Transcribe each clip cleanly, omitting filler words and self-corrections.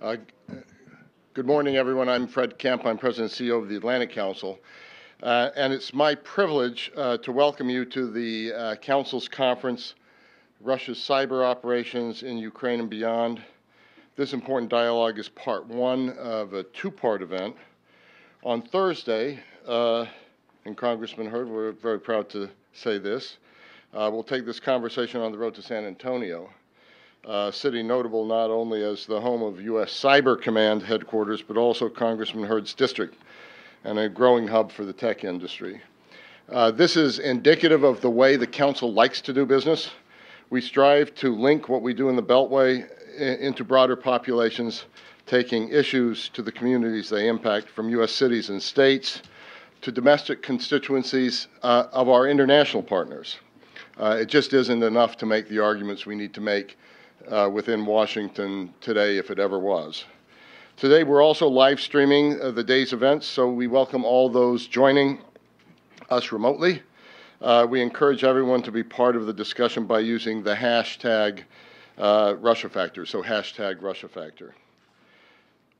Uh, Good morning, everyone. I'm Fred Kempe. I'm President and CEO of the Atlantic Council. And it's my privilege to welcome you to the Council's conference, Russia's Cyber Operations in Ukraine and Beyond. This important dialogue is part one of a two-part event. On Thursday, and Congressman Hurd, we're very proud to say this, we'll take this conversation on the road to San Antonio. City notable not only as the home of U.S. Cyber Command headquarters, but also Congressman Hurd's district and a growing hub for the tech industry. This is indicative of the way the Council likes to do business. We strive to link what we do in the Beltway into broader populations, taking issues to the communities they impact, from U.S. cities and states to domestic constituencies of our international partners. It just isn't enough to make the arguments we need to make within Washington today, if it ever was. Today, we're also live streaming the day's events, so we welcome all those joining us remotely. We encourage everyone to be part of the discussion by using the hashtag RussiaFactor, so hashtag RussiaFactor.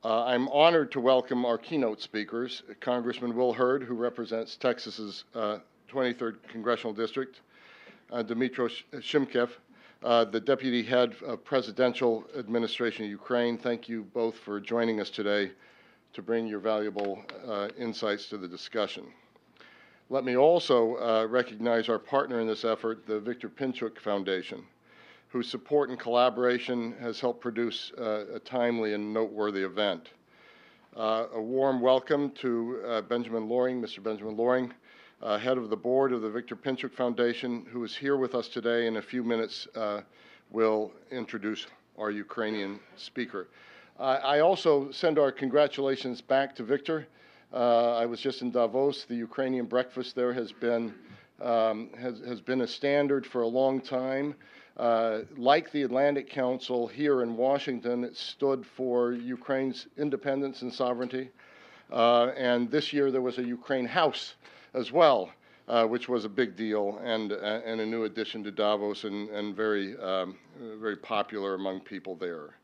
I'm honored to welcome our keynote speakers, Congressman Will Hurd, who represents Texas's 23rd Congressional District, Dmytro Shymkiv, the Deputy Head of Presidential Administration of Ukraine. Thank you both for joining us today to bring your valuable insights to the discussion. Let me also recognize our partner in this effort, the Viktor Pinchuk Foundation, whose support and collaboration has helped produce a timely and noteworthy event. A warm welcome to Benjamin Loring, Mr. Benjamin Loring, head of the board of the Viktor Pinchuk Foundation, who is here with us today. In a few minutes, will introduce our Ukrainian speaker. I also send our congratulations back to Viktor. I was just in Davos. The Ukrainian breakfast there has been a standard for a long time. Like the Atlantic Council here in Washington, it stood for Ukraine's independence and sovereignty. And this year there was a Ukraine House as well, which was a big deal and a new addition to Davos and very popular among people there.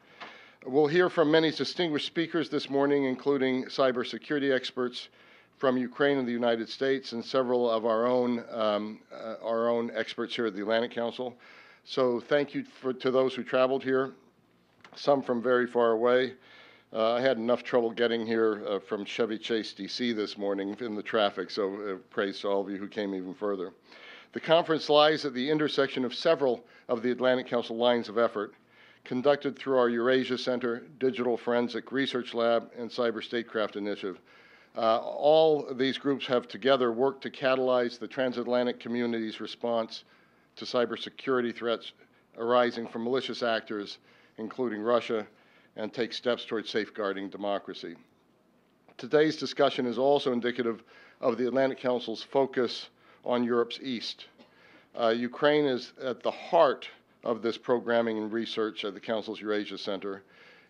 We'll hear from many distinguished speakers this morning, including cybersecurity experts from Ukraine and the United States, and several of our own experts here at the Atlantic Council. So thank you to those who traveled here, some from very far away. I had enough trouble getting here from Chevy Chase, D.C. this morning in the traffic, so praise to all of you who came even further. The conference lies at the intersection of several of the Atlantic Council lines of effort, conducted through our Eurasia Center, Digital Forensic Research Lab, and Cyber Statecraft Initiative. All of these groups have together worked to catalyze the transatlantic community's response to cybersecurity threats arising from malicious actors, including Russia, and take steps towards safeguarding democracy. Today's discussion is also indicative of the Atlantic Council's focus on Europe's East. Ukraine is at the heart of this programming and research at the Council's Eurasia Center.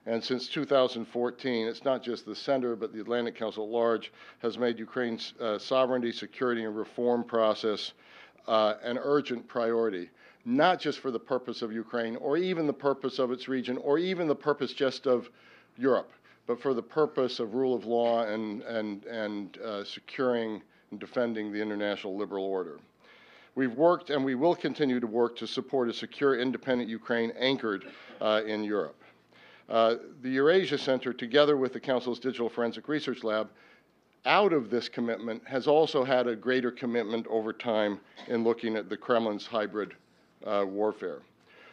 And since 2014, it's not just the center, but the Atlantic Council at large has made Ukraine's sovereignty, security, and reform process an urgent priority, not just for the purpose of Ukraine or even the purpose of its region or even the purpose just of Europe, but for the purpose of rule of law and securing and defending the international liberal order. We've worked and we will continue to work to support a secure, independent Ukraine anchored in Europe. The Eurasia Center, together with the Council's Digital Forensic Research Lab, out of this commitment has also had a greater commitment over time in looking at the Kremlin's hybrid warfare.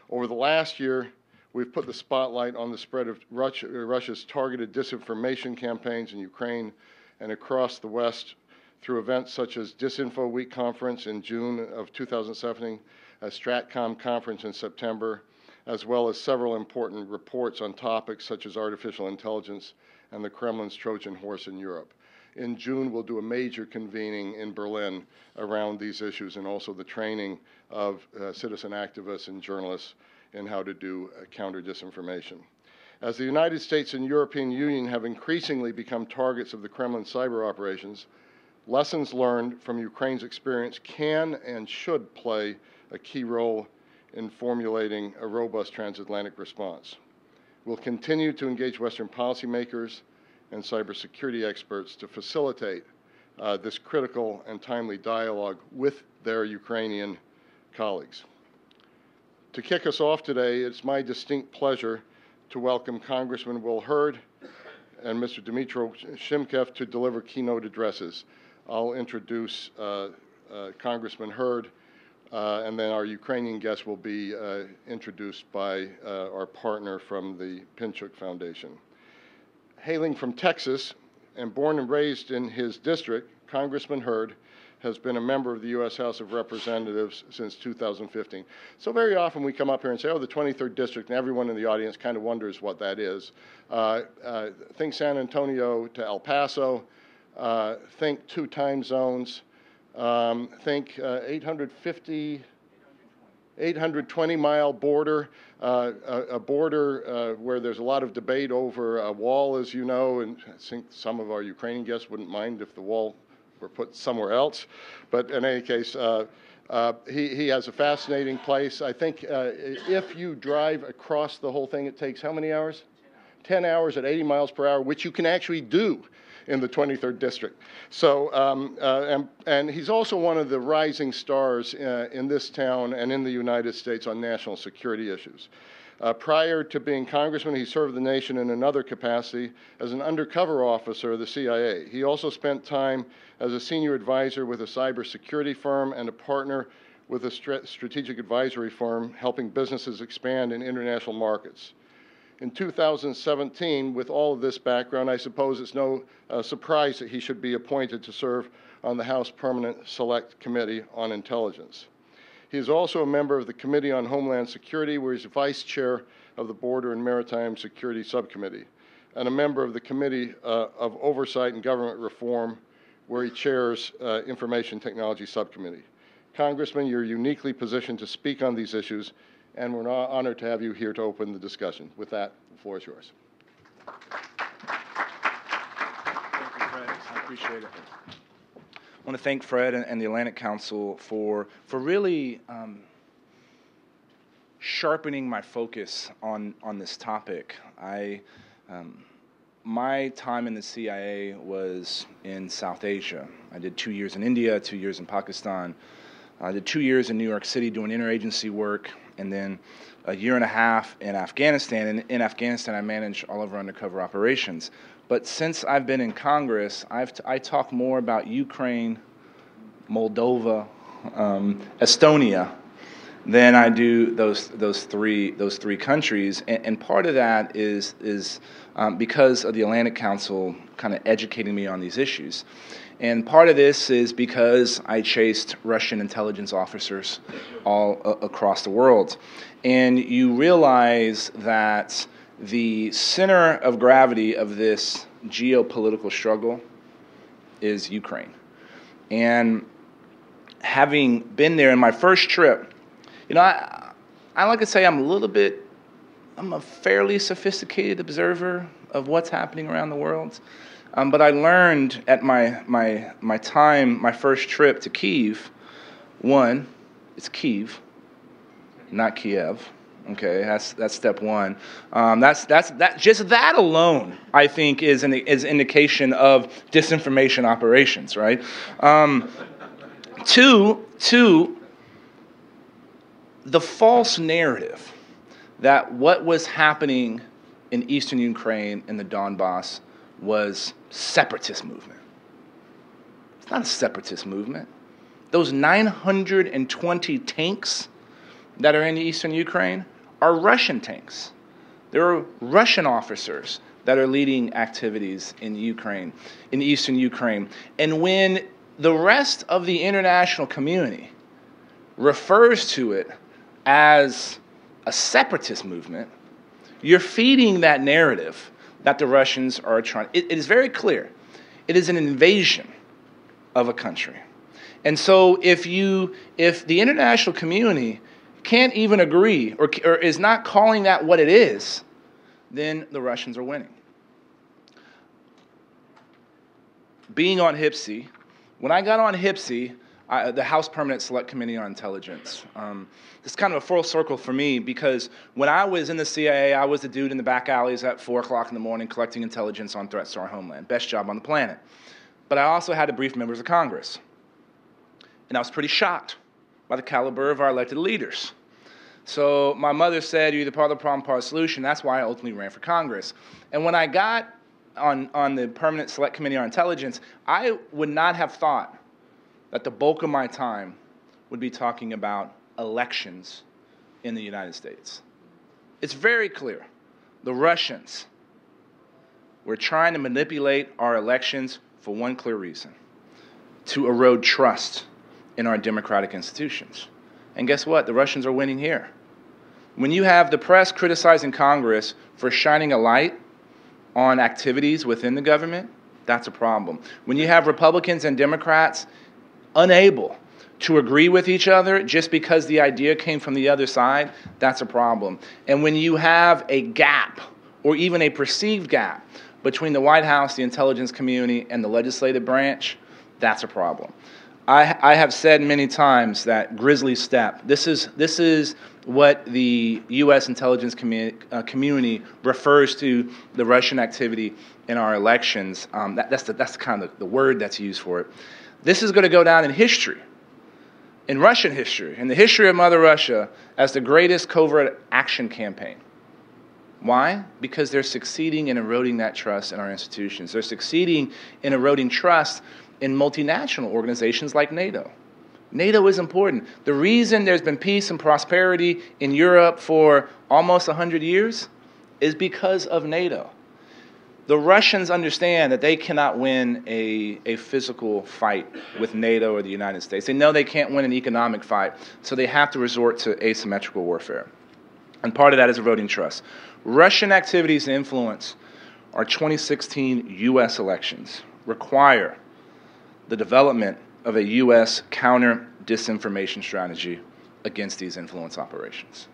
Over the last year, we've put the spotlight on the spread of Russia's targeted disinformation campaigns in Ukraine and across the West through events such as Disinfo Week Conference in June of 2017, a Stratcom conference in September, as well as several important reports on topics such as artificial intelligence and the Kremlin's Trojan horse in Europe. In June, we'll do a major convening in Berlin around these issues and also the training of citizen activists and journalists in how to do counter-disinformation. As the United States and European Union have increasingly become targets of the Kremlin cyber operations, lessons learned from Ukraine's experience can and should play a key role in formulating a robust transatlantic response. We'll continue to engage Western policymakers and cybersecurity experts to facilitate this critical and timely dialogue with their Ukrainian colleagues. To kick us off today, it's my distinct pleasure to welcome Congressman Will Hurd and Mr. Dmytro Shymkiv to deliver keynote addresses. I'll introduce Congressman Hurd, and then our Ukrainian guest will be introduced by our partner from the Pinchuk Foundation. Hailing from Texas and born and raised in his district, Congressman Hurd has been a member of the U.S. House of Representatives since 2015. So very often we come up here and say, oh, the 23rd District, and everyone in the audience kind of wonders what that is. Think San Antonio to El Paso, think 2 time zones, think 820-mile border, a border where there's a lot of debate over a wall, as you know, and I think some of our Ukrainian guests wouldn't mind if the wall were put somewhere else. But in any case, he has a fascinating place. I think if you drive across the whole thing, it takes how many hours? 10 hours at 80 miles per hour, which you can actually do in the 23rd District. So, and he's also one of the rising stars in this town and in the United States on national security issues. Prior to being congressman, he served the nation in another capacity as an undercover officer of the CIA. He also spent time as a senior advisor with a cybersecurity firm and a partner with a strategic advisory firm helping businesses expand in international markets. In 2017, with all of this background, I suppose it's no surprise that he should be appointed to serve on the House Permanent Select Committee on Intelligence. He is also a member of the Committee on Homeland Security, where he's vice chair of the Border and Maritime Security Subcommittee, and a member of the Committee of Oversight and Government Reform, where he chairs Information Technology Subcommittee. Congressman, you're uniquely positioned to speak on these issues, and we're honored to have you here to open the discussion. With that, the floor is yours. Thank you, Fred. I appreciate it. I want to thank Fred and the Atlantic Council for really sharpening my focus on this topic. My time in the CIA was in South Asia. I did 2 years in India, 2 years in Pakistan. I did 2 years in New York City doing interagency work, and then a year and a half in Afghanistan. And in Afghanistan, I managed all of our undercover operations. But since I've been in Congress, I talk more about Ukraine, Moldova, Estonia than I do those three countries. And part of that is because of the Atlantic Council kind of educating me on these issues. And part of this is because I chased Russian intelligence officers all across the world. And you realize that the center of gravity of this geopolitical struggle is Ukraine. And having been there in my first trip, you know, I like to say I'm a fairly sophisticated observer of what's happening around the world. But I learned at my first trip to Kyiv, one, it's Kyiv, not Kiev. Okay, that's step one. Just that alone, I think, is an indication of disinformation operations, right? Two, the false narrative that what was happening in eastern Ukraine and the Donbass was separatist movement. It's not a separatist movement. Those 920 tanks that are in eastern Ukraine are Russian tanks. There are Russian officers that are leading activities in Ukraine, in eastern Ukraine. And when the rest of the international community refers to it as a separatist movement, you're feeding that narrative that the Russians are trying. It is very clear. It is an invasion of a country. And so if the international community can't even agree or is not calling that what it is, then the Russians are winning. Being on HPSI, when I got on HPSI, the House Permanent Select Committee on Intelligence. It's kind of a full circle for me because when I was in the CIA, I was the dude in the back alleys at 4 o'clock in the morning collecting intelligence on threats to our homeland. Best job on the planet. But I also had to brief members of Congress. And I was pretty shocked by the caliber of our elected leaders. So my mother said, you're either part of the problem, part of the solution. That's why I ultimately ran for Congress. And when I got on the Permanent Select Committee on Intelligence, I would not have thought that the bulk of my time would be talking about elections in the United States. It's very clear. The Russians were trying to manipulate our elections for one clear reason: to erode trust in our democratic institutions. And guess what? The Russians are winning here. When you have the press criticizing Congress for shining a light on activities within the government, that's a problem. When you have Republicans and Democrats unable to agree with each other just because the idea came from the other side, that's a problem. And when you have a gap, or even a perceived gap, between the White House, the intelligence community, and the legislative branch, that's a problem. I have said many times that grisly step, this is what the U.S. intelligence community refers to the Russian activity in our elections. That's kind of the word that's used for it. This is going to go down in history, in Russian history, in the history of Mother Russia, as the greatest covert action campaign. Why? Because they're succeeding in eroding that trust in our institutions. They're succeeding in eroding trust in multinational organizations like NATO. NATO is important. The reason there's been peace and prosperity in Europe for almost 100 years is because of NATO. The Russians understand that they cannot win a physical fight with NATO or the United States. They know they can't win an economic fight, so they have to resort to asymmetrical warfare. And part of that is eroding trust. Russian activities and influence our 2016 U.S. elections require the development of a U.S. counter-disinformation strategy against these influence operations.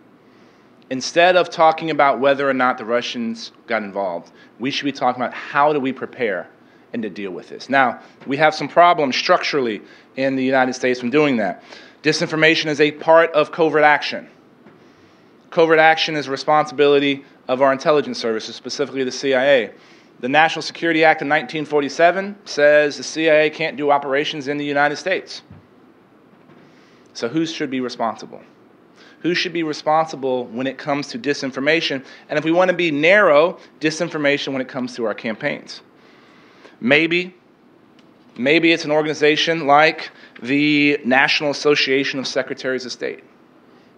Instead of talking about whether or not the Russians got involved, we should be talking about how do we prepare and to deal with this. Now, we have some problems structurally in the United States from doing that. Disinformation is a part of covert action. Covert action is a responsibility of our intelligence services, specifically the CIA. The National Security Act of 1947 says the CIA can't do operations in the United States. So who should be responsible? Who should be responsible when it comes to disinformation? And if we want to be narrow, disinformation when it comes to our campaigns. Maybe it's an organization like the National Association of Secretaries of State.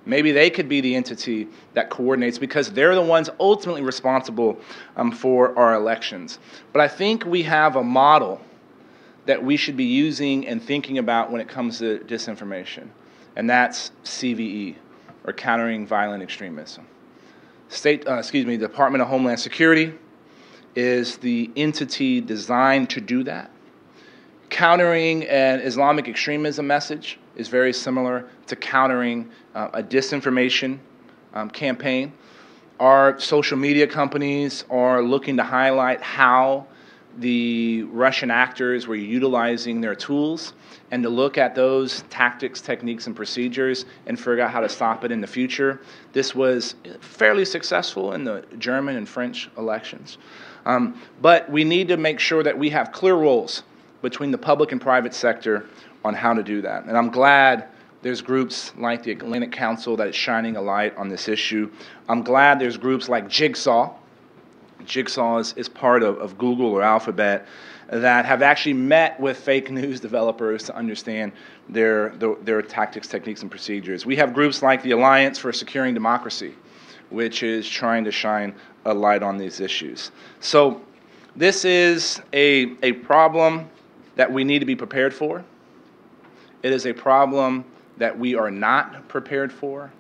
Maybe they could be the entity that coordinates because they're the ones ultimately responsible for our elections. But I think we have a model that we should be using and thinking about when it comes to disinformation, and that's CVE, or Countering Violent Extremism. The Department of Homeland Security is the entity designed to do that. Countering an Islamic extremism message is very similar to countering a disinformation campaign. Our social media companies are looking to highlight how the Russian actors were utilizing their tools and to look at those tactics, techniques, and procedures and figure out how to stop it in the future. This was fairly successful in the German and French elections. But we need to make sure that we have clear roles between the public and private sector on how to do that. And I'm glad there's groups like the Atlantic Council that is shining a light on this issue. I'm glad there's groups like Jigsaw. Jigsaw is part of Google or Alphabet that have actually met with fake news developers to understand their tactics, techniques, and procedures. We have groups like the Alliance for Securing Democracy, which is trying to shine a light on these issues. So this is a problem that we need to be prepared for. It is a problem that we are not prepared for,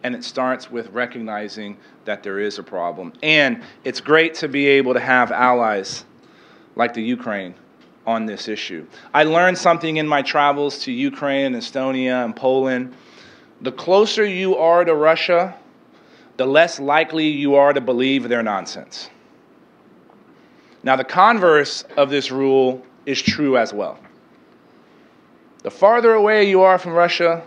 and it starts with recognizing that there is a problem. And it's great to be able to have allies like the Ukraine on this issue. I learned something in my travels to Ukraine, Estonia, and Poland. The closer you are to Russia, the less likely you are to believe their nonsense. Now, the converse of this rule is true as well. The farther away you are from Russia,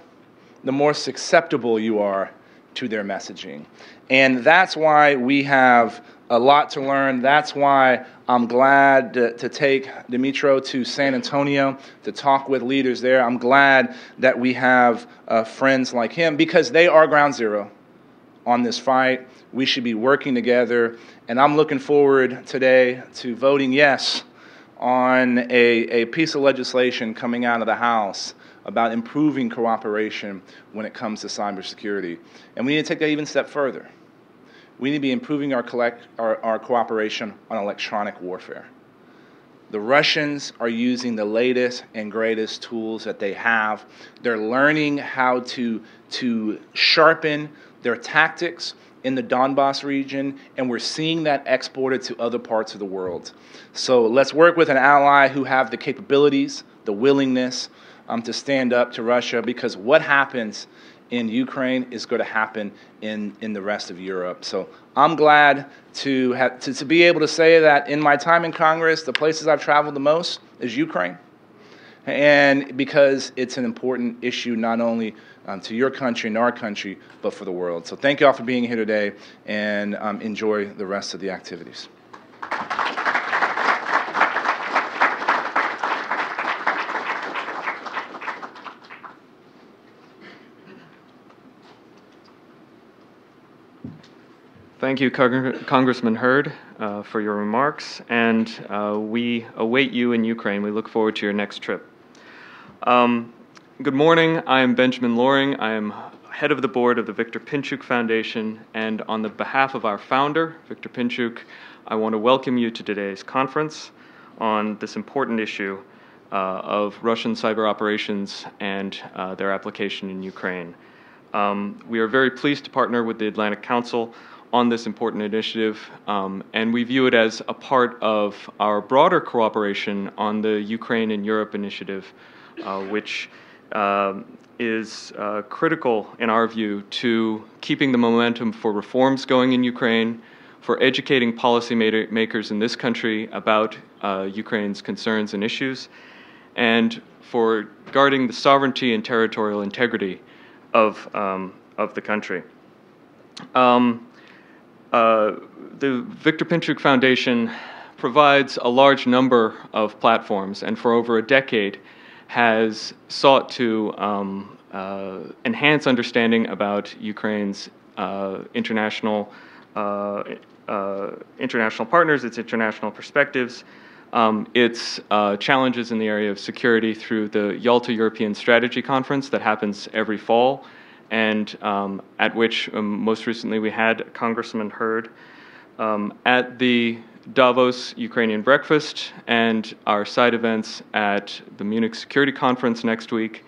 the more susceptible you are to their messaging. And that's why we have a lot to learn. That's why I'm glad to take Dmytro to San Antonio to talk with leaders there. I'm glad that we have friends like him, because they are ground zero on this fight. We should be working together, and I'm looking forward today to voting yes on a piece of legislation coming out of the House about improving cooperation when it comes to cybersecurity. And we need to take that even a step further. We need to be improving our cooperation on electronic warfare. The Russians are using the latest and greatest tools that they have. They're learning how to sharpen their tactics in the Donbass region, and we're seeing that exported to other parts of the world. So let's work with an ally who have the capabilities, the willingness to stand up to Russia, because what happens in Ukraine is going to happen in the rest of Europe. So I'm glad to be able to say that in my time in Congress, the places I've traveled the most is Ukraine. And because it's an important issue not only to your country and our country, but for the world. So thank you all for being here today, and enjoy the rest of the activities. Thank you, Congressman Hurd, for your remarks, and we await you in Ukraine. We look forward to your next trip. Good morning. I am Benjamin Loring. I am head of the board of the Victor Pinchuk Foundation, and on the behalf of our founder, Victor Pinchuk, I want to welcome you to today's conference on this important issue of Russian cyber operations and their application in Ukraine. We are very pleased to partner with the Atlantic Council on this important initiative, and we view it as a part of our broader cooperation on the Ukraine and Europe initiative, which is critical, in our view, to keeping the momentum for reforms going in Ukraine, for educating policymakers in this country about Ukraine's concerns and issues, and for guarding the sovereignty and territorial integrity of the country. The Victor Pinchuk Foundation provides a large number of platforms, and for over a decade has sought to enhance understanding about Ukraine's international partners, its international perspectives, its challenges in the area of security through the Yalta European Strategy Conference that happens every fall, and at which most recently we had Congressman Hurd, at the Davos Ukrainian Breakfast, and our side events at the Munich Security Conference next week,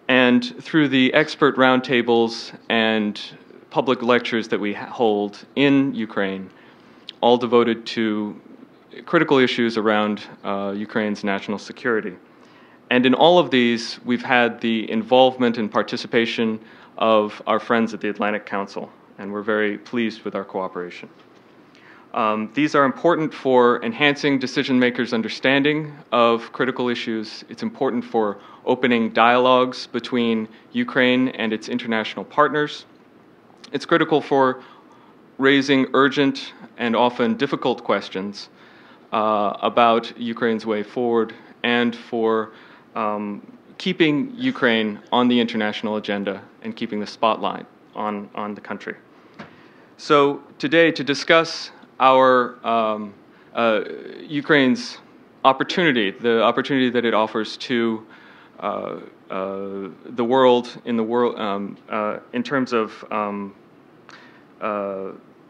and through the expert roundtables and public lectures that we hold in Ukraine, all devoted to critical issues around Ukraine's national security. And in all of these, we've had the involvement and participation of our friends at the Atlantic Council, and we're very pleased with our cooperation. These are important for enhancing decision-makers' understanding of critical issues. It's important for opening dialogues between Ukraine and its international partners. It's critical for raising urgent and often difficult questions about Ukraine's way forward, and for keeping Ukraine on the international agenda and keeping the spotlight on the country. So today, to discuss our Ukraine's opportunity, the opportunity that it offers to the world, in terms of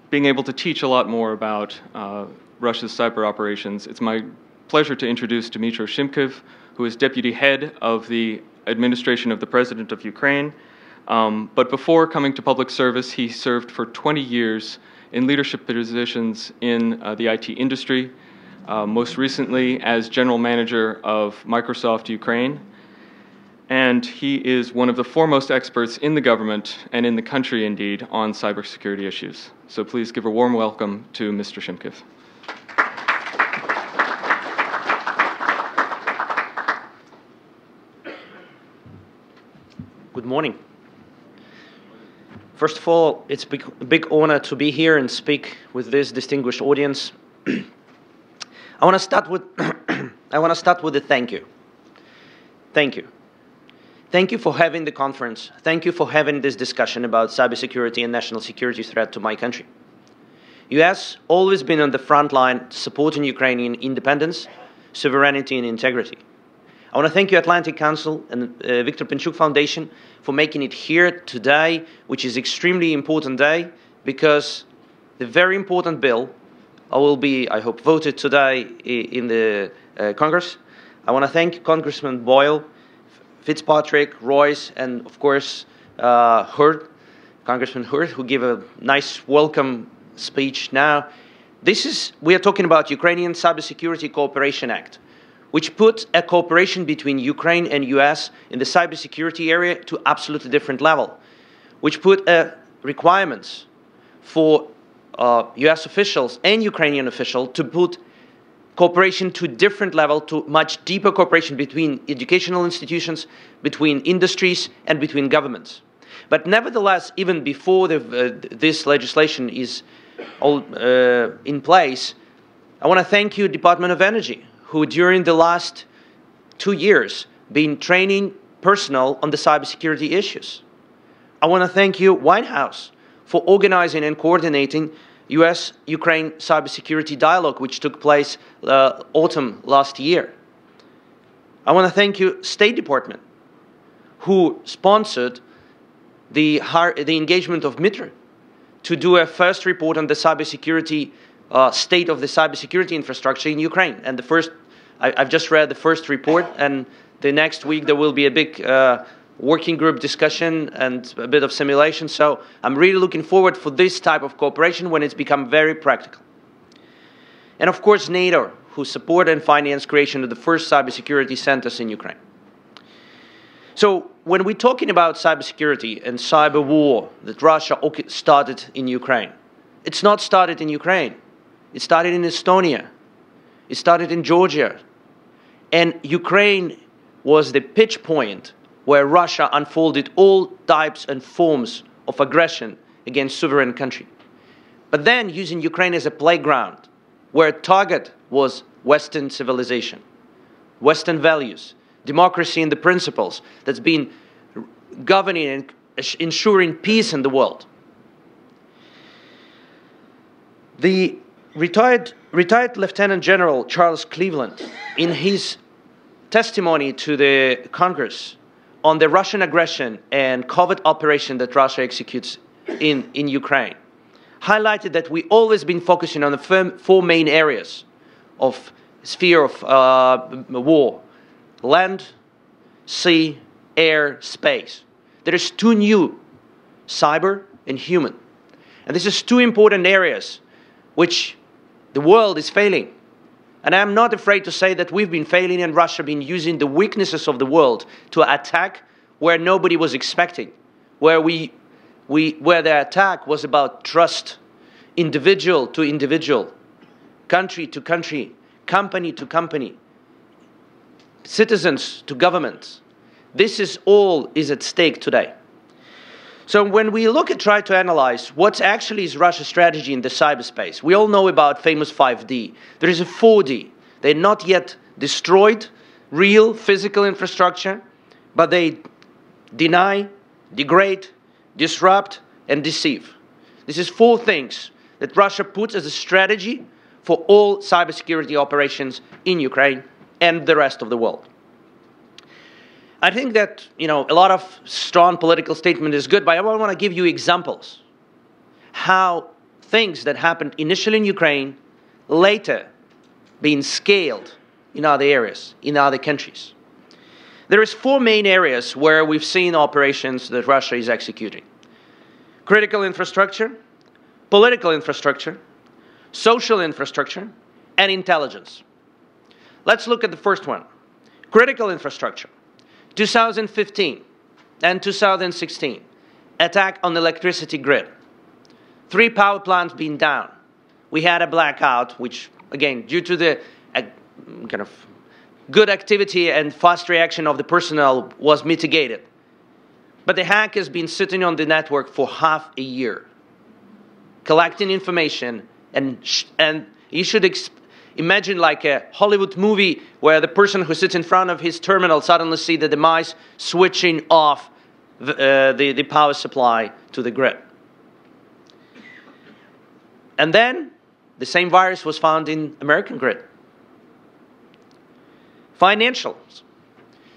being able to teach a lot more about Russia's cyber operations, it's my pleasure to introduce Dmytro Shymkiv, who is deputy head of the administration of the President of Ukraine. But before coming to public service, he served for 20 years in leadership positions in the IT industry, most recently as general manager of Microsoft Ukraine. And he is one of the foremost experts in the government and in the country, indeed, on cybersecurity issues. So please give a warm welcome to Mr. Shymkiv. Good morning. First of all, it's a big honor to be here and speak with this distinguished audience. I want to start with a thank you. Thank you. Thank you for having the conference. Thank you for having this discussion about cybersecurity and national security threat to my country. US always been on the front line supporting Ukrainian independence, sovereignty and integrity. I want to thank you, Atlantic Council and Viktor Pinchuk Foundation, for making it here today, which is extremely important day, because the very important bill will be, I hope, voted today in the Congress. I want to thank Congressman Boyle, Fitzpatrick, Royce, and of course Hurd, Congressman Hurd, who gave a nice welcome speech. Now, we are talking about Ukrainian Cybersecurity Cooperation Act, which puts a cooperation between Ukraine and US in the cybersecurity area to absolutely different level, which put requirements for US officials and Ukrainian officials to put cooperation to different level, to much deeper cooperation between educational institutions, between industries, and between governments. But nevertheless, even before this legislation is all in place, I want to thank you, Department of Energy, who during the last 2 years been training personnel on the cybersecurity issues. I want to thank you, White House, for organizing and coordinating US-Ukraine cybersecurity dialogue, which took place autumn last year. I want to thank you, State Department, who sponsored the engagement of Dmytro to do a first report on the cybersecurity state of the cybersecurity infrastructure in Ukraine. And I've just read the first report, and the next week there will be a big working group discussion and a bit of simulation. So I'm really looking forward for this type of cooperation when it's become very practical. And of course, NATO, who support and finance creation of the first cybersecurity centers in Ukraine. So when we're talking about cybersecurity and cyber war that Russia started in Ukraine, it's not started in Ukraine. It started in Estonia. It started in Georgia. And Ukraine was the pitch point where Russia unfolded all types and forms of aggression against sovereign country. But then using Ukraine as a playground, where target was Western civilization, Western values, democracy and the principles that's been governing and ensuring peace in the world. The retired Lieutenant General Charles Cleveland, in his testimony to the Congress on the Russian aggression and covert operation that Russia executes in Ukraine, highlighted that we always been focusing on the four main areas of sphere of war: land, sea, air, space. There is two new: cyber and human. And this is two important areas which the world is failing. And I'm not afraid to say that we've been failing and Russia been using the weaknesses of the world to attack where nobody was expecting, where the attack was about trust, individual to individual, country to country, company to company, citizens to governments. This is all is at stake today. So when we try to analyze what actually is Russia's strategy in the cyberspace, we all know about famous 5D. There is a 4D. They're not yet destroyed real physical infrastructure, but they deny, degrade, disrupt, and deceive. This is four things that Russia puts as a strategy for all cybersecurity operations in Ukraine and the rest of the world. I think that, a lot of strong political statement is good, but I want to give you examples how things that happened initially in Ukraine later being scaled in other areas, in other countries. There is four main areas where we've seen operations that Russia is executing: critical infrastructure, political infrastructure, social infrastructure, and intelligence. Let's look at the first one: critical infrastructure. 2015 and 2016, attack on the electricity grid. 3 power plants being down. We had a blackout, which, again, due to the kind of good activity and fast reaction of the personnel, was mitigated. But the hack has been sitting on the network for half a year, collecting information, and you should imagine like a Hollywood movie where the person who sits in front of his terminal suddenly see the device switching off the power supply to the grid. And then the same virus was found in American grid. Financials.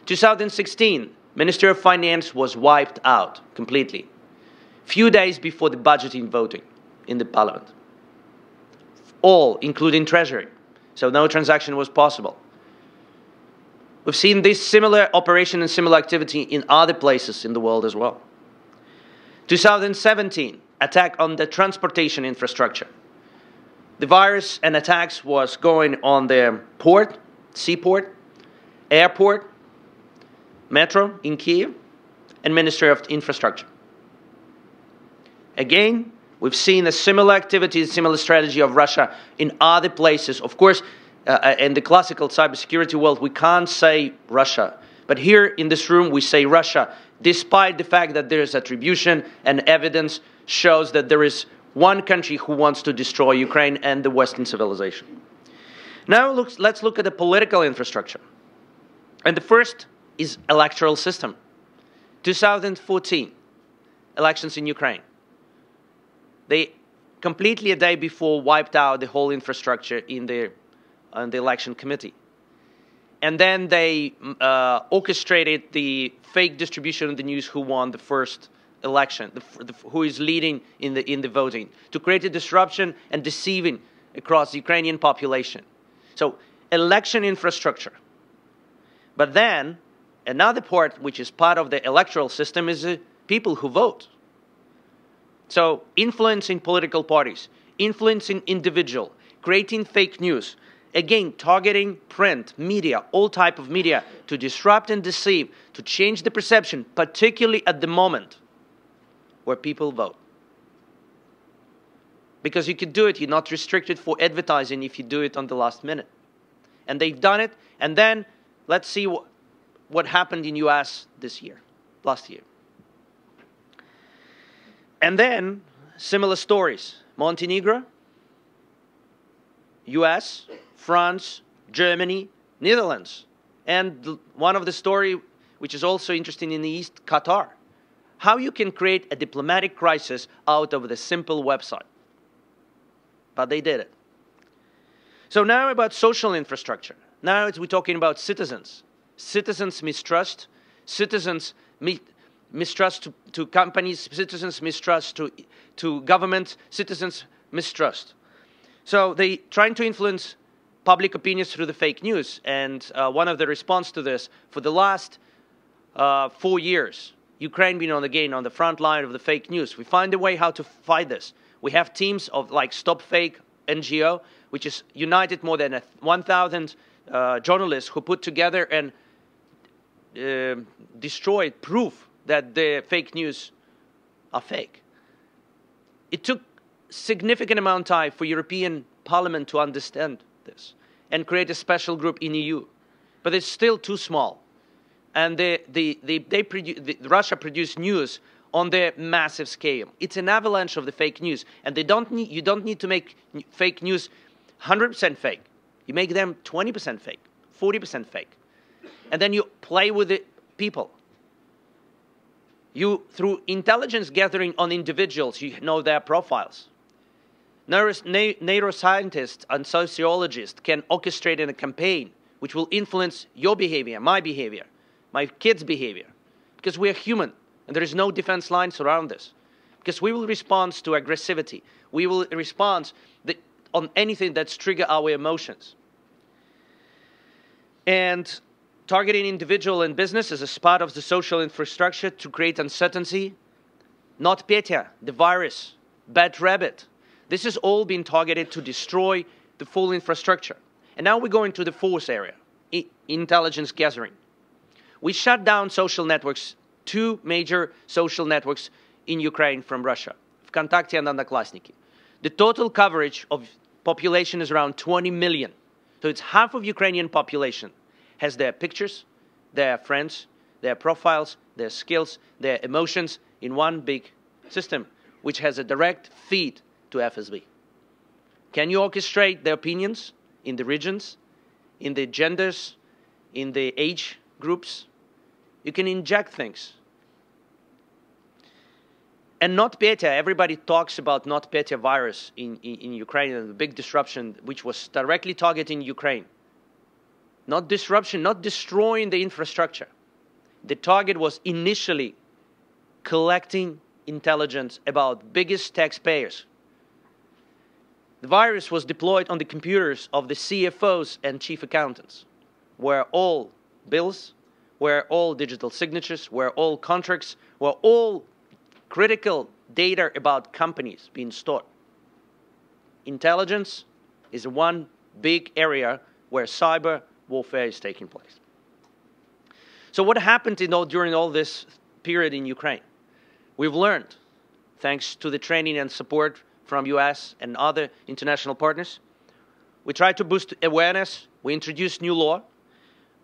2016, Ministry of Finance was wiped out completely. Few days before the budgeting voting in the parliament. All, including Treasury. So no transaction was possible. We've seen this similar operation and similar activity in other places in the world as well. 2017, attack on the transportation infrastructure. The virus and attacks was going on the port, seaport, airport, metro in Kiev, and Ministry of Infrastructure. Again, we've seen a similar activity, similar strategy of Russia in other places. Of course, in the classical cybersecurity world, we can't say Russia. But here in this room, we say Russia, despite the fact that there is attribution and evidence shows that there is one country who wants to destroy Ukraine and the Western civilization. Now let's look at the political infrastructure. And the first is electoral system. 2014, elections in Ukraine. They completely a day before wiped out the whole infrastructure in the election committee. And then they orchestrated the fake distribution of the news who won the first election, who is leading in the voting, to create a disruption and deceiving across the Ukrainian population. So election infrastructure. But then another part which is part of the electoral system is people who vote. So influencing political parties, influencing individual, creating fake news, again targeting print, media, all type of media to disrupt and deceive, to change the perception, particularly at the moment where people vote. Because you could do it, you're not restricted for advertising if you do it on the last minute. And they've done it, and then let's see what happened in US last year. And then, similar stories. Montenegro, US, France, Germany, Netherlands. And one of the story, which is also interesting in the East, Qatar. How you can create a diplomatic crisis out of the simple website. But they did it. So now about social infrastructure. Now we're talking about citizens. Citizens mistrust. Citizens mistrust to companies. Citizens mistrust to government. Citizens mistrust. So they trying to influence public opinions through the fake news. And one of the response to this, for the last 4 years, Ukraine been on the front line of the fake news. We find a way how to fight this. We have teams of like Stop Fake NGO, which is united more than 1,000 journalists who put together and destroyed proof that the fake news are fake. It took significant amount of time for European Parliament to understand this and create a special group in EU, but it's still too small. And Russia produced news on the massive scale. It's an avalanche of the fake news, and you don't need to make fake news 100% fake. You make them 20% fake, 40% fake, and then you play with the people. You, through intelligence gathering on individuals, you know their profiles. Neuroscientists and sociologists can orchestrate in a campaign which will influence your behavior, my kids' behavior, because we are human and there is no defense lines around this. Because we will respond to aggressivity. We will respond on anything that's trigger our emotions. And targeting individual and businesses as part of the social infrastructure to create uncertainty. Not Petya, the virus, Bad Rabbit. This has all been targeted to destroy the full infrastructure. And now we go into the fourth area, intelligence gathering. We shut down social networks, 2 major social networks in Ukraine from Russia, Vkontakte and Odnoklassniki. The total coverage of population is around 20 million. So it's half of Ukrainian population has their pictures, their friends, their profiles, their skills, their emotions in one big system, which has a direct feed to FSB. Can you orchestrate their opinions in the regions, in the genders, in the age groups? You can inject things. And NotPetya, everybody talks about NotPetya virus in Ukraine and the big disruption which was directly targeting Ukraine. Not disruption, not destroying the infrastructure. The target was initially collecting intelligence about biggest taxpayers. The virus was deployed on the computers of the CFOs and chief accountants, where all bills, where all digital signatures, where all contracts, where all critical data about companies being stored. Intelligence is one big area where cyber warfare is taking place. So what happened during all this period in Ukraine? We've learned, thanks to the training and support from US and other international partners, we tried to boost awareness, we introduced new law,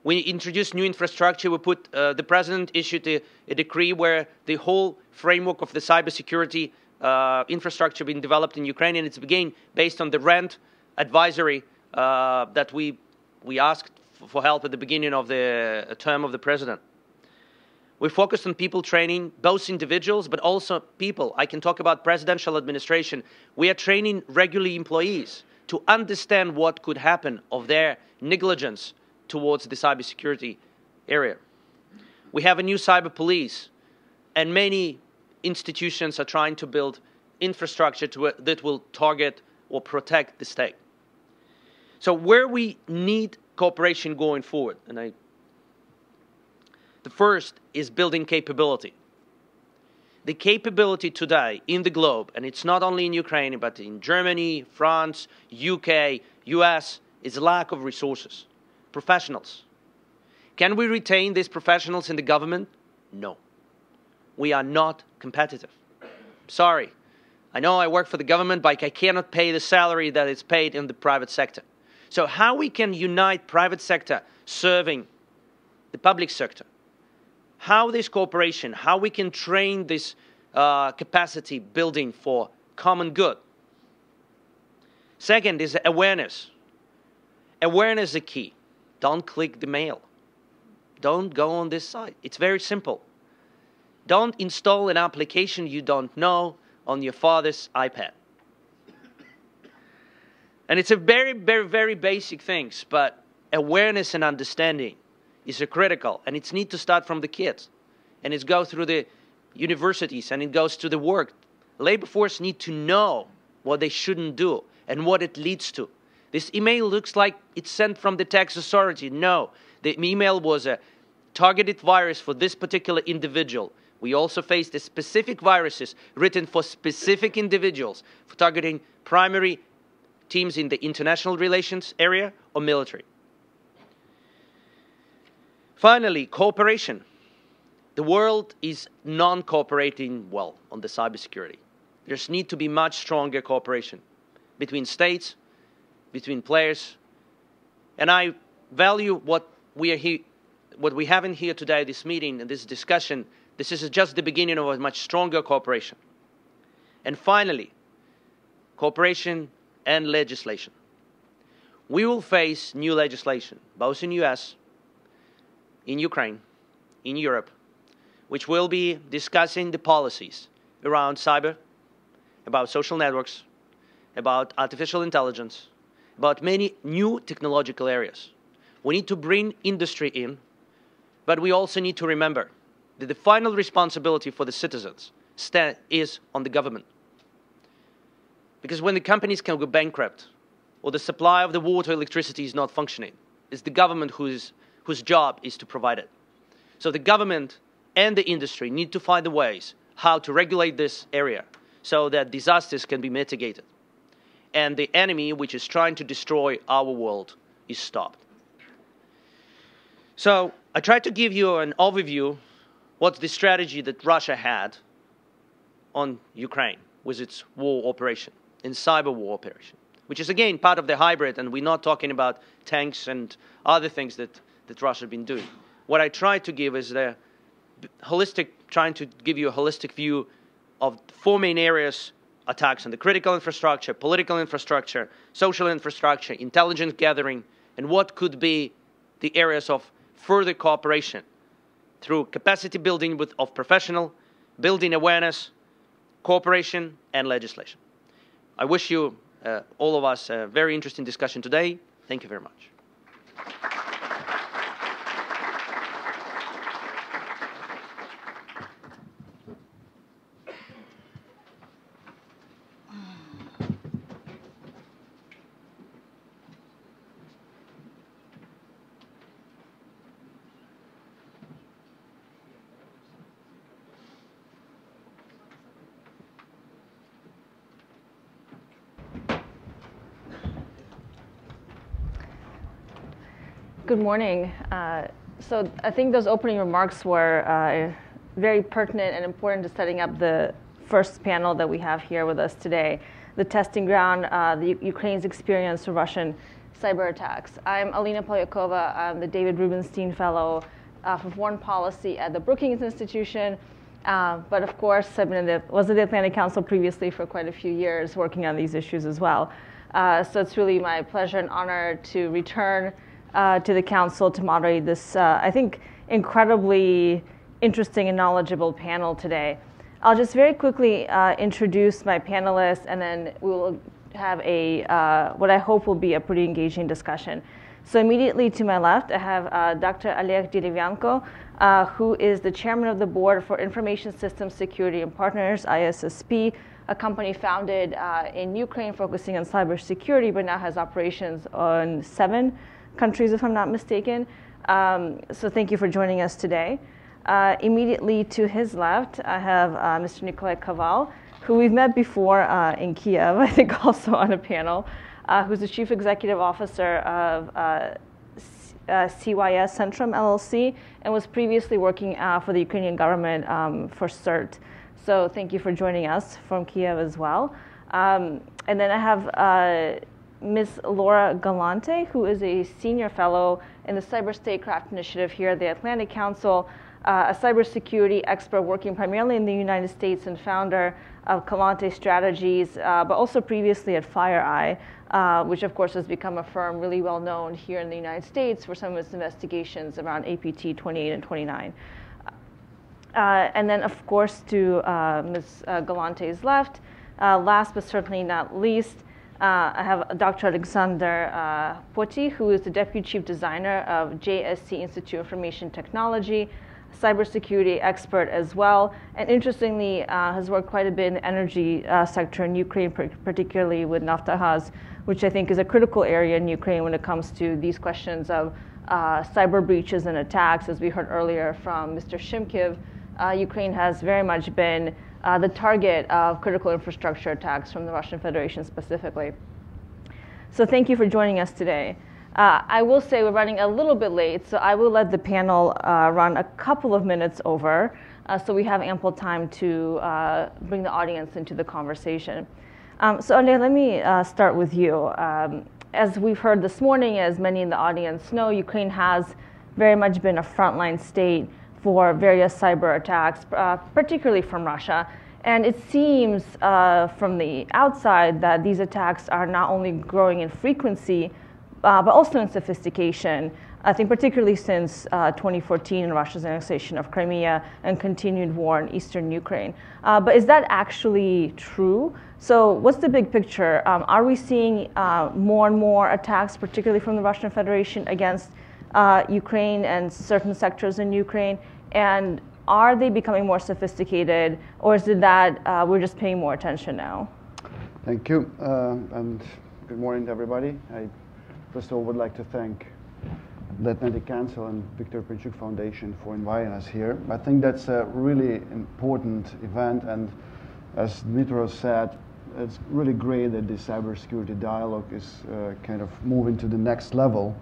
we introduced new infrastructure, the president issued a decree where the whole framework of the cybersecurity infrastructure being developed in Ukraine, and it's again based on the RAND advisory that we asked for help at the beginning of the term of the president. We focused on people training, both individuals, but also people. I can talk about presidential administration. We are training regularly employees to understand what could happen of their negligence towards the cybersecurity area. We have a new cyber police, and many institutions are trying to build infrastructure that will target or protect the state. So where we need cooperation going forward, the first is building capability. The capability today in the globe, and it's not only in Ukraine, but in Germany, France, UK, US, is lack of resources. Professionals. Can we retain these professionals in the government? No. We are not competitive. Sorry. I know I work for the government, but I cannot pay the salary that is paid in the private sector. So how we can unite private sector serving the public sector? How this cooperation, how we can train this capacity building for common good? Second is awareness. Awareness is the key. Don't click the mail. Don't go on this site. It's very simple. Don't install an application you don't know on your father's iPad. And it's a very, very, very basic things, but awareness and understanding is critical, and it's need to start from the kids. And it goes through the universities, and it goes to the work. Labor force need to know what they shouldn't do and what it leads to. This email looks like it's sent from the tax authority. No, the email was a targeted virus for this particular individual. We also faced the specific viruses written for specific individuals for targeting primary teams in the international relations area or military. Finally, cooperation. The world is non-cooperating well on the cybersecurity. There's need to be much stronger cooperation between states, between players, and I value what we have in here today, this meeting and this discussion. This is just the beginning of a much stronger cooperation. And finally, cooperation and legislation. We will face new legislation, both in US, in Ukraine, in Europe, which will be discussing the policies around cyber, about social networks, about artificial intelligence, about many new technological areas. We need to bring industry in, but we also need to remember that the final responsibility for the citizens is on the government. Because when the companies can go bankrupt, or the supply of the water, electricity is not functioning, it's the government whose job is to provide it. So the government and the industry need to find the ways how to regulate this area so that disasters can be mitigated. And the enemy, which is trying to destroy our world, is stopped. So I tried to give you an overview what's the strategy that Russia had on Ukraine with its war operation, in cyber war operation, which is again part of the hybrid, and we're not talking about tanks and other things that Russia has been doing. what I try to give is trying to give you a holistic view of 4 main areas: attacks on the critical infrastructure, political infrastructure, social infrastructure, intelligence gathering, and what could be the areas of further cooperation through capacity building of professional, building awareness, cooperation, and legislation. I wish you, all of us, a very interesting discussion today. Thank you very much. Good morning. So I think those opening remarks were very pertinent and important to setting up the first panel that we have here with us today, the testing ground, Ukraine's experience with Russian cyber attacks. I'm Alina Polyakova. I'm the David Rubenstein Fellow for Foreign Policy at the Brookings Institution. But of course, I've been was at the Atlantic Council previously for quite a few years working on these issues as well. So it's really my pleasure and honor to return to the Council to moderate this, I think, incredibly interesting and knowledgeable panel today. I'll just very quickly introduce my panelists, and then we will have what I hope will be a pretty engaging discussion. So immediately to my left, I have Dr. Oleh Derevianko, who is the chairman of the board for Information Systems Security and Partners, ISSP, a company founded in Ukraine focusing on cybersecurity, but now has operations on 7 countries, if I'm not mistaken. So thank you for joining us today. Immediately to his left, I have Mr. Nikolay Koval, who we've met before in Kiev, I think also on a panel, who's the Chief Executive Officer of CyS Centrum, LLC, and was previously working for the Ukrainian government for CERT. So thank you for joining us from Kiev as well. And then I have Ms. Laura Galante, who is a senior fellow in the Cyber Statecraft initiative here at the Atlantic Council, a cybersecurity expert working primarily in the United States and founder of Galante Strategies, but also previously at FireEye, which of course has become a firm really well known here in the United States for some of its investigations around APT 28 and 29. And then of course to Ms. Galante's left, last but certainly not least, I have Dr. Oleksandr Potii, who is the Deputy Chief Designer of JSC Institute of Information Technology, cybersecurity expert as well, and interestingly has worked quite a bit in the energy sector in Ukraine, particularly with Naftogaz, which I think is a critical area in Ukraine when it comes to these questions of cyber breaches and attacks. As we heard earlier from Mr. Shymkiv, Ukraine has very much been the target of critical infrastructure attacks from the Russian Federation specifically. So thank you for joining us today. I will say we're running a little bit late, so I will let the panel run a couple of minutes over so we have ample time to bring the audience into the conversation. So Oleh, let me start with you. As we've heard this morning, as many in the audience know, Ukraine has very much been a frontline state for various cyber attacks, particularly from Russia. And it seems from the outside that these attacks are not only growing in frequency, but also in sophistication, I think particularly since 2014 and Russia's annexation of Crimea and continued war in eastern Ukraine. But is that actually true? So what's the big picture? Are we seeing more and more attacks, particularly from the Russian Federation, against Ukraine and certain sectors in Ukraine? And are they becoming more sophisticated, or is it that we're just paying more attention now? Thank you, and good morning to everybody. I first of all would like to thank the Atlantic Council and Viktor Pinchuk Foundation for inviting us here. I think that's a really important event, and as Dmytro said, it's really great that the cybersecurity dialogue is kind of moving to the next level.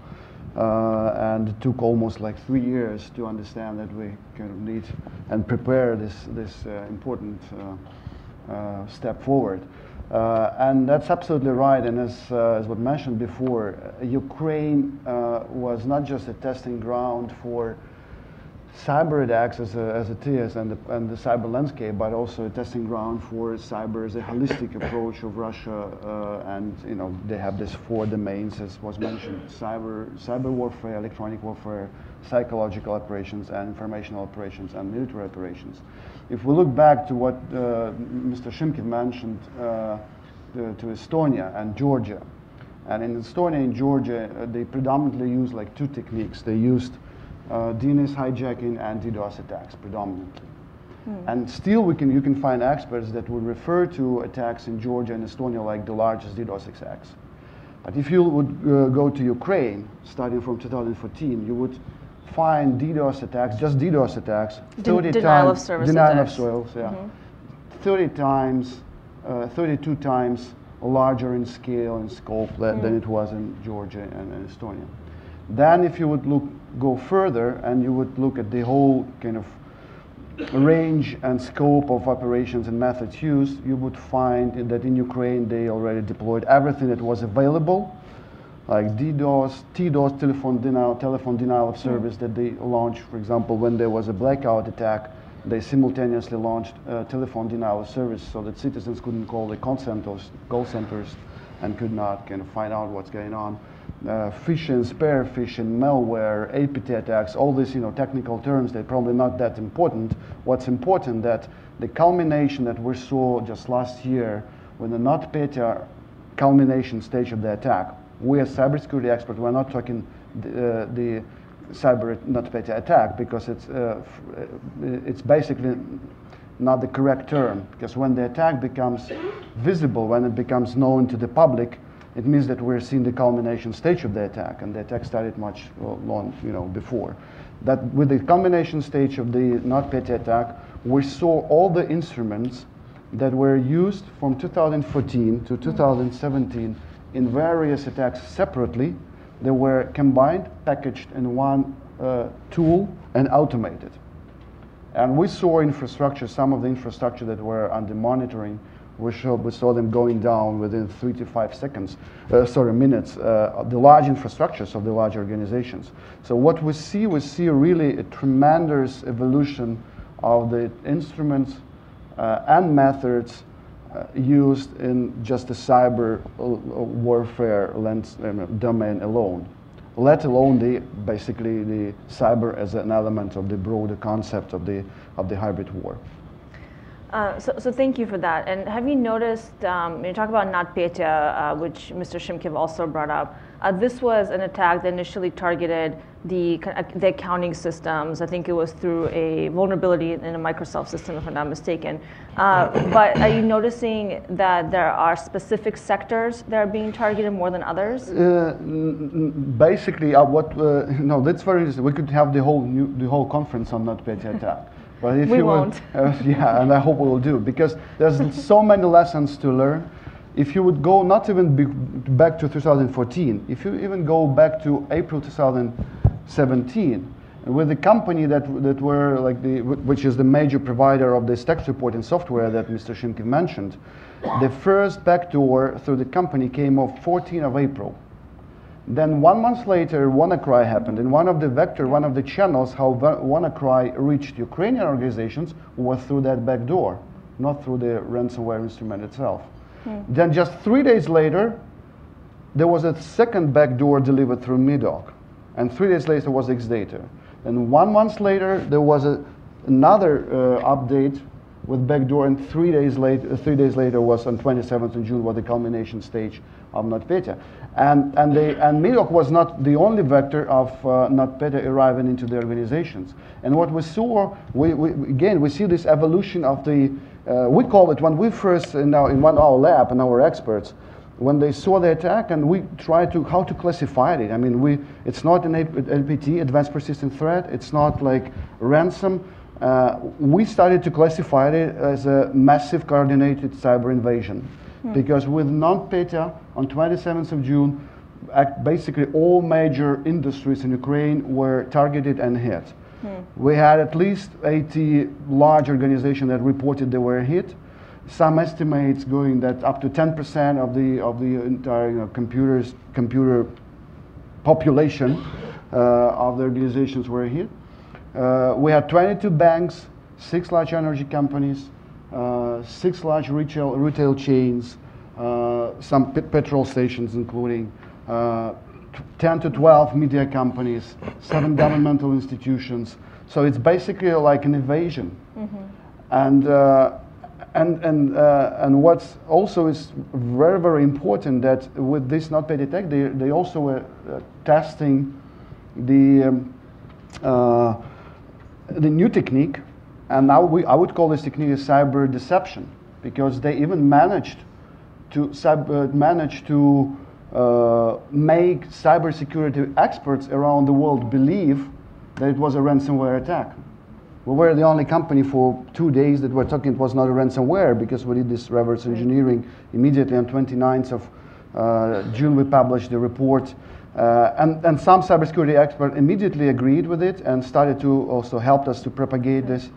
And it took almost like 3 years to understand that we kind of need and prepare this important step forward. And that's absolutely right. And as was mentioned before, Ukraine was not just a testing ground for cyber attacks as it is and the cyber landscape, but also a testing ground for cyber as a holistic approach of Russia. And you know, they have these 4 domains, as was mentioned: cyber warfare, electronic warfare, psychological operations, and informational operations, and military operations. If we look back to what Mr. Shymkiv mentioned to Estonia and Georgia, and in Estonia and Georgia, they predominantly use like 2 techniques. They used DNS hijacking and DDoS attacks predominantly. And still you can find experts that would refer to attacks in Georgia and Estonia like the largest DDoS attacks. But if you would go to Ukraine, starting from 2014, you would find DDoS attacks, just DDoS attacks, 30 denial times, of service denial attacks. of service, yeah, 32 times larger in scale and scope than it was in Georgia and Estonia. Then if you would go further and you would look at the whole kind of range and scope of operations and methods used, you would find that in Ukraine they already deployed everything that was available, like DDoS, TDoS, telephone denial of service that they launched. For example, when there was a blackout attack, they simultaneously launched telephone denial of service so that citizens couldn't call the call centers and could not kind of find out what's going on. Phishing, spear phishing, malware, APT attacks, all these technical terms, they're probably not that important. What's important that the culmination that we saw just last year with the NotPetya culmination stage of the attack, we as cybersecurity experts, we're not talking the cyber NotPetya attack because it's basically not the correct term, because when the attack becomes visible, when it becomes known to the public, it means that we're seeing the culmination stage of the attack, and the attack started much long before. That with the culmination stage of the NotPetya attack, we saw all the instruments that were used from 2014 to 2017 in various attacks separately. They were combined, packaged in one tool, and automated. And we saw infrastructure, some of the infrastructure that were under monitoring, we saw them going down within 3 to 5 minutes, the large infrastructures of the large organizations. So what we see really a tremendous evolution of the instruments and methods used in just the cyber warfare domain alone, let alone basically the cyber as an element of the broader concept of the hybrid war. So thank you for that. And have you noticed, you talk about NotPetya, which Mr. Shymkiv also brought up, this was an attack that initially targeted the accounting systems. I think it was through a vulnerability in a Microsoft system, if I'm not mistaken. But are you noticing that there are specific sectors that are being targeted more than others? Basically, no, that's very interesting. We could have the whole conference on NotPetya attack. But if we won't. Yeah, and I hope we will do, because there's so many lessons to learn. If you would go not even back to 2014, if you even go back to April 2017, with the company that were like which is the major provider of this text reporting software that Mr. Shymkiv mentioned, the first backdoor through the company came on 14th of April. Then 1 month later, WannaCry happened, and one of the channels how WannaCry reached Ukrainian organizations was through that back door, not through the ransomware instrument itself. Then just 3 days later, there was a second backdoor delivered through Medoc, and 3 days later was Xdata. And 1 month later, there was another update with backdoor, and 3 days later was on 27th of June was the culmination stage of NotPetya. And Medoc was not the only vector of NotPetya arriving into the organizations. And what we saw, we see this evolution of the, we call it, when we first, in our lab, and our experts, when they saw the attack, and we tried how to classify it. I mean, it's not an APT, Advanced Persistent Threat, it's not like ransom. We started to classify it as a massive coordinated cyber invasion. Because with NotPetya on 27th of June, basically all major industries in Ukraine were targeted and hit. We had at least 80 large organizations that reported they were hit. Some estimates going that up to 10% of the entire computer population of the organizations were hit. We had 22 banks, 6 large energy companies, 6 large retail chains, some petrol stations including, 10 to 12 media companies, 7 governmental institutions. So it's basically like an invasion. And what's also is very, very important that with this NotPetya attack, they also were testing the new technique, and now I would call this technique a cyber deception, because they even managed to make cybersecurity experts around the world believe that it was a ransomware attack. We were the only company for 2 days that were talking it was not a ransomware, because we did this reverse engineering immediately on 29th of June. We published the report, and some cybersecurity experts immediately agreed with it and started to also help us to propagate this.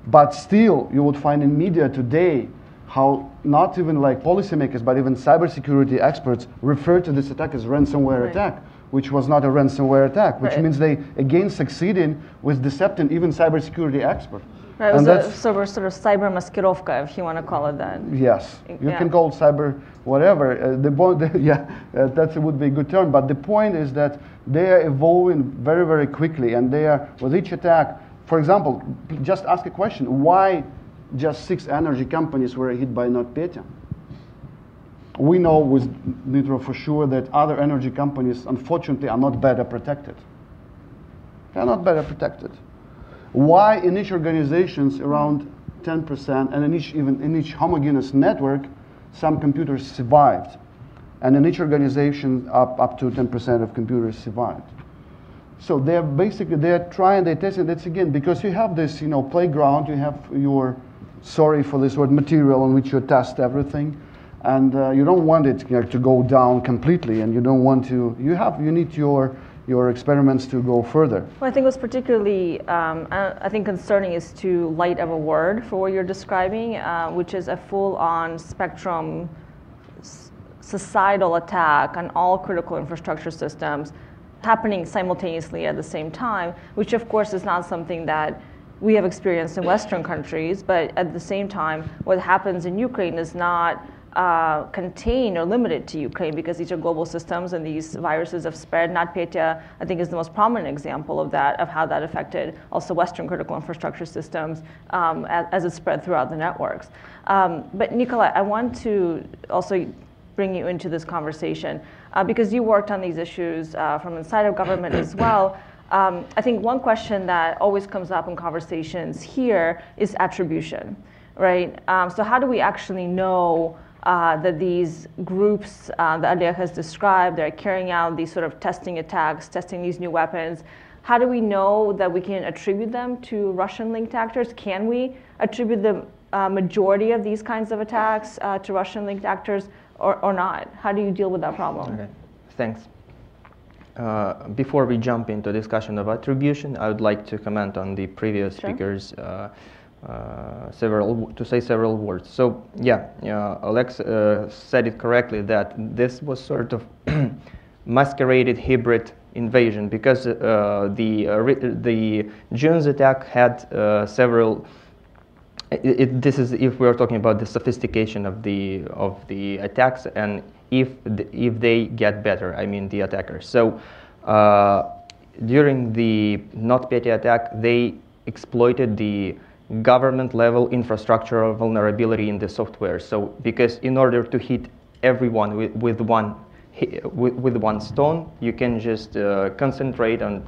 But still, you would find in media today how not even like policymakers, but even cybersecurity experts refer to this attack as ransomware attack, which was not a ransomware attack, which means they again succeeded with decepting even cybersecurity experts. Right, it was a sort of cyber maskirovka, if you want to call it that. Yes, you can call it cyber whatever. That would be a good term. But the point is that they are evolving very, very quickly, and they are with each attack. For example, just ask a question: why just 6 energy companies were hit by NotPetya? We know with Dmytro for sure that other energy companies, unfortunately, are not better protected. They are not better protected. Why in each organizations around 10%, and in each homogeneous network, some computers survived, and in each organization up to 10% of computers survived. So they're trying, they're testing. That's again because you have this, playground. You have your, sorry for this word, material on which you test everything. And you don't want it to go down completely, and you don't want to. You need your experiments to go further. Well, I think what's particularly concerning is too light of a word for what you're describing, which is a full-on spectrum societal attack on all critical infrastructure systems happening simultaneously at the same time, which of course is not something that we have experienced in Western countries. But at the same time, what happens in Ukraine is not contained or limited to Ukraine, because these are global systems and these viruses have spread. NotPetya, I think, is the most prominent example of that, of how that affected also Western critical infrastructure systems as it spread throughout the networks. But Nikolay, I want to also bring you into this conversation because you worked on these issues from inside of government as well. I think one question that always comes up in conversations here is attribution, right? So how do we actually know that these groups that Oleh has described, they're carrying out these sort of testing attacks, testing these new weapons? How do we know that we can attribute them to Russian-linked actors? Can we attribute the majority of these kinds of attacks to Russian-linked actors or not? How do you deal with that problem? Okay, thanks. Before we jump into discussion of attribution, I would like to comment on the previous speakers. Say several words. So Alex said it correctly that this was sort of masqueraded hybrid invasion, because the June's attack had several. This is if we are talking about the sophistication of the attacks, and if they get better, I mean the attackers. So during the NotPetya attack, they exploited the government-level infrastructural vulnerability in the software. So, because in order to hit everyone with one stone, you can just concentrate on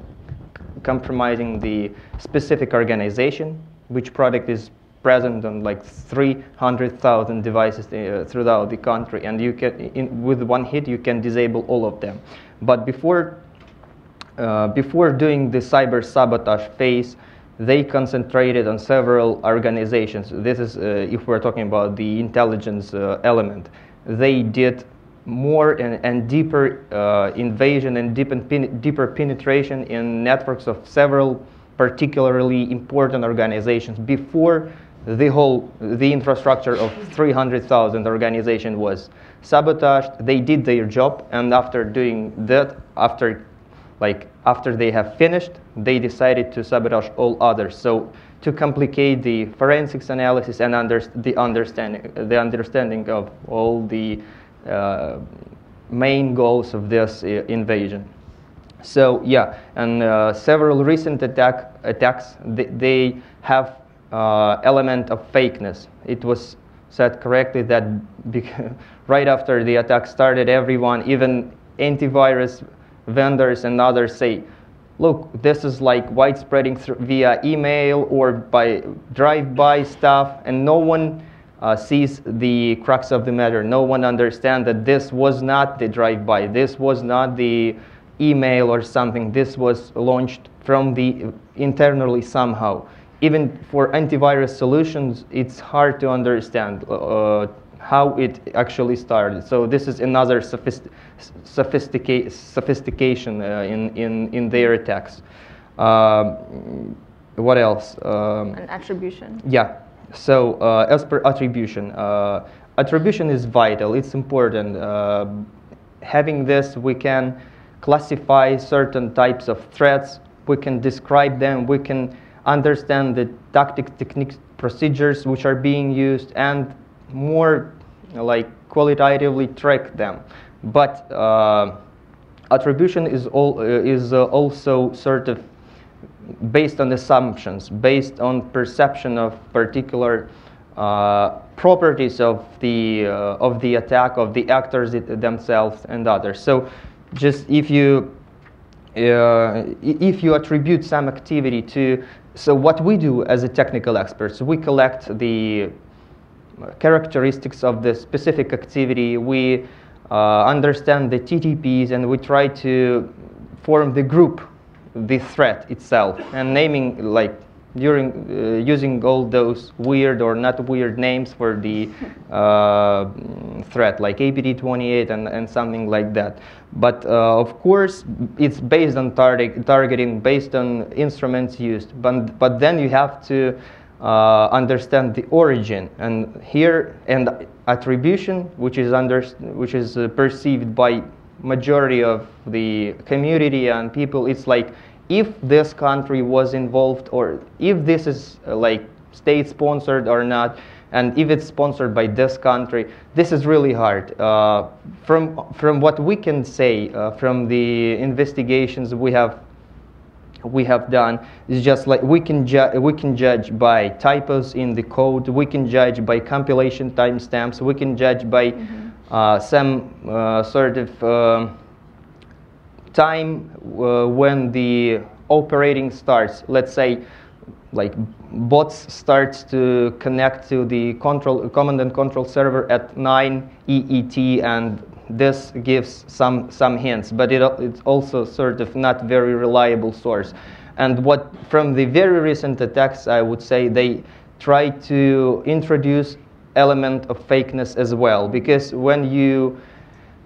compromising the specific organization, which product is present on like 300,000 devices throughout the country, and you can, with one hit, you can disable all of them. But before doing the cyber sabotage phase, they concentrated on several organizations. This is, if we're talking about the intelligence element, they did more and deeper invasion and deeper penetration in networks of several particularly important organizations before the infrastructure of 300,000 organization was sabotaged. They did their job, and after doing that, after like after they have finished, they decided to sabotage all others. So to complicate the forensics analysis and the understanding of all the main goals of this invasion. So yeah, and several recent attacks, they have element of fakeness. It was said correctly that right after the attack started, everyone, even antivirus vendors and others, say, look, this is like widespreading via email or by drive-by stuff, and no one sees the crux of the matter. No one understands that this was not the drive-by, this was not the email or something. This was launched from the internally somehow. Even for antivirus solutions, it's hard to understand how it actually started. So this is another sophistication in their attacks. What else? An attribution. Yeah. So as per attribution, attribution is vital. It's important. Having this, we can classify certain types of threats. We can describe them. We can understand the tactics, techniques, procedures which are being used, and more like qualitatively track them. But attribution is also sort of based on assumptions, based on perception of particular properties of the attack, of the actors themselves and others. So just if you attribute some activity to, so what we do as a technical experts, we collect the characteristics of the specific activity, we understand the TTPs, and we try to form the group, the threat itself, and naming, like, during using all those weird or not weird names for the threat, like APT28 and something like that. But of course, it's based on targeting, based on instruments used. But then you have to understand the origin, and here and attribution, which is perceived by majority of the community and people. It's like, if this country was involved, or if this is like state-sponsored or not, and if it's sponsored by this country, this is really hard. From what we can say, from the investigations we have done, is just like we can judge by typos in the code, we can judge by compilation timestamps, we can judge by some sort of time when the operating starts. Let's say, like, bots starts to connect to the command and control server at 9 EET, and this gives some hints, but it's also sort of not very reliable source. And what from the very recent attacks, I would say they try to introduce element of fakeness as well, because when you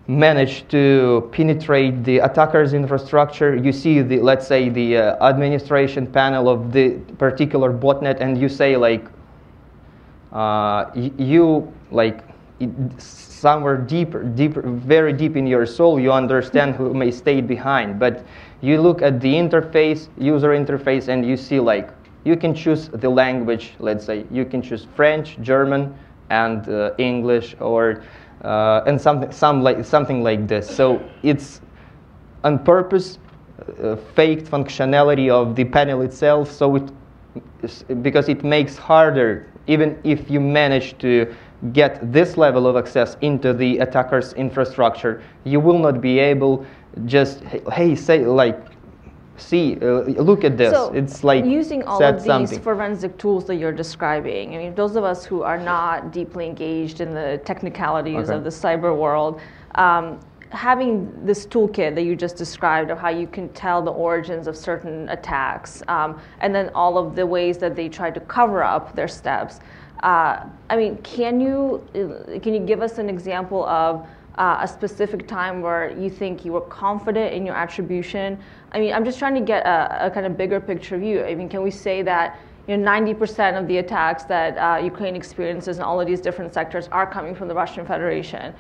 manage to penetrate the attacker's infrastructure, you see the, let's say, the administration panel of the particular botnet, and you say, like, you, like, somewhere deeper, very deep in your soul, you understand who may stay behind. But you look at the interface, user interface, and you see, like, you can choose the language. Let's say you can choose French, German, and English, or and something like this. So it's on purpose faked functionality of the panel itself. So because it makes harder, even if you manage to get this level of access into the attacker's infrastructure, you will not be able just, hey, say, like, see, look at this. So it's like using all of these forensic tools that you're describing, I mean, those of us who are not deeply engaged in the technicalities of the cyber world, having this toolkit that you just described of how you can tell the origins of certain attacks, and then all of the ways that they try to cover up their steps. I mean, can you give us an example of a specific time where you think you were confident in your attribution? I mean, I'm just trying to get a kind of bigger picture view. I mean, can we say that 90% of the attacks that Ukraine experiences in all of these different sectors are coming from the Russian Federation.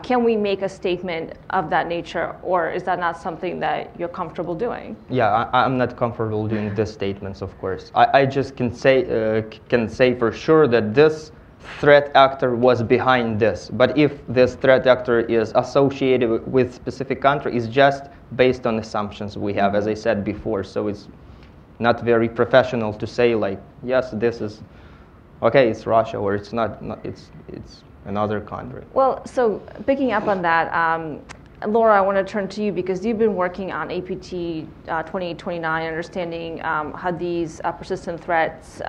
Can we make a statement of that nature, or is that not something that you're comfortable doing? Yeah, I'm not comfortable doing these statements, of course. I just can say for sure that this threat actor was behind this. But if this threat actor is associated with specific country, it's just based on assumptions we have, as I said before. So it's not very professional to say like, yes, this is okay, it's Russia, or it's not it's another country. Well, so picking up on that, Laura, I want to turn to you because you've been working on APT 2829, understanding how these persistent threats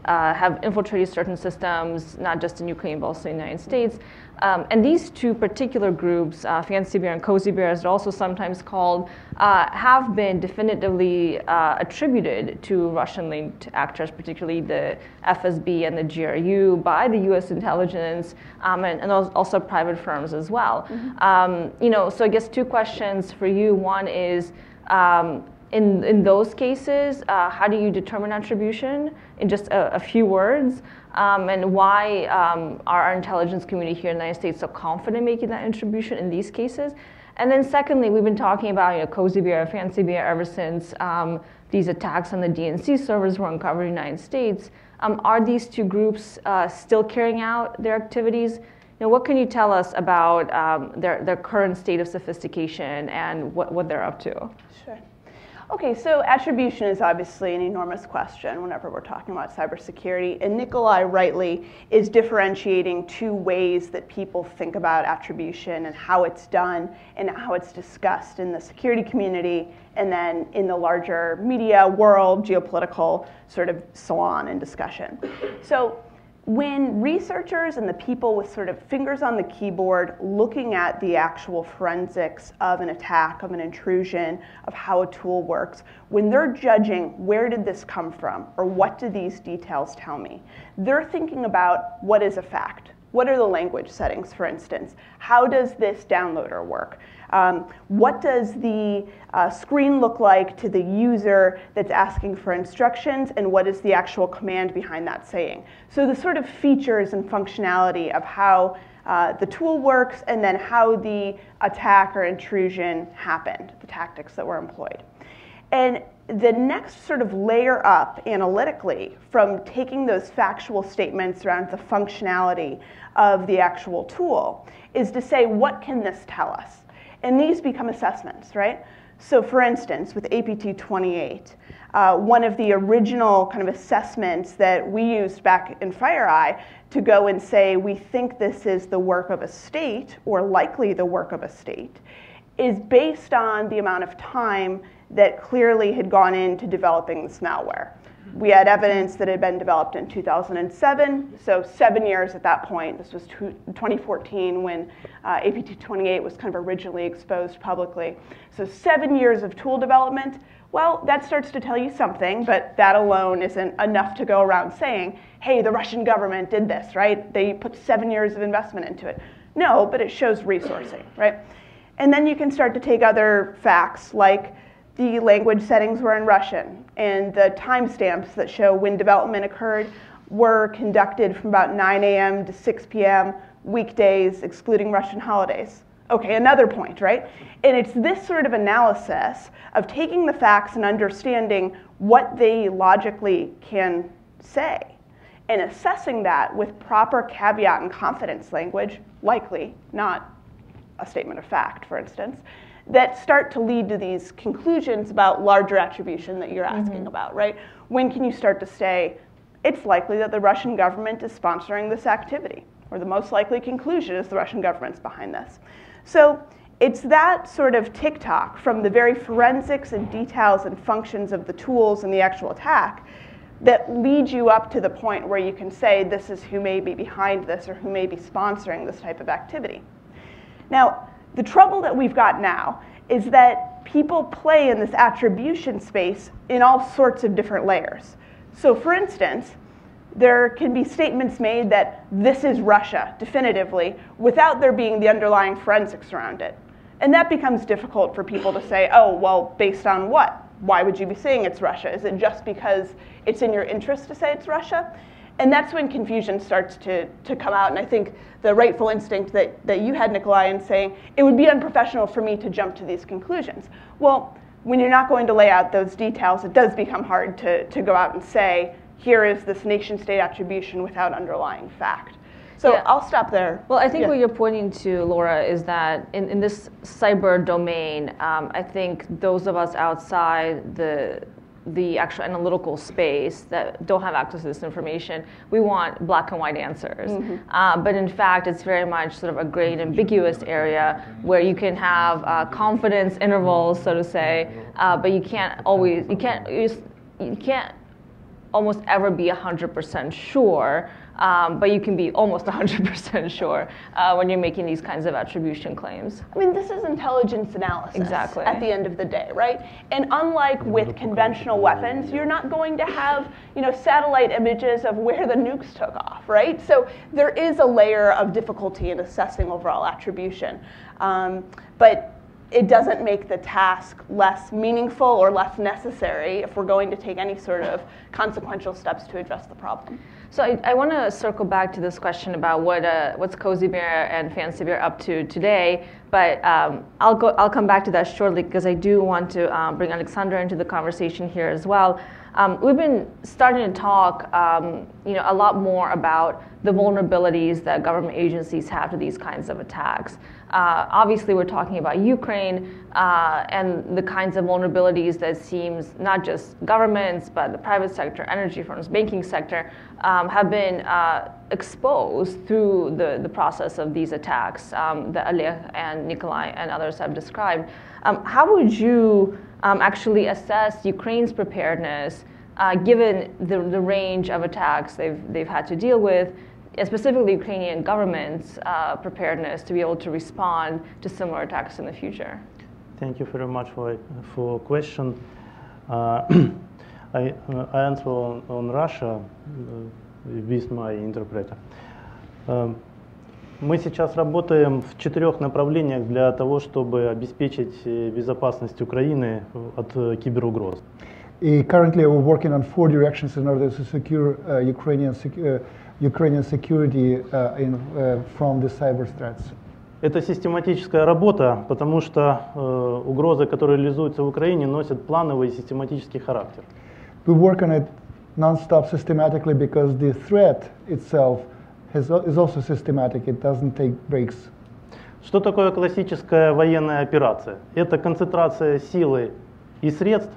have infiltrated certain systems, not just in Ukraine, but also in the United States. And these two particular groups, Fancy Bear and Cozy Bear, as they're also sometimes called, have been definitively attributed to Russian-linked actors, particularly the FSB and the GRU, by the U.S. intelligence, and also private firms as well. So I guess two questions for you. One is, in those cases, how do you determine attribution in just a few words? And why are our intelligence community here in the United States so confident making that attribution in these cases? And then secondly, we've been talking about Cozy Bear and Fancy Bear ever since these attacks on the DNC servers were uncovered in the United States. Are these two groups still carrying out their activities? What can you tell us about their current state of sophistication and what they're up to? Sure. Okay, so attribution is obviously an enormous question whenever we're talking about cybersecurity, and Nikolay rightly is differentiating two ways that people think about attribution and how it's done and how it's discussed in the security community and then in the larger media world, geopolitical sort of salon and discussion. So when researchers and the people with sort of fingers on the keyboard looking at the actual forensics of an attack, of an intrusion, of how a tool works, when they're judging where did this come from or what do these details tell me, they're thinking about what is a fact. What are the language settings, for instance? How does this downloader work? What does the screen look like to the user that's asking for instructions, and what is the actual command behind that saying? So the sort of features and functionality of how the tool works and then how the attack or intrusion happened, the tactics that were employed. And the next sort of layer up analytically from taking those factual statements around the functionality of the actual tool is to say, what can this tell us? And these become assessments, right? So for instance, with APT 28, one of the original kind of assessments that we used back in FireEye to go and say, we think this is the work of a state, or likely the work of a state, is based on the amount of time that clearly had gone into developing this malware. We had evidence that it had been developed in 2007, so 7 years at that point. This was 2014 when APT 28 was kind of originally exposed publicly. So 7 years of tool development. Well, that starts to tell you something, but that alone isn't enough to go around saying, hey, the Russian government did this, right? They put 7 years of investment into it. No, but it shows resourcing, right? And then you can start to take other facts like the language settings were in Russian, and the timestamps that show when development occurred were conducted from about 9 a.m. to 6 p.m. weekdays, excluding Russian holidays. Okay, another point, right? And it's this sort of analysis of taking the facts and understanding what they logically can say and assessing that with proper caveat and confidence language, likely, not a statement of fact, for instance, that start to lead to these conclusions about larger attribution that you're asking about, right? When can you start to say, it's likely that the Russian government is sponsoring this activity, or the most likely conclusion is the Russian government's behind this. So it's that sort of tick-tock from the very forensics and details and functions of the tools and the actual attack that leads you up to the point where you can say this is who may be behind this or who may be sponsoring this type of activity. Now, the trouble that we've got now is that people play in this attribution space in all sorts of different layers. So for instance, there can be statements made that this is Russia, definitively, without there being the underlying forensics around it. And that becomes difficult for people to say, oh, well, based on what? why would you be saying it's Russia? Is it just because it's in your interest to say it's Russia? And that's when confusion starts to come out. And I think the rightful instinct that you had, Nikolay, in saying, it would be unprofessional for me to jump to these conclusions. Well, when you're not going to lay out those details, it does become hard to go out and say, here is this nation-state attribution without underlying fact. So yeah. I'll stop there. Well, I think what you're pointing to, Laura, is that in this cyber domain, I think those of us outside the actual analytical space that don't have access to this information, we want black and white answers. Mm-hmm. But in fact, it's very much sort of a gray and ambiguous area where you can have confidence intervals, so to say, but you can't almost ever be 100% sure. But you can be almost 100% sure when you're making these kinds of attribution claims. I mean, this is intelligence analysis exactly. at the end of the day, right? And unlike with conventional weapons, you're not going to have, satellite images of where the nukes took off, right? So there is a layer of difficulty in assessing overall attribution. But it doesn't make the task less meaningful or less necessary if we're going to take any sort of consequential steps to address the problem. So I want to circle back to this question about what's Cozy Bear and Fancy Bear up to today, but I'll come back to that shortly because I do want to bring Oleksandr into the conversation here as well. We've been starting to talk, a lot more about the vulnerabilities that government agencies have to these kinds of attacks. Obviously, we're talking about Ukraine and the kinds of vulnerabilities that seems not just governments, but the private sector, energy firms, banking sector, have been exposed through the process of these attacks that Oleh and Nikolay and others have described. How would you actually assess Ukraine's preparedness, given the range of attacks they've had to deal with, and specifically the Ukrainian government's preparedness to be able to respond to similar attacks in the future? Thank you very much for question. I answer on Russia with my interpreter. Мы сейчас работаем в 4 направлениях для того, чтобы обеспечить безопасность Украины от киберугроз. Currently, we're working on 4 directions in order to secure Ukrainian security from the cyber threats. Это систематическая работа, потому что угрозы, которые реализуются в Украине, носят плановый и систематический характер. We work on it non-stop systematically because the threat itself is also systematic. It doesn't take breaks. Что такое классическая военная операция? Это концентрация силы и средств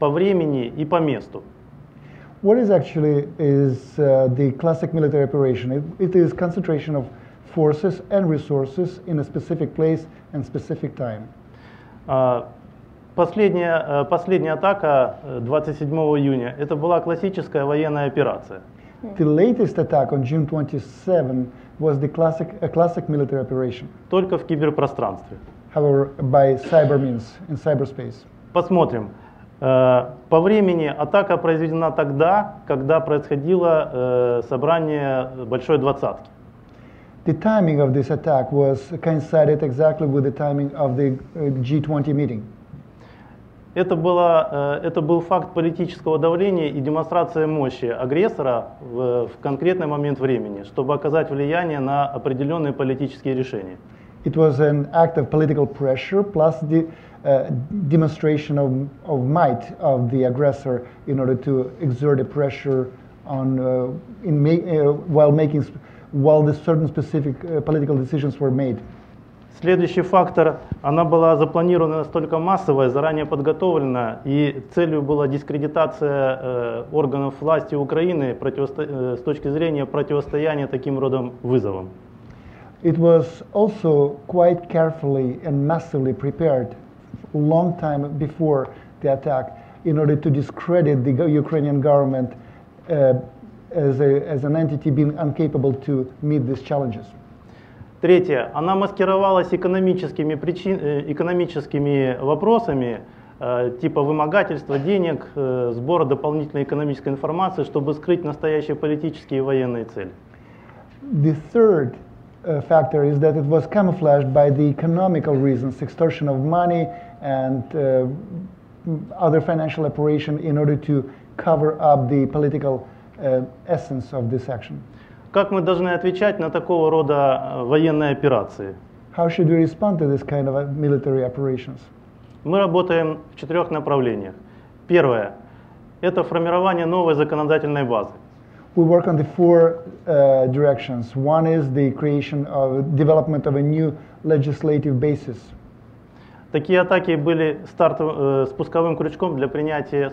по времени и по месту. What is the classic military operation? It is concentration of forces and resources in a specific place and specific time. Последняя атака 27 июня – это была классическая военная операция. The latest attack on June 27 was a classic military operation. Только в киберпространстве. However, by cyber means, in cyberspace. Посмотрим. По времени атака произведена тогда, когда происходило собрание Большой Двадцатки. The timing of this attack coincided exactly with the timing of the G20 meeting. Это был факт политического давления и демонстрация мощи агрессора в конкретный момент времени, чтобы оказать влияние на определенные политические решения. It was an act of political pressure plus the demonstration of might of the aggressor in order to exert a pressure on while the certain specific political decisions were made. Следующий фактор, она была запланирована настолько массовая, заранее подготовлена, и целью была дискредитация органов власти Украины с точки зрения противостояния таким родом вызовам. It was also quite carefully and massively prepared a long time before the attack in order to discredit the Ukrainian government as an entity being incapable to meet these challenges. Третье. Она маскировалась экономическими вопросами, типа вымогательства денег, сбора дополнительной экономической информации, чтобы скрыть настоящие политические и военные цели. The third factor is that it was camouflaged by the economical reasons, extortion of money and other financial operation in order to cover up the political essence of this action? Как мы должны отвечать на такого рода военные операции? How should we respond to this kind of military operations? Мы работаем в 4 направлениях. Первое – это формирование новой законодательной базы. We work on the 4 directions. One is the creation of development of a new legislative basis. Такие атаки были спусковым крючком для принятия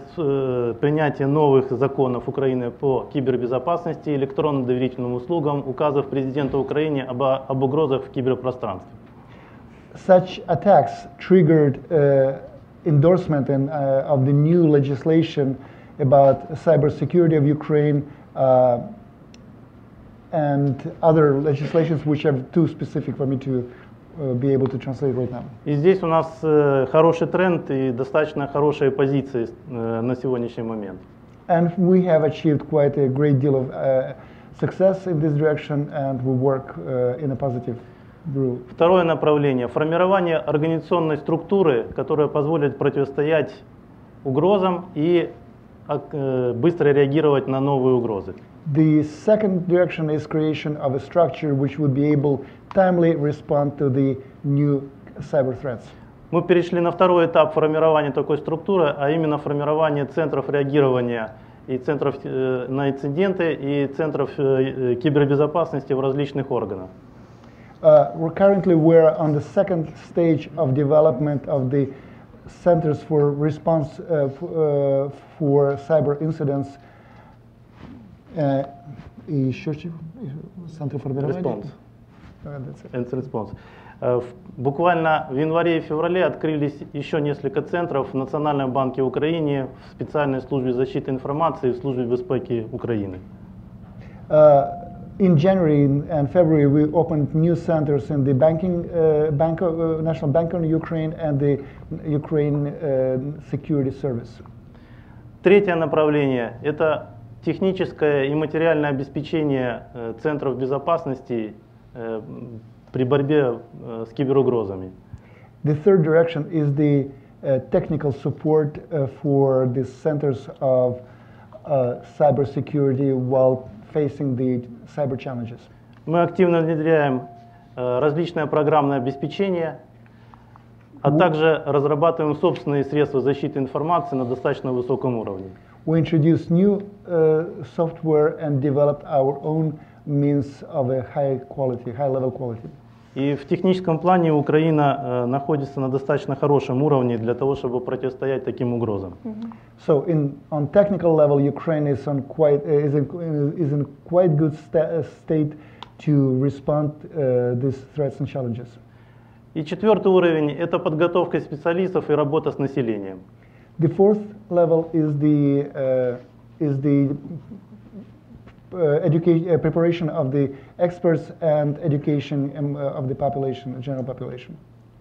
новых законов Украины по кибербезопасности, электронно-доверительным услугам, указов президента Украины об угрозах в киберпространстве. Such attacks triggered endorsement of the new legislation about cybersecurity of Ukraine and other legislations which are too specific for me to be able to translate right now. И здесь у нас хороший тренд и достаточно хорошие позиции на сегодняшний момент. And we have achieved quite a great deal of success in this direction, and we work in a positive group. Второе направление – формирование организационной структуры, которая позволит противостоять угрозам и быстро реагировать на новые угрозы. The second direction is creation of a structure which would be able timely respond to the new cyber threats. Мы перешли на второй этап формирования такой структуры, а именно формирование центров реагирования и центров на инциденты и центров кибербезопасности в различных органах. Currently we're on the second stage of development of the centers for response for cyber incidents. И еще центры формирования. Response. And response. Буквально в январе и феврале открылись еще несколько центров в Национальном банке Украины, в специальной службе защиты информации и в службе безопасности Украины. In January and February, we opened new centers in the National Bank of Ukraine and the Ukraine Security Service. Третье направление – это техническое и материальное обеспечение центров безопасности при борьбе с киберугрозами. The third direction is the technical support for the centers of cybersecurity while facing the cyber challenges. Мы активно внедряем различное программное обеспечение, а также разрабатываем собственные средства защиты информации на достаточно высоком уровне. We introduced new software and developed our own means of a high level quality. И в техническом плане Украина находится на достаточно хорошем уровне для того, чтобы противостоять таким угрозам. So on technical level, Ukraine is in quite good state to respond these threats and challenges. И четвертый уровень – это подготовка специалистов и работа с населением. The fourth level is the preparation of the experts and education of the population, general population.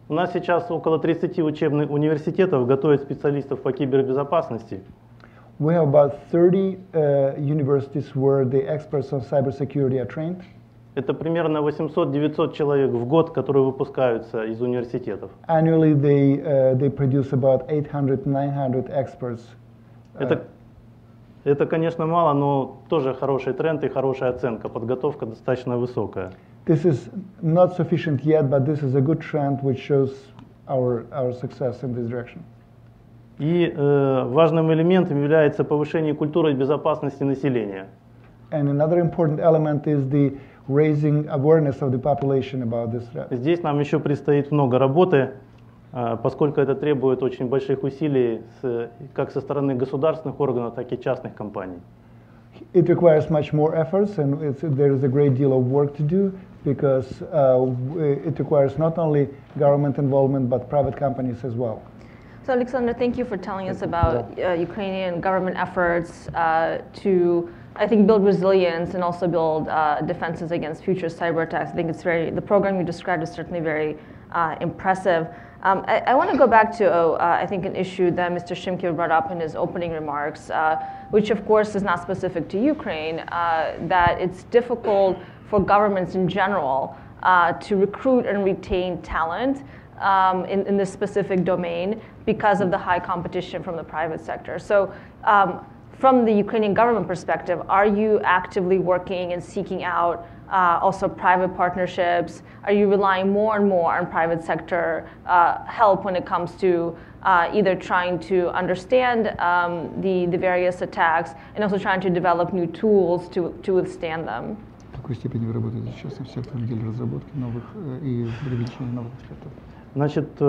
У нас сейчас около 30 учебных университетов готовят специалистов по кибербезопасности. We have about 30 universities where the experts on cybersecurity are trained. Это примерно 800-900 человек в год, которые выпускаются из университетов. Annually, they produce about 800-900 experts. Это, конечно, мало, но тоже хороший тренд и хорошая оценка. Подготовка достаточно высокая. This is not sufficient yet, but this is a good trend which shows our success in this direction. И важным элементом является повышение культуры безопасности населения. And another important element is the raising awareness of the population about this threat. Здесь нам еще предстоит много работы, поскольку это требует очень больших усилий как со стороны государственных органов, так и частных компаний. It requires much more efforts, and there is a great deal of work to do because it requires not only government involvement but private companies as well. So, Oleksandr, thank you for telling us about Ukrainian government efforts to, I think, build resilience and also build defenses against future cyber attacks. I think it's the program you described is certainly very impressive. I want to go back to, I think, an issue that Mr. Shymkiv brought up in his opening remarks, which of course is not specific to Ukraine, that it's difficult for governments in general to recruit and retain talent in this specific domain because of the high competition from the private sector. So from the Ukrainian government perspective, are you actively working and seeking out also private partnerships? Are you relying more and more on private sector help when it comes to either trying to understand the various attacks and also trying to develop new tools to withstand them? В какой степени вы работаете сейчас в секторе отделе разработки новых и привлечения новых экспертов? Значит,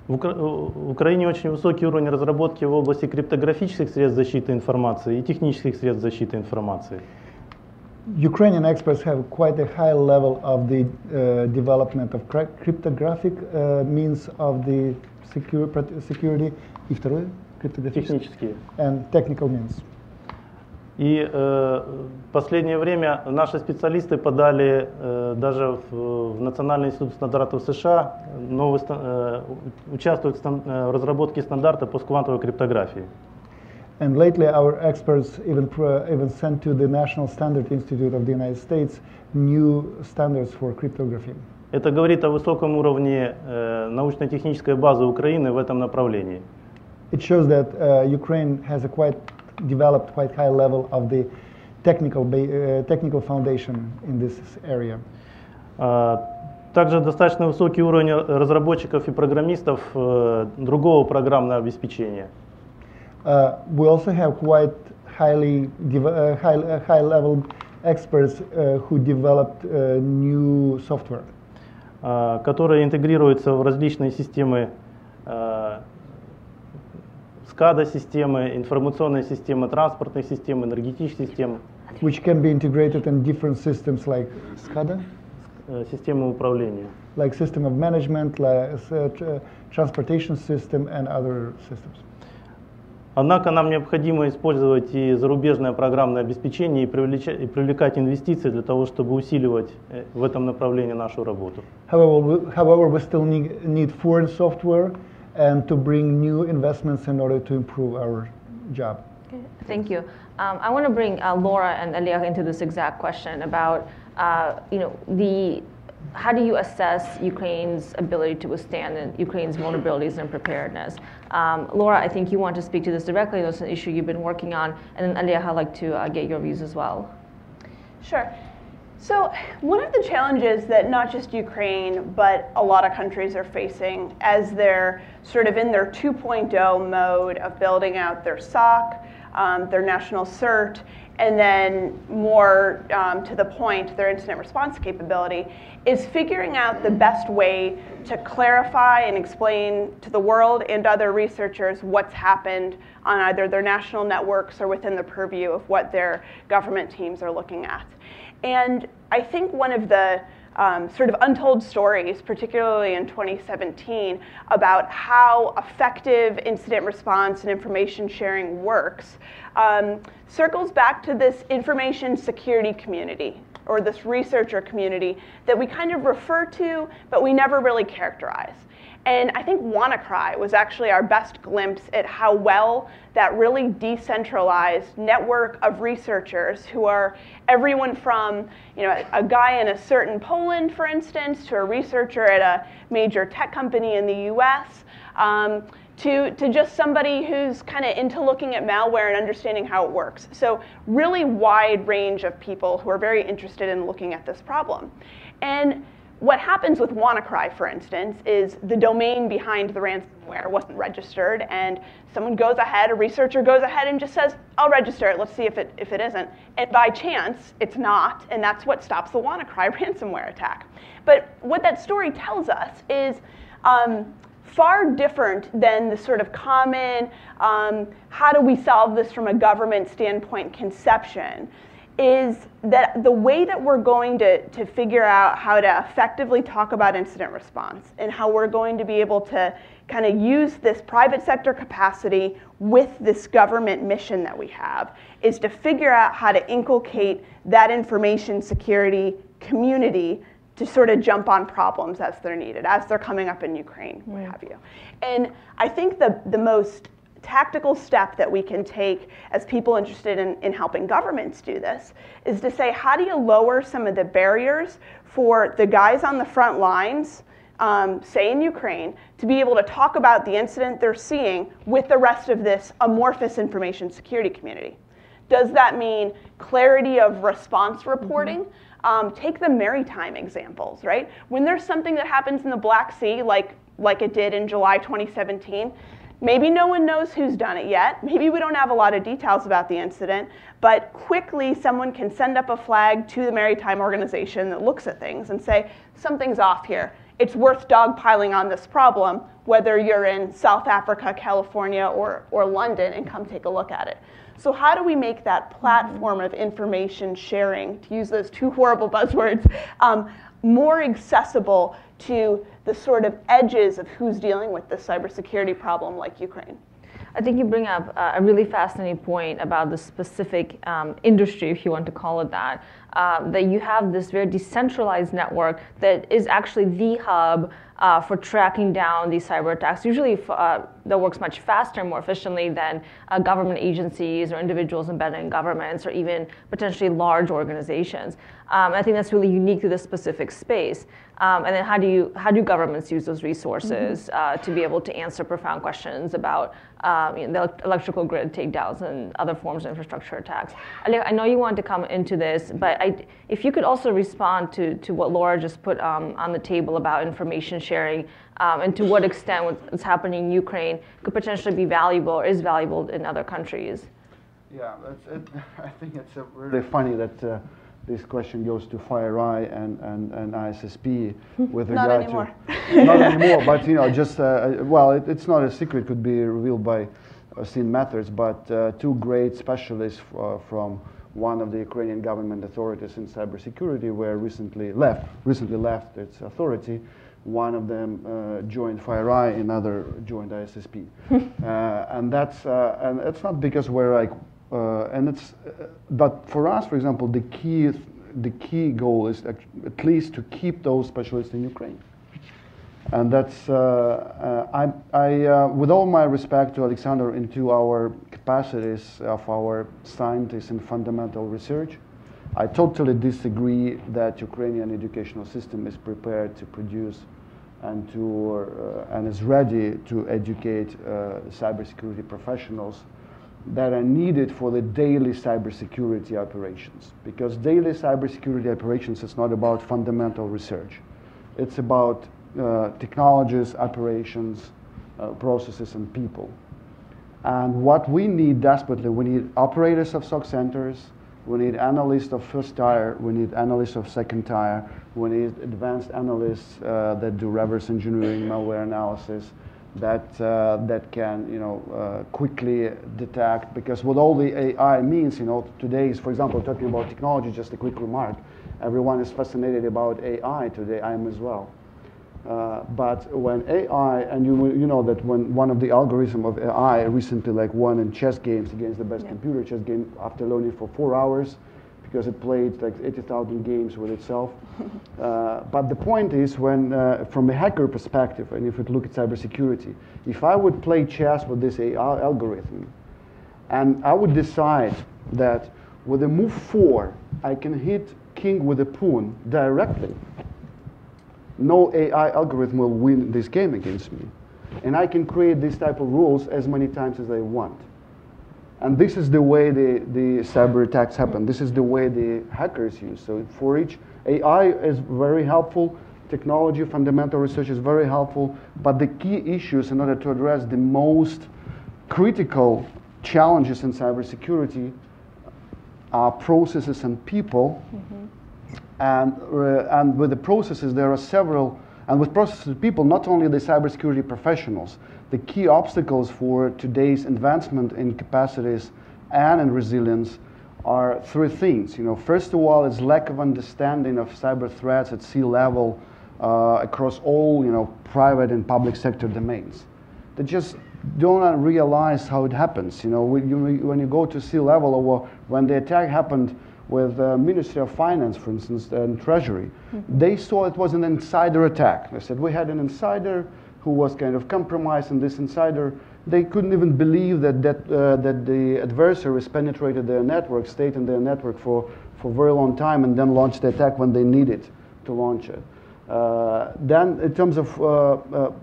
в Украине очень высокий уровень разработки в области криптографических средств защиты информации и технических средств защиты информации. Ukrainian experts have quite a high level of the development of cryptographic means of the security, и второе, технические, and technical means. И в последнее время наши специалисты подали даже в Национальный институт стандартов США, участвуют в разработке стандарта по квантовой криптографии. And lately, our experts even sent to the National Standard Institute of the United States new standards for cryptography. Это говорит о высоком уровне научно-технической базы Украины в этом направлении. It shows that Ukraine has a quite high level of the technical foundation in this area. Также достаточно высокий уровень разработчиков и программистов другого программного обеспечения. We also have quite high-level experts who developed new software, которые интегрируются в различные системы, SCADA-системы, информационные системы, транспортные системы, энергетические системы. Which can be integrated in different systems like SCADA, системы управления, like system of management, like transportation system and other systems. Однако нам необходимо использовать и зарубежное программное обеспечение и привлекать инвестиции для того, чтобы усиливать в этом направлении нашу работу. However, we still need foreign software and to bring new investments in order to improve our job. Okay, thank you. I want to bring Laura and Oleh into this exact question about how do you assess Ukraine's ability to withstand Ukraine's vulnerabilities and preparedness? Laura, I think you want to speak to this directly. That's an issue you've been working on. And then Oleh, I'd like to get your views as well. Sure. So one of the challenges that not just Ukraine, but a lot of countries are facing as they're sort of in their 2.0 mode of building out their SOC, their national CERT, and then more to the point, their incident response capability, is figuring out the best way to clarify and explain to the world and other researchers what's happened on either their national networks or within the purview of what their government teams are looking at. And I think one of the sort of untold stories, particularly in 2017, about how effective incident response and information sharing works circles back to this information security community, or this researcher community that we kind of refer to, but we never really characterize. And I think WannaCry was actually our best glimpse at how well that really decentralized network of researchers who are everyone from a guy in a CERT in Poland, for instance, to a researcher at a major tech company in the US, to just somebody who's kind of into looking at malware and understanding how it works. So really wide range of people who are very interested in looking at this problem. And what happens with WannaCry, for instance, is the domain behind the ransomware wasn't registered, and someone goes ahead, a researcher goes ahead and just says, I'll register it, let's see if it isn't. And by chance, it's not, and that's what stops the WannaCry ransomware attack. But what that story tells us is far different than the sort of common, how do we solve this from a government standpoint conception, is that the way that we're going to figure out how to effectively talk about incident response and how we're going to be able to kind of use this private sector capacity with this government mission that we have is to figure out how to inculcate that information security community to sort of jump on problems as they're needed, as they're coming up in Ukraine, what have you. And I think the most tactical step that we can take as people interested in helping governments do this is to say, how do you lower some of the barriers for the guys on the front lines say in Ukraine, to be able to talk about the incident they're seeing with the rest of this amorphous information security community? Does that mean clarity of response reporting? Take the maritime examples, right? When there's something that happens in the Black Sea, like it did in July 2017, maybe no one knows who's done it yet. Maybe we don't have a lot of details about the incident, but quickly someone can send up a flag to the maritime organization that looks at things and say, something's off here. It's worth dogpiling on this problem, whether you're in South Africa, California, or London, and come take a look at it. So how do we make that platform of information sharing, to use those two horrible buzzwords, more accessible to the sort of edges of who's dealing with this cybersecurity problem like Ukraine? I think you bring up a really fascinating point about the specific industry, if you want to call it that, that you have this very decentralized network that is actually the hub for tracking down these cyber attacks. Usually that works much faster and more efficiently than government agencies or individuals embedded in governments or even potentially large organizations. I think that's really unique to this specific space. And then how do governments use those resources to be able to answer profound questions about the electrical grid takedowns and other forms of infrastructure attacks? I know you wanted to come into this, but if you could also respond to what Laura just put on the table about information sharing and to what extent what's happening in Ukraine could potentially be valuable or is valuable in other countries. Yeah, I think it's really funny that this question goes to FireEye and ISSP with regard anymore. to not anymore, but just well, it's not a secret. It could be revealed by obscene methods. But two great specialists from one of the Ukrainian government authorities in cybersecurity were recently left its authority. One of them joined FireEye, another joined ISSP, and it's not because we're like. But for us, for example, the key goal is at least to keep those specialists in Ukraine, and that's with all my respect to Oleksandr into our capacities of our scientists in fundamental research, I totally disagree that Ukrainian educational system is prepared to produce and is ready to educate cybersecurity professionals that are needed for the daily cybersecurity operations. Because daily cybersecurity operations is not about fundamental research. It's about technologies, operations, processes, and people. And what we need desperately, we need operators of SOC centers, we need analysts of first tier, we need analysts of second tier, we need advanced analysts that do reverse engineering, malware analysis, that can quickly detect, because what all the AI means today is, for example, talking about technology, just a quick remark, everyone is fascinated about AI today, I am as well. But when AI, and you know that when one of the algorithms of AI recently won in chess games against the best computer chess game after learning for 4 hours, because it played 80,000 games with itself. But the point is, when from a hacker perspective, and if you look at cybersecurity, if I would play chess with this AI algorithm, and I would decide that with a move 4, I can hit king with a pawn directly, no AI algorithm will win this game against me. And I can create this type of rules as many times as I want. And this is the way the cyber attacks happen. This is the way the hackers use. So for each, AI is very helpful. Technology, fundamental research is very helpful. But the key issues in order to address the most critical challenges in cybersecurity are processes and people. And with the processes, there are several, and with processes and people, not only the cybersecurity professionals, the key obstacles for today's advancement in capacities and in resilience are 3 things. First of all, is lack of understanding of cyber threats at C-level across all private and public sector domains. They just don't realize how it happens. When you go to C-level, or when the attack happened with the Ministry of Finance, for instance, and Treasury, they saw it was an insider attack. They said, we had an insider who was kind of compromised, and this insider, they couldn't even believe that the adversaries penetrated their network, stayed in their network for a very long time, and then launched the attack when they needed to launch it. Then in terms of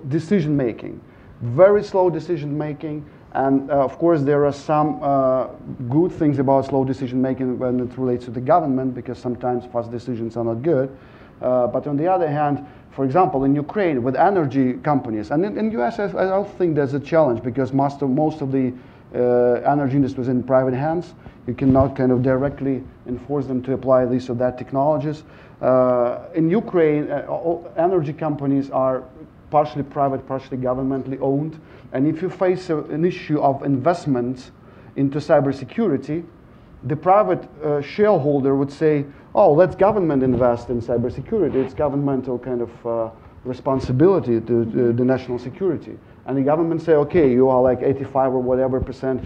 decision making, very slow decision making, and of course there are some good things about slow decision making when it relates to the government, because sometimes fast decisions are not good. But on the other hand, for example, in Ukraine with energy companies, and in US I don't think there's a challenge, because most of the energy industry is in private hands. You cannot kind of directly enforce them to apply this or that technologies. In Ukraine, energy companies are partially private, partially governmentally owned. And if you face an issue of investments into cybersecurity, the private shareholder would say, oh, let's government invest in cybersecurity. It's governmental kind of responsibility to the national security. And the government say, okay, you are like 85 or whatever %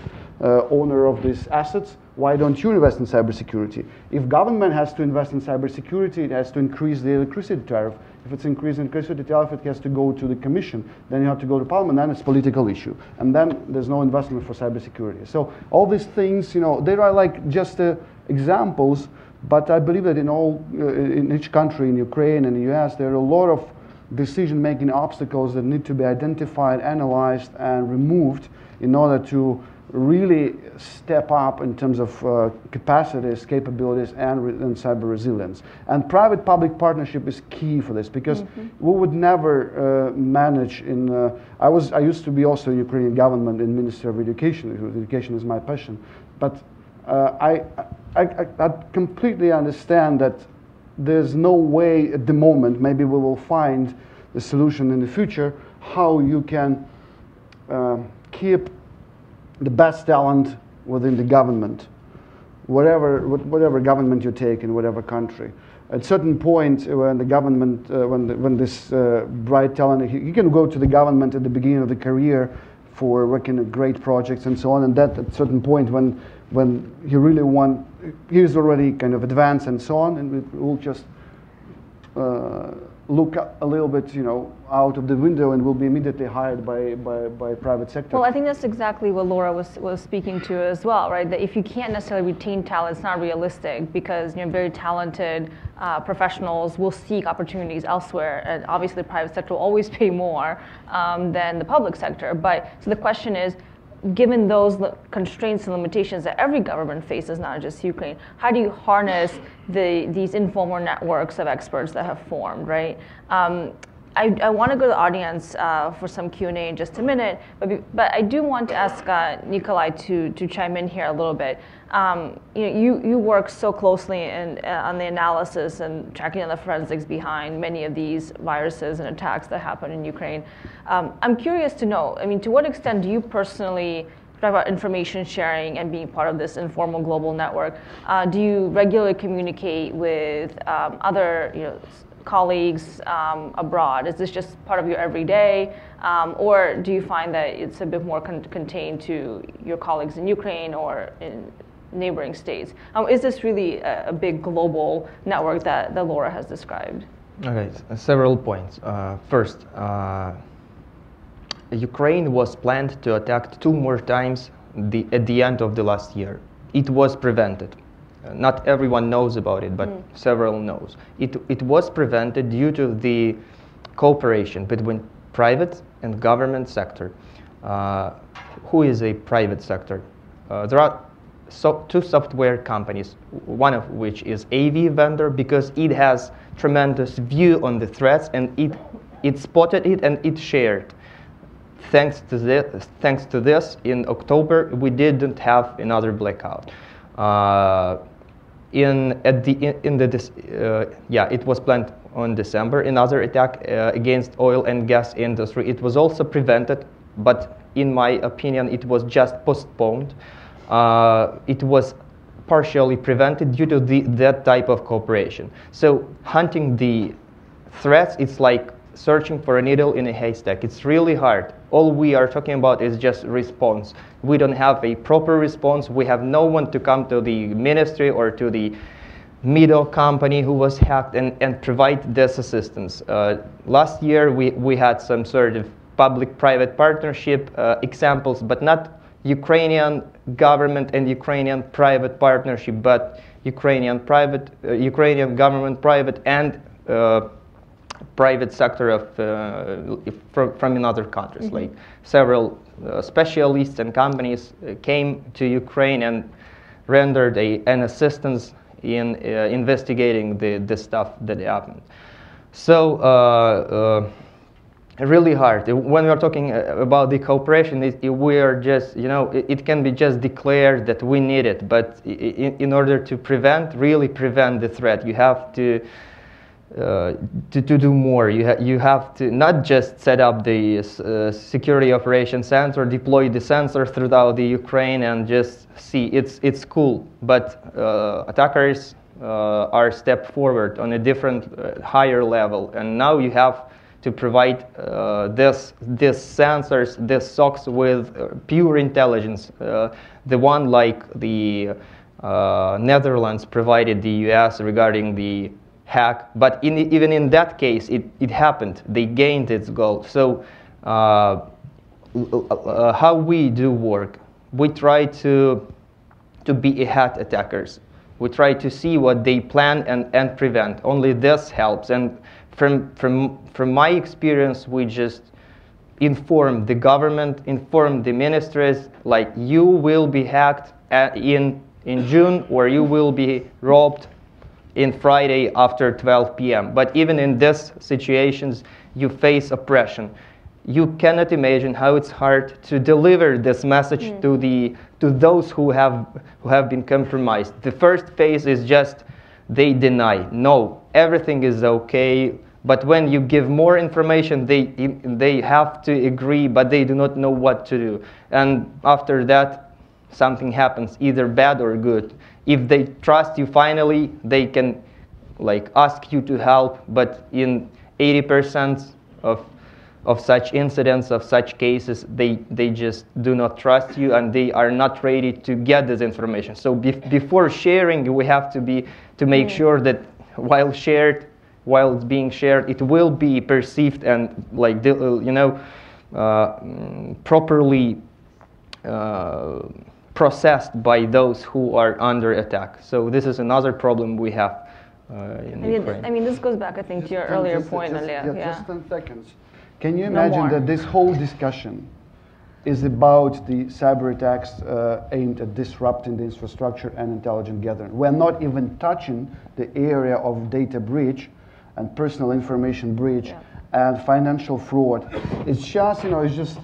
owner of these assets. Why don't you invest in cybersecurity? If government has to invest in cybersecurity, it has to increase the electricity tariff. If it's increasing electricity tariff, it has to go to the commission. Then you have to go to parliament, then it's a political issue. And then there's no investment for cybersecurity. So all these things, you know, they are like just examples, but I believe that in each country, in Ukraine and the US, there are a lot of decision-making obstacles that need to be identified, analyzed, and removed in order to really step up in terms of capacities, capabilities, and cyber resilience. And private-public partnership is key for this, because we would never manage in... I used to be also in Ukrainian government in Ministry of Education. Education is my passion. But I completely understand that there's no way at the moment, maybe we will find the solution in the future, how you can keep the best talent within the government, whatever government you take in whatever country. At a certain point, when the government, when this bright talent, he can go to the government at the beginning of the career for working at great projects and so on, and that at a certain point when he really he's already kind of advanced and so on, and we will just look a little bit, you know, out of the window and will be immediately hired by private sector. Well, I think that's exactly what Laura was speaking to as well, right? That if you can't necessarily retain talent, it's not realistic, because, you know, very talented professionals will seek opportunities elsewhere, and obviously the private sector will always pay more than the public sector. But so the question is, given those constraints and limitations that every government faces, not just Ukraine, how do you harness these informal networks of experts that have formed, right? I want to go to the audience for some Q&A in just a minute, but I do want to ask Nikolay to chime in here a little bit. You work so closely on the analysis and tracking the forensics behind many of these viruses and attacks that happen in Ukraine. I'm curious to know, I mean, to what extent do you personally talk about information sharing and being part of this informal global network? Do you regularly communicate with other, colleagues abroad? Is this just part of your everyday, or do you find that it's a bit more contained to your colleagues in Ukraine or in neighboring states? Is this really a big global network that Laura has described? Okay, several points. First, Ukraine was planned to attack 2 more times at the end of the last year. It was prevented. Not everyone knows about it, but several knows. It was prevented due to the cooperation between private and government sector. Who is a private sector? There are 2 software companies, one of which is AV vendor, because it has tremendous view on the threats, and it spotted it and it shared. Thanks to this, in October we didn't have another blackout. It was planned on December. Another attack against oil and gas industry. It was also prevented, but in my opinion, it was just postponed. It was partially prevented due to that type of cooperation. So hunting the threats, it's like searching for a needle in a haystack. It's really hard. All we are talking about is just response. We don't have a proper response. We have no one to come to the ministry or to the middle company who was hacked and provide this assistance. Last year we had some sort of public-private partnership examples, but not Ukrainian government and Ukrainian private partnership, but Ukrainian government private and private sector of from in other countries. Like several specialists and companies came to Ukraine and rendered an assistance in investigating the stuff that happened. So really hard. When we are talking about the cooperation, we are just, it can be just declared that we need it, but in order to really prevent the threat, you have to do more. You have to not just set up the security operations center, deploy the sensors throughout the Ukraine and just see it's cool, but attackers are step forward on a different higher level, and now you have to provide this sensors, this SOCs with pure intelligence, the one like the Netherlands provided the US regarding the hack, but even in that case, it happened. They gained its goal. So how we do work, we try to be ahead attackers. We try to see what they plan and prevent. Only this helps. And from my experience, we just inform the government, inform the ministries, like you will be hacked in June, or you will be robbed in Friday after 12 p.m. But even in these situations, you face oppression. You cannot imagine how it's hard to deliver this message to those who have been compromised. The first phase is just they deny. No, everything is okay. But when you give more information, they have to agree, but they do not know what to do. And after that, something happens, either bad or good. If they trust you finally, they can ask you to help, but in 80% of such incidents, of such cases, they just do not trust you, and they are not ready to get this information. So before sharing, we have to make sure that while it's being shared, it will be perceived and properly processed by those who are under attack. So this is another problem we have in Ukraine. I mean, this goes back, I think, to your earlier point, Oleh. Just 10 seconds. Can you imagine that this whole discussion is about the cyber attacks aimed at disrupting the infrastructure and intelligence gathering? We're not even touching the area of data breach and personal information breach and financial fraud. It's just, it's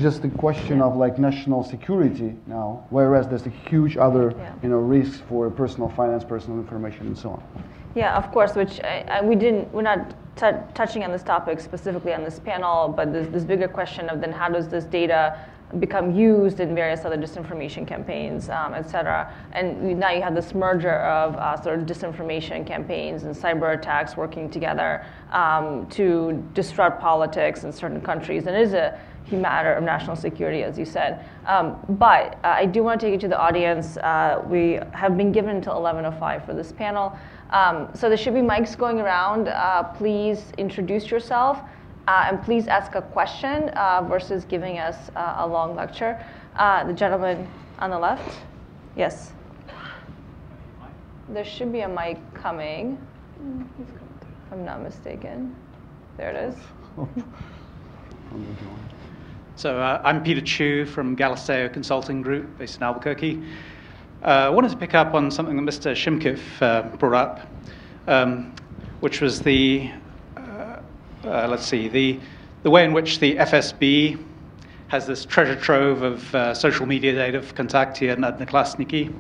just a question of like national security now, whereas there's a huge other, risks for personal finance, personal information, and so on. Yeah, of course. Which we're not touching on this topic specifically on this panel, but this bigger question of then how does this data become used in various other disinformation campaigns, et cetera. And now you have this merger of sort of disinformation campaigns and cyber attacks working together to disrupt politics in certain countries. And it is a matter of national security, as you said. But I do want to take you to the audience. We have been given until 11:05 for this panel. So there should be mics going around. Please introduce yourself. And please ask a question versus giving us a long lecture. The gentleman on the left. Yes. There should be a mic coming, if I'm not mistaken. There it is. So I'm Peter Chu from Galante Consulting Group based in Albuquerque. I wanted to pick up on something that Mr. Shymkiv brought up, which was the the way in which the FSB has this treasure trove of social media data for Kontakty and Odnoklassniki.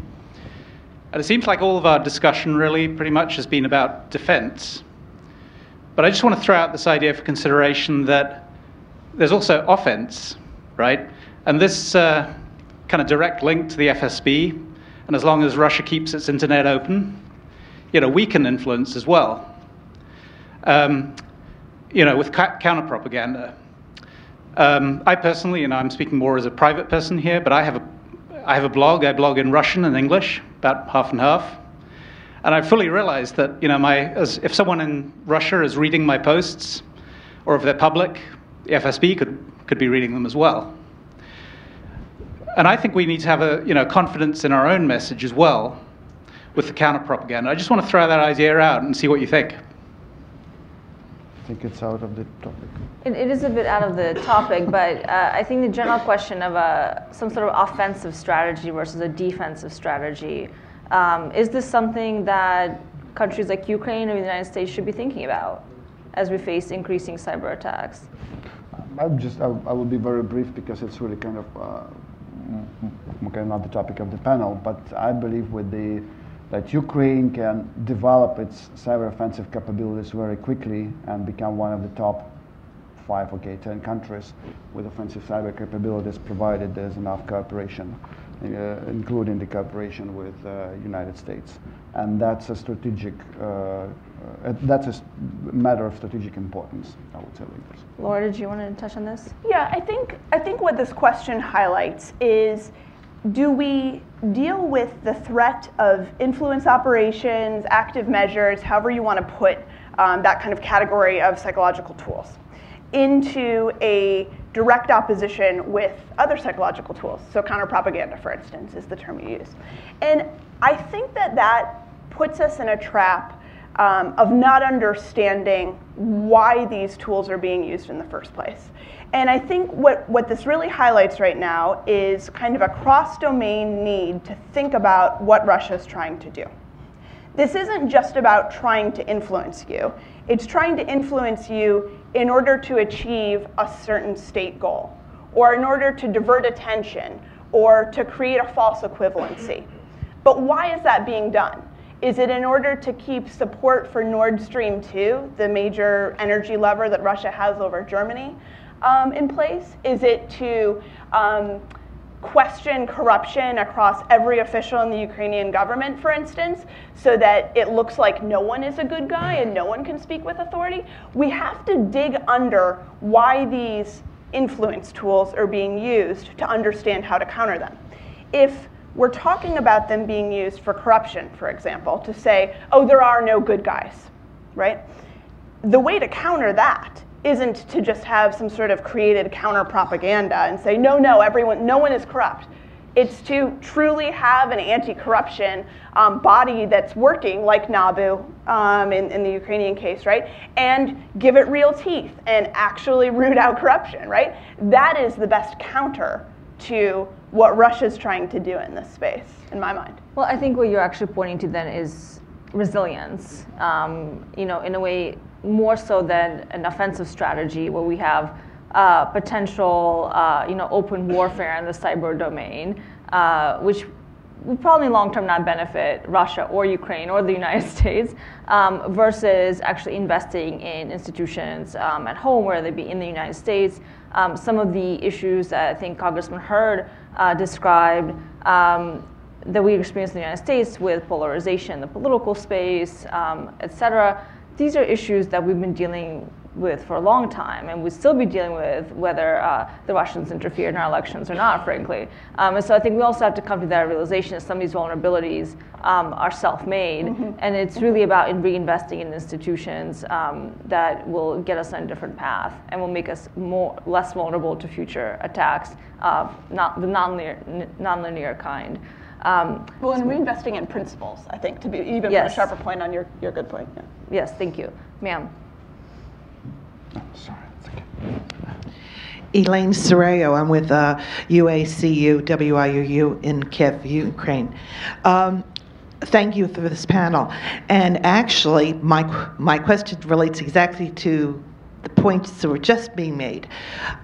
And it seems like all of our discussion really pretty much has been about defense. But I just want to throw out this idea for consideration that there's also offense, right? And this kind of direct link to the FSB, and as long as Russia keeps its internet open, we can influence as well. With counter-propaganda. I personally, I'm speaking more as a private person here, but I have a blog. I blog in Russian and English, about half and half. And I fully realize that, if someone in Russia is reading my posts, or if they're public, the FSB could be reading them as well. And I think we need to have confidence in our own message as well with the counter-propaganda. I just want to throw that idea out and see what you think. think it's out of the topic. It is a bit out of the topic, but I think the general question of some sort of offensive strategy versus a defensive strategy, is this something that countries like Ukraine or the United States should be thinking about as we face increasing cyber attacks? I will be very brief because it's really kind of not the topic of the panel, but I believe that Ukraine can develop its cyber offensive capabilities very quickly and become one of the top 5, 10 countries with offensive cyber capabilities, provided there's enough cooperation, including the cooperation with United States. And that's a strategic, that's a matter of strategic importance, I would say. Laura, did you want to touch on this? Yeah, I think what this question highlights is, do we deal with the threat of influence operations, active measures, however you want to put that kind of category of psychological tools, into a direct opposition with other psychological tools? So counter-propaganda, for instance, is the term you use. And I think that puts us in a trap of not understanding why these tools are being used in the first place. And I think what this really highlights right now is kind of a cross-domain need to think about what Russia's trying to do. This isn't just about trying to influence you. It's trying to influence you in order to achieve a certain state goal, or in order to divert attention, or to create a false equivalency. But why is that being done? Is it in order to keep support for Nord Stream 2, the major energy lever that Russia has over Germany, in place? Is it to question corruption across every official in the Ukrainian government, for instance, so that it looks like no one is a good guy and no one can speak with authority? We have to dig under why these influence tools are being used to understand how to counter them. If we're talking about them being used for corruption, for example, to say, oh, there are no good guys, right? The way to counter that isn't to just have some sort of created counter-propaganda and say, no one is corrupt. It's to truly have an anti-corruption body that's working, like NABU in the Ukrainian case, right? And give it real teeth and actually root out corruption, right? That is the best counter to what Russia's trying to do in this space, in my mind. Well, I think what you're actually pointing to then is resilience, in a way more so than an offensive strategy where we have potential, open warfare in the cyber domain, which would probably long-term not benefit Russia or Ukraine or the United States, versus actually investing in institutions at home, whether they be in the United States. Some of the issues that I think Congressman Hurd described that we experience in the United States with polarization in the political space, et cetera, these are issues that we've been dealing with for a long time, and we'll still be dealing with whether the Russians interfered in our elections or not, frankly. And so I think we also have to come to that realization that some of these vulnerabilities are self-made, and it's really about reinvesting in institutions that will get us on a different path and will make us less vulnerable to future attacks of the nonlinear kind. And reinvesting in principles, I think, to be even put a sharper point on your good point. Yeah. Yes, thank you. Ma'am. Oh, sorry. Elaine Soreo, I'm with UACU, WIUU in Kiev, Ukraine. Thank you for this panel. And actually, my question relates exactly to the points that were just being made.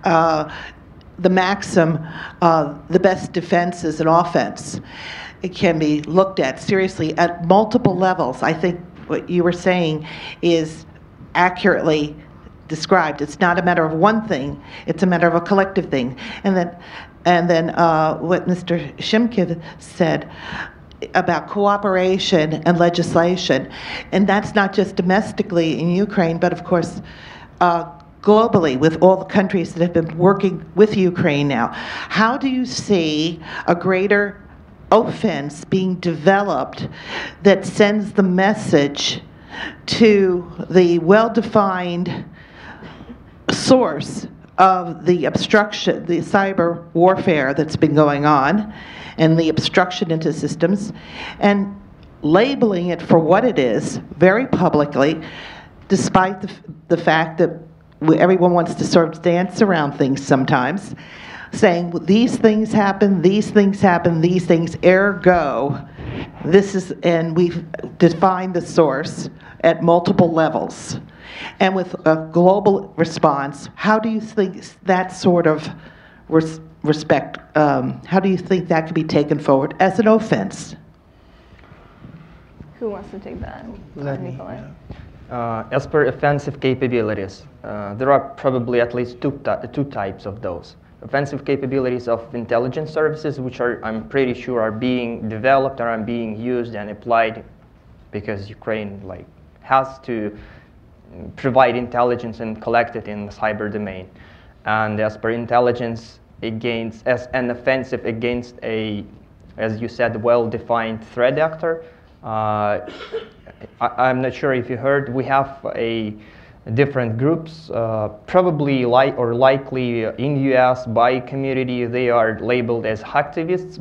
The maxim, the best defense is an offense. It can be looked at seriously at multiple levels. I think what you were saying is accurately described. It's not a matter of one thing, it's a matter of a collective thing. And then what Mr. Shymkiv said about cooperation and legislation, and that's not just domestically in Ukraine, but of course globally with all the countries that have been working with Ukraine now. How do you see a greater offense being developed that sends the message to the well-defined source of the obstruction, the cyber warfare that's been going on, and the obstruction into systems, and labeling it for what it is very publicly, despite the fact that everyone wants to sort of dance around things sometimes, saying these things happen, these things happen, these things, ergo, this is, and we've defined the source at multiple levels. And with a global response, how do you think that sort of respect, how do you think that could be taken forward as an offense? Who wants to take that? Nikolay. As per offensive capabilities, there are probably at least two types of those. Offensive capabilities of intelligence services, which are, I'm pretty sure, are being developed or are being used and applied because Ukraine has to provide intelligence and collect it in the cyber domain. And as per intelligence against, as an offensive against a, as you said, well-defined threat actor, I'm not sure if you heard, we have different groups, probably likely in US by community. They are labeled as hacktivists.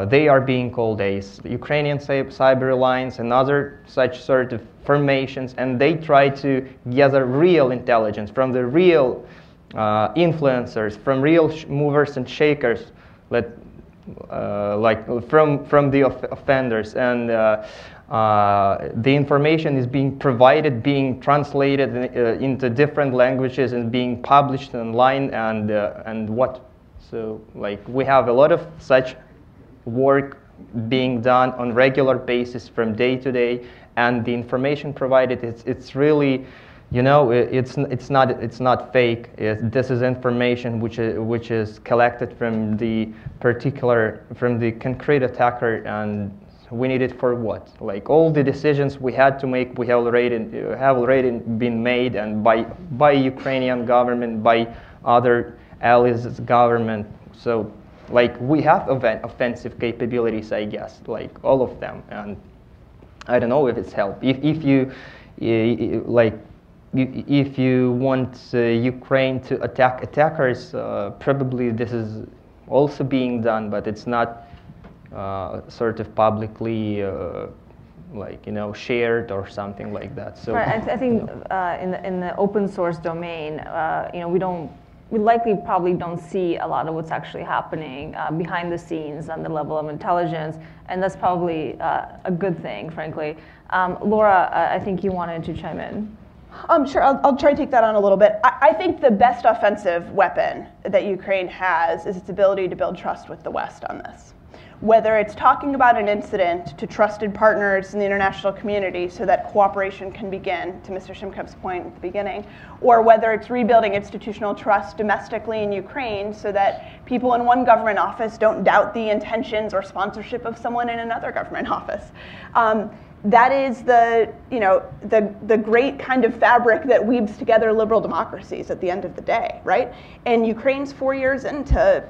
They are being called as Ukrainian Cyber Alliance and other such sort of formations, and they try to gather real intelligence from the real influencers, from real movers and shakers, from the offenders, and the information is being provided, being translated into different languages and being published online, so we have a lot of such work being done on regular basis from day to day, and the information provided, it's really, it's not fake. This is information which is collected from the concrete attacker, and we need it for what? All the decisions we had to make, have already been made, and by Ukrainian government, by other allies' government. So we have offensive capabilities, I guess, all of them, and I don't know if it's helped. If you want Ukraine to attack attackers, probably this is also being done, but it's not sort of publicly shared or something like that. So right, I think in the open source domain, we likely probably don't see a lot of what's actually happening behind the scenes on the level of intelligence, and that's probably a good thing, frankly. Laura, I think you wanted to chime in. Sure, I'll try to take that on a little bit. I think the best offensive weapon that Ukraine has is its ability to build trust with the West on this. Whether it's talking about an incident to trusted partners in the international community so that cooperation can begin, to Mr. Shymkiv's point at the beginning, or whether it's rebuilding institutional trust domestically in Ukraine so that people in one government office don't doubt the intentions or sponsorship of someone in another government office. That is the great kind of fabric that weaves together liberal democracies at the end of the day, right? And Ukraine's 4 years into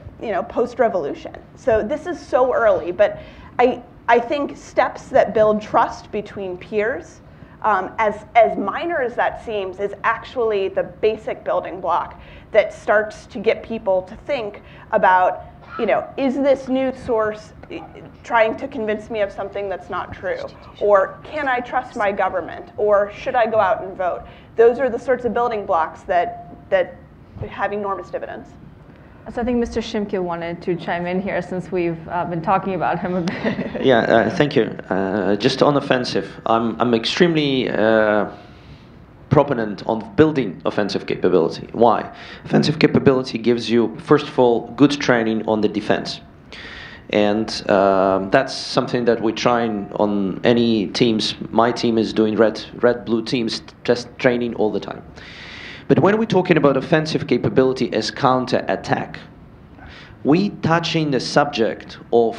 post-revolution. So this is so early, but I think steps that build trust between peers, as minor as that seems, is actually the basic building block that starts to get people to think about, is this news source trying to convince me of something that's not true? Or can I trust my government? Or should I go out and vote? Those are the sorts of building blocks that have enormous dividends. So I think Mr. Shymkiv wanted to chime in here since we've been talking about him a bit. Yeah, thank you. Just on offensive, I'm extremely proponent on building offensive capability. Why? Offensive capability gives you, first of all, good training on the defense. And that's something that we try on any teams. My team is doing red-blue teams, just training all the time. But when we're talking about offensive capability as counter-attack, we touching the subject of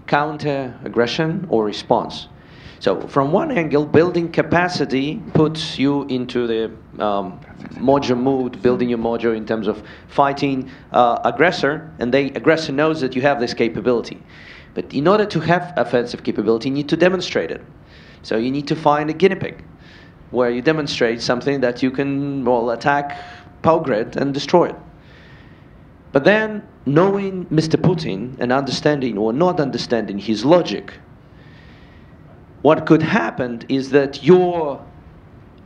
counter-aggression or response. So from one angle, building capacity puts you into the mojo mood, building your mojo in terms of fighting aggressor, and the aggressor knows that you have this capability. But in order to have offensive capability, you need to demonstrate it. So you need to find a guinea pig, where you demonstrate something that you can attack power grid and destroy it. But then, knowing Mr. Putin and understanding or not understanding his logic, what could happen is that your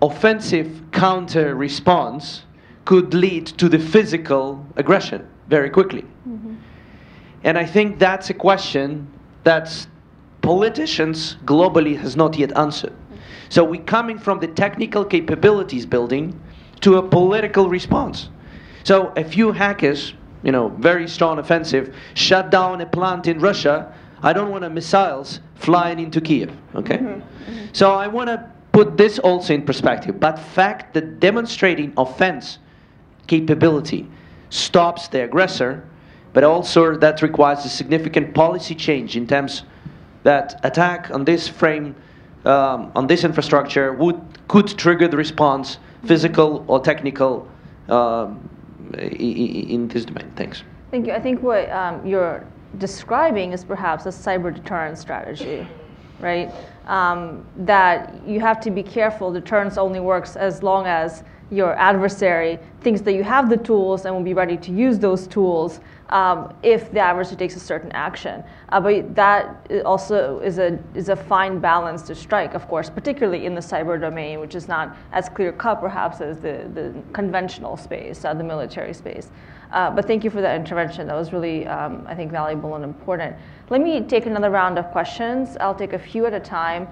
offensive counter response could lead to the physical aggression very quickly. Mm-hmm. And I think that's a question that politicians globally has not yet answered. So we're coming from the technical capabilities building to a political response. So a few hackers, very strong offensive, shut down a plant in Russia. I don't want missiles flying into Kiev, okay? Mm-hmm. Mm-hmm. So I want to put this also in perspective. But fact that demonstrating offense capability stops the aggressor, but also that requires a significant policy change in terms that attack on this frame, on this infrastructure could trigger the response, physical or technical, in this domain. Thanks. Thank you. I think what you're describing is perhaps a cyber deterrence strategy, right? That you have to be careful. Deterrence only works as long as your adversary thinks that you have the tools and will be ready to use those tools if the adversary takes a certain action. But that also is a fine balance to strike, of course, particularly in the cyber domain, which is not as clear-cut perhaps as the conventional space, the military space. But thank you for that intervention. That was really, I think, valuable and important. Let me take another round of questions. I'll take a few at a time.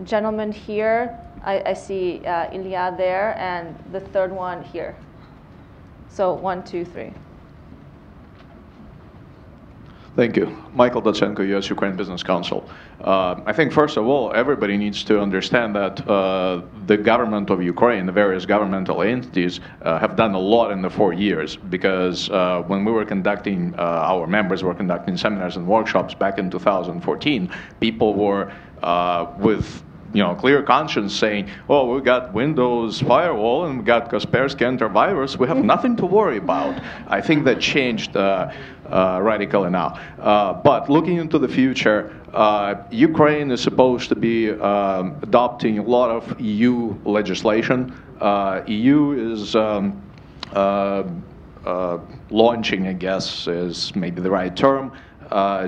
Gentleman here, I see Ilya there, and the third one here. So 1, 2, 3. Thank you. Michael Dotsenko, U.S.-Ukraine Business Council. I think, first of all, everybody needs to understand that the government of Ukraine, the various governmental entities, have done a lot in the 4 years, because when we were conducting, our members were conducting seminars and workshops back in 2014, people were with clear conscience saying, well, we got Windows firewall and we got Kaspersky antivirus, we have nothing to worry about. I think that changed radically now. But looking into the future, Ukraine is supposed to be adopting a lot of EU legislation. EU is launching, I guess is maybe the right term,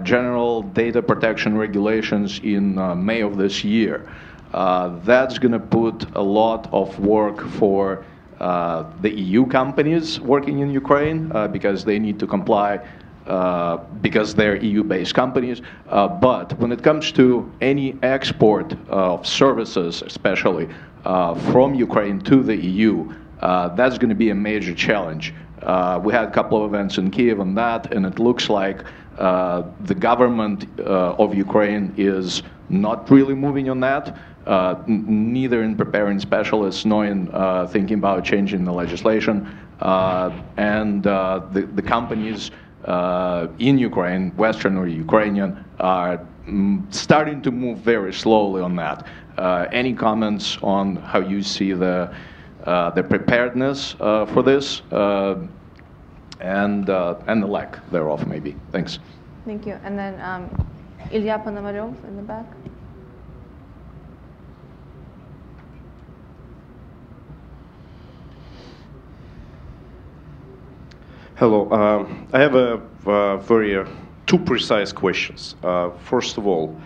general data protection regulations in May of this year. That's going to put a lot of work for the EU companies working in Ukraine because they need to comply because they're EU-based companies. But when it comes to any export of services, especially from Ukraine to the EU, that's going to be a major challenge. We had a couple of events in Kiev on that, and it looks like the government of Ukraine is not really moving on that, neither in preparing specialists nor in thinking about changing the legislation. And the companies in Ukraine, Western or Ukrainian, are starting to move very slowly on that. Any comments on how you see the preparedness for this and the lack thereof, maybe? Thanks. Thank you. And then Ilya Ponomaryov in the back. Hello. I have a two precise questions. First of all,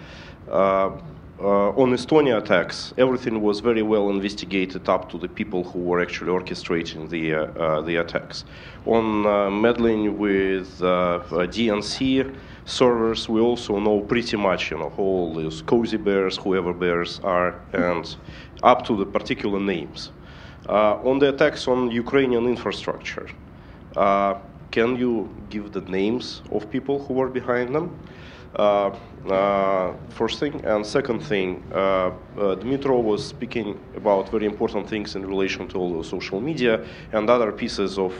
on Estonia attacks, everything was very well investigated up to the people who were actually orchestrating the attacks. On meddling with DNC servers, we also know pretty much, who all those cozy bears, whoever bears are, and up to the particular names. On the attacks on Ukrainian infrastructure, can you give the names of people who were behind them? First thing. And second thing, Dmytro was speaking about very important things in relation to all the social media and other pieces of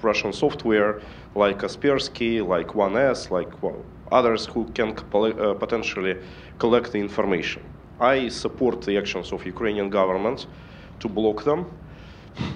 Russian software, like Kaspersky, like 1S, like others who can potentially collect the information. I support the actions of Ukrainian government to block them.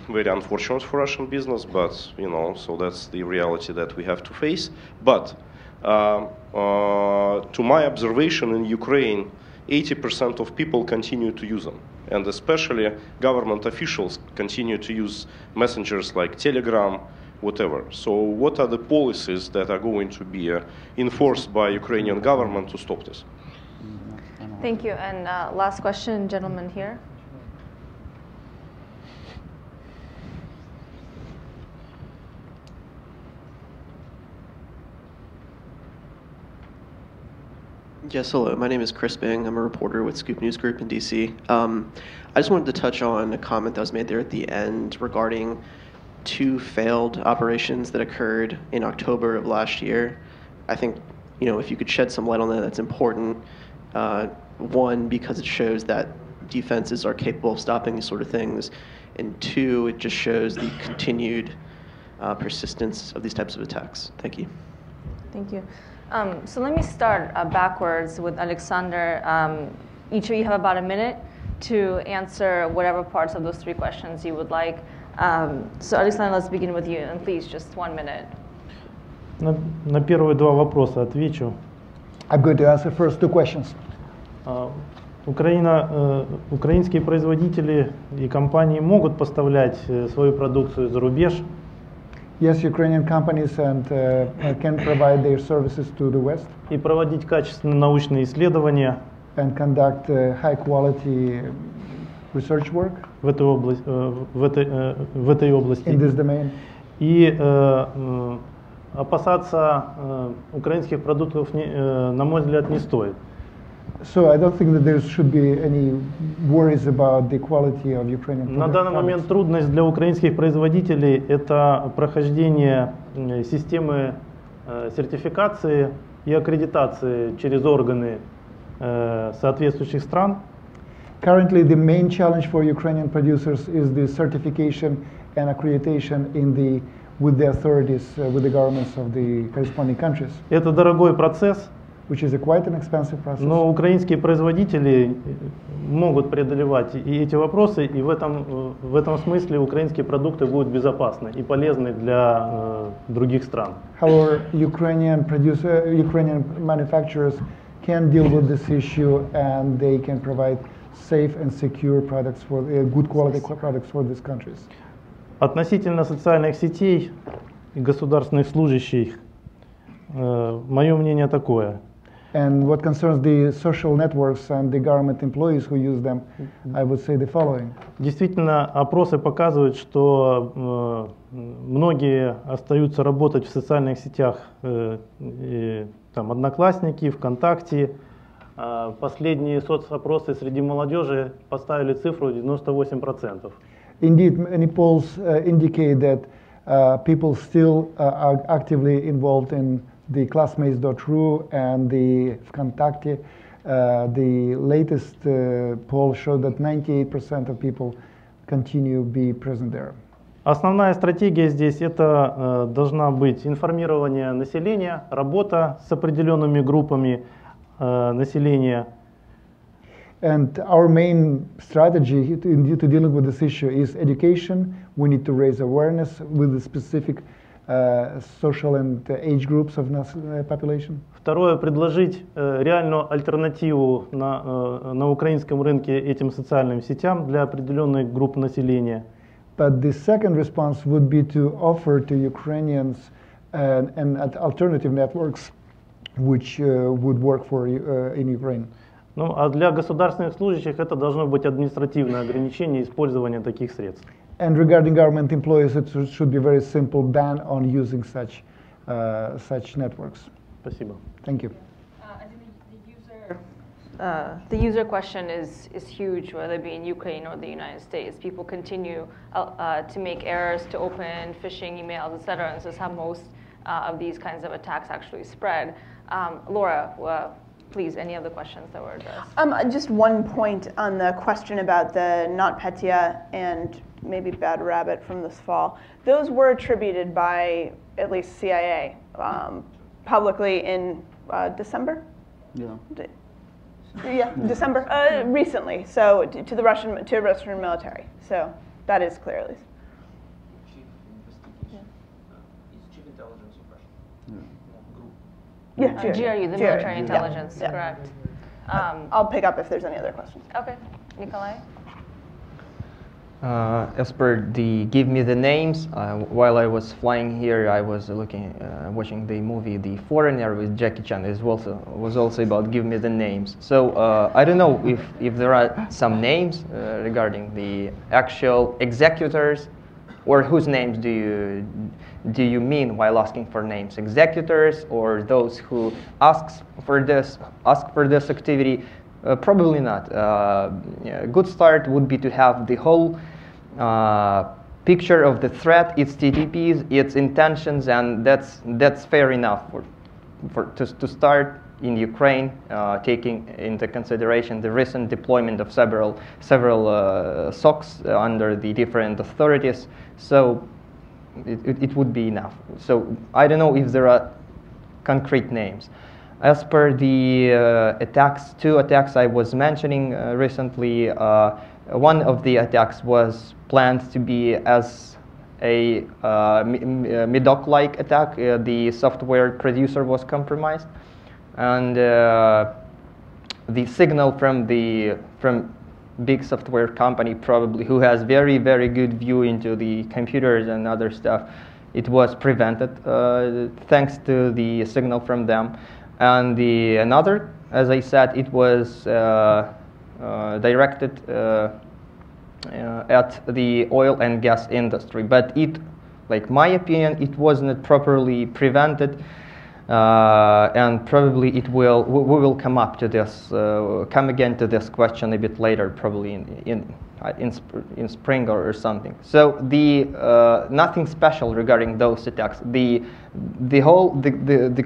Very unfortunate for Russian business, but so that's the reality that we have to face. But to my observation in Ukraine, 80% of people continue to use them, and especially government officials continue to use messengers like Telegram, whatever. So what are the policies that are going to be enforced by Ukrainian government to stop this? Thank you. And last question, gentleman here. Yes, hello. My name is Chris Bing. I'm a reporter with Scoop News Group in DC. I just wanted to touch on a comment that was made there at the end regarding 2 failed operations that occurred in October of last year. I think, if you could shed some light on that, that's important. One, because it shows that defenses are capable of stopping these sort of things. And 2, it just shows the continued persistence of these types of attacks. Thank you. Thank you. So let me start backwards with Oleksandr. Each of you have about a minute to answer whatever parts of those 3 questions you would like. So Oleksandr, let's begin with you, and please, just 1 minute. На первые 2 вопроса отвечу. I'm going to answer first 2 questions. Украинские производители и компании могут поставлять свою продукцию за рубеж. Yes, Ukrainian companies can provide their services to the West. И проводить качественные научные исследования. And conduct high quality research work. В этой области. In this domain. И опасаться украинских продуктов, на мой взгляд, не стоит. So I don't think that there should be any worries about the quality of Ukrainian products. На данный момент трудность для украинских производителей – это прохождение системы сертификации и аккредитации через органы соответствующих стран. Currently, the main challenge for Ukrainian producers is the certification and accreditation with the authorities, with the governments of the corresponding countries. Это дорогой процесс. Which is quite an expensive process. Но украинские производители могут преодолевать и эти вопросы, и в этом смысле украинские продукты будут безопасны и полезны для других стран. However, Ukrainian manufacturers can deal with this issue, and they can provide safe and secure products for good quality products for these countries. Относительно социальных сетей и государственных служащих, мое мнение такое. And what concerns the social networks and the government employees who use them, I would say the following. Действительно, опросы показывают, что многие остаются работать в социальных сетях, там, Одноклассники, ВКонтакте. Последние соцопросы среди молодежи поставили цифру 98%. Indeed, many polls indicate that people still are actively involved in the classmates.ru and the VKontakte. The latest poll showed that 98% of people continue to be present there. Основная стратегия здесь это должна быть информирование населения, работа с определенными группами населения. And our main strategy to dealing with this issue is education. We need to raise awareness with the specific social and age groups of population. Второе, предложить реальную альтернативу на украинском рынке этим социальным сетям для определенных групп населения. But the second response would be to offer to Ukrainians an alternative networks which would work for in Ukraine. Ну, а для государственных служащих это должно быть административное ограничение использования таких средств. And regarding government employees, it should be very simple ban on using such networks. Спасибо. Thank you. I think the user question is huge, whether it be in Ukraine or the United States. People continue to make errors, to open phishing emails, etc. And this is how most of these kinds of attacks actually spread. Laura, please, any of the questions that were addressed? Just one point on the question about the NotPetya and maybe Bad Rabbit from this fall. Those were attributed by at least CIA publicly in December? Yeah. Yeah, December, recently, so to the Russian military. So that is clear at least. Yeah, GRU, the military intelligence, correct. I'll pick up if there's any other questions. Okay, Nikolay? As per the give me the names, while I was flying here, I was watching the movie The Foreigner with Jackie Chan. It was also about give me the names. So I don't know if there are some names regarding the actual executors Or whose names do you mean while asking for names? Executors or those who ask for this activity? Probably not. Yeah, a good start would be to have the whole picture of the threat, its TTPs, its intentions, and that's fair enough to start in Ukraine, taking into consideration the recent deployment of several SOCs under the different authorities. So it would be enough. So I don't know if there are concrete names. As per the two attacks I was mentioning recently, one of the attacks was planned to be as a Medoc-like attack. The software producer was compromised, and the signal from big software company, probably who has very good view into the computers and other stuff, it was prevented thanks to the signal from them. And another, as I said, it was directed at the oil and gas industry, but like my opinion, it wasn't properly prevented, and probably we will come again to this question a bit later, probably in spring or something. So nothing special regarding those attacks. The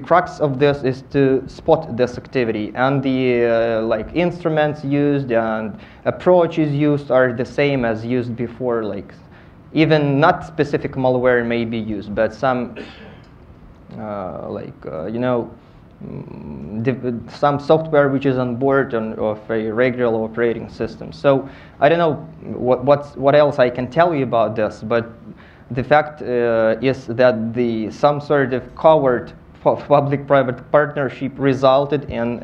crux of this is to spot this activity, and the like instruments used and approaches used are the same as used before. Like even not specific malware may be used, but some some software which is on board of a regular operating system. So I don't know what else I can tell you about this, but the fact is that some sort of covert public-private partnership resulted in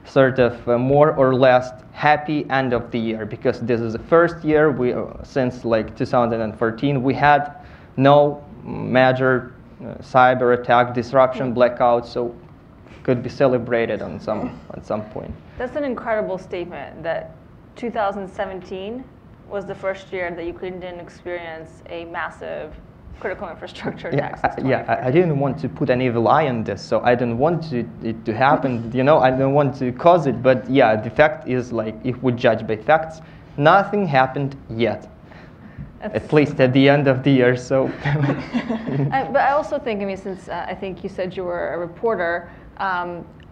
sort of more or less happy end of the year, because this is the first year since like 2014 we had no major cyber attack, disruption, blackout, so could be celebrated at some point. That's an incredible statement that 2017 was the first year that Ukraine didn't experience a massive critical infrastructure attack. I didn't want to put an evil eye on this, so I don't want it to happen. I don't want to cause it, but yeah, the fact is, like, if we judge by facts, nothing happened yet. At least at the end of the year, so. But I also think, since I think you said you were a reporter,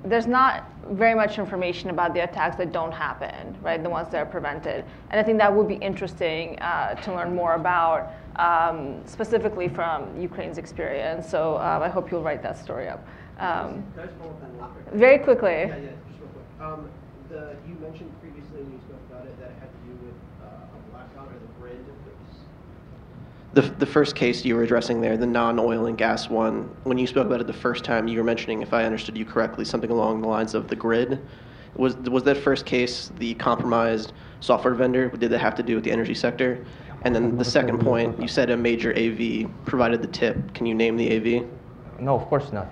there's not very much information about the attacks that don't happen, right? The ones that are prevented. And I think that would be interesting to learn more about, specifically from Ukraine's experience. So I hope you'll write that story up. Very quickly. Yeah, just real quick. You mentioned previously when you spoke about it that it had to do with a blackout or the grid. The first case you were addressing there, the non-oil and gas one, when you spoke about it the first time, you were mentioning, if I understood you correctly, something along the lines of the grid. Was that first case the compromised software vendor? Did that have to do with the energy sector? And then the second point, you said a major AV provided the tip. Can you name the AV? No, of course not.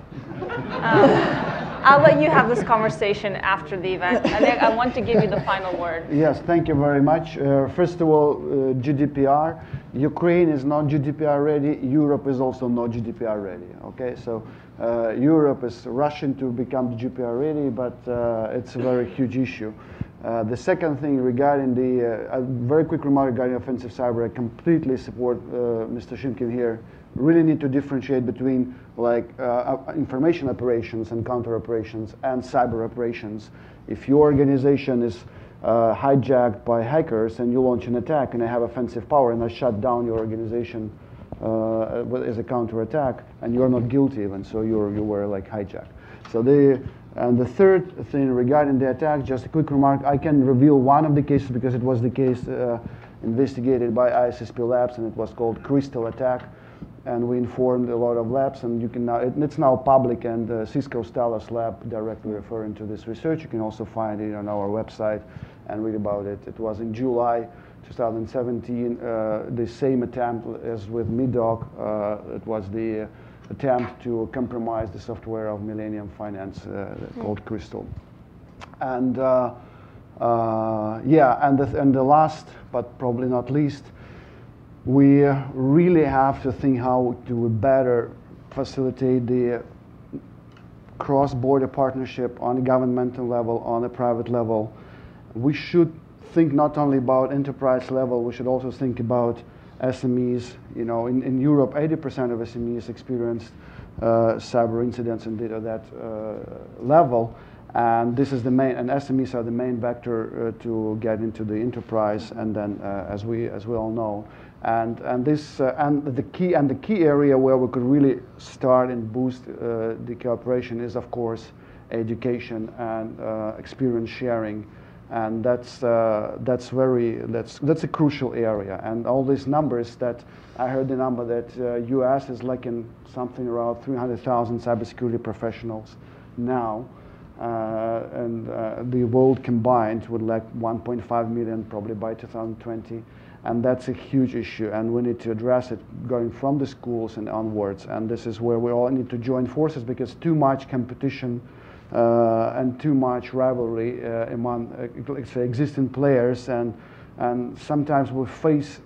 I'll let you have this conversation after the event. I want to give you the final word. Yes, thank you very much. First of all, GDPR. Ukraine is not GDPR ready. Europe is also not GDPR ready. Okay, so Europe is rushing to become GDPR ready, but it's a very huge issue. The second thing regarding a very quick remark regarding offensive cyber, I completely support Mr. Shymkiv here. Really need to differentiate between information operations and counter operations and cyber operations. If your organization is hijacked by hackers and you launch an attack and they have offensive power and I shut down your organization as a counter attack, and you're not guilty even, so you were hijacked. So the third thing regarding the attack, just a quick remark, I can reveal one of the cases because it was the case investigated by ISSP Labs, and it was called Crystal attack. And we informed a lot of labs, and you can now, it's now public, and Cisco Stalos lab directly referring to this research. You can also find it on our website and read about it. It was in July 2017, the same attempt as with Medoc. It was the attempt to compromise the software of Millennium Finance called Crystal. And and the last, but probably not least, We really have to think how to better facilitate the cross-border partnership on a governmental level, on a private level. We should think not only about enterprise level, we should also think about SMEs. You know, in Europe, 80% of SMEs experienced cyber incidents indeed at that level. And this is the main, and SMEs are the main vector to get into the enterprise, and then as we all know, and the key area where we could really start and boost the cooperation is, of course, education and experience sharing, and that's a crucial area. And all these numbers that I heard, the number that U.S. is lacking something around 300,000 cybersecurity professionals now. And the world combined would lack 1.5 million probably by 2020, and that's a huge issue, and we need to address it going from the schools and onwards. And this is where we all need to join forces, because too much competition and too much rivalry among existing players, and sometimes we face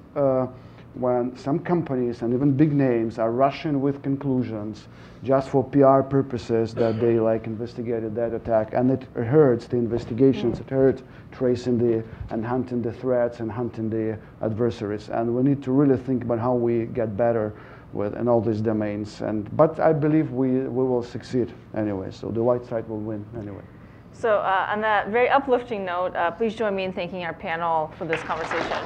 when some companies and even big names are rushing with conclusions just for PR purposes, that they like investigated that attack, and it hurts the investigations, it hurts tracing and hunting the threats and hunting the adversaries. And we need to really think about how we get better in all these domains. But I believe we will succeed anyway, so the light side will win anyway. So on that very uplifting note, please join me in thanking our panel for this conversation.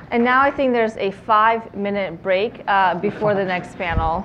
And now I think there's a 5-minute break before the next panel.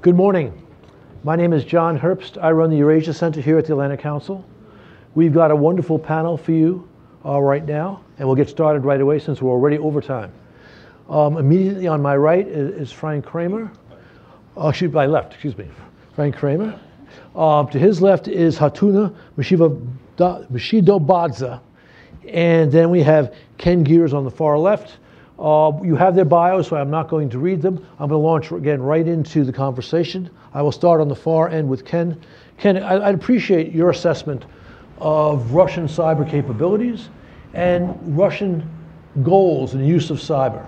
Good morning. My name is John Herbst. I run the Eurasia Center here at the Atlantic Council. We've got a wonderful panel for you right now, and we'll get started right away since we're already over time. Immediately on my right is Frank Kramer. My left, excuse me, Frank Kramer. To his left is Hatuna Mashidobadze. And then we have Ken Gears on the far left. You have their bios, so I'm not going to read them. I'm going to launch again right into the conversation. I will start on the far end with Ken. Ken, I'd appreciate your assessment of Russian cyber capabilities and Russian goals and use of cyber.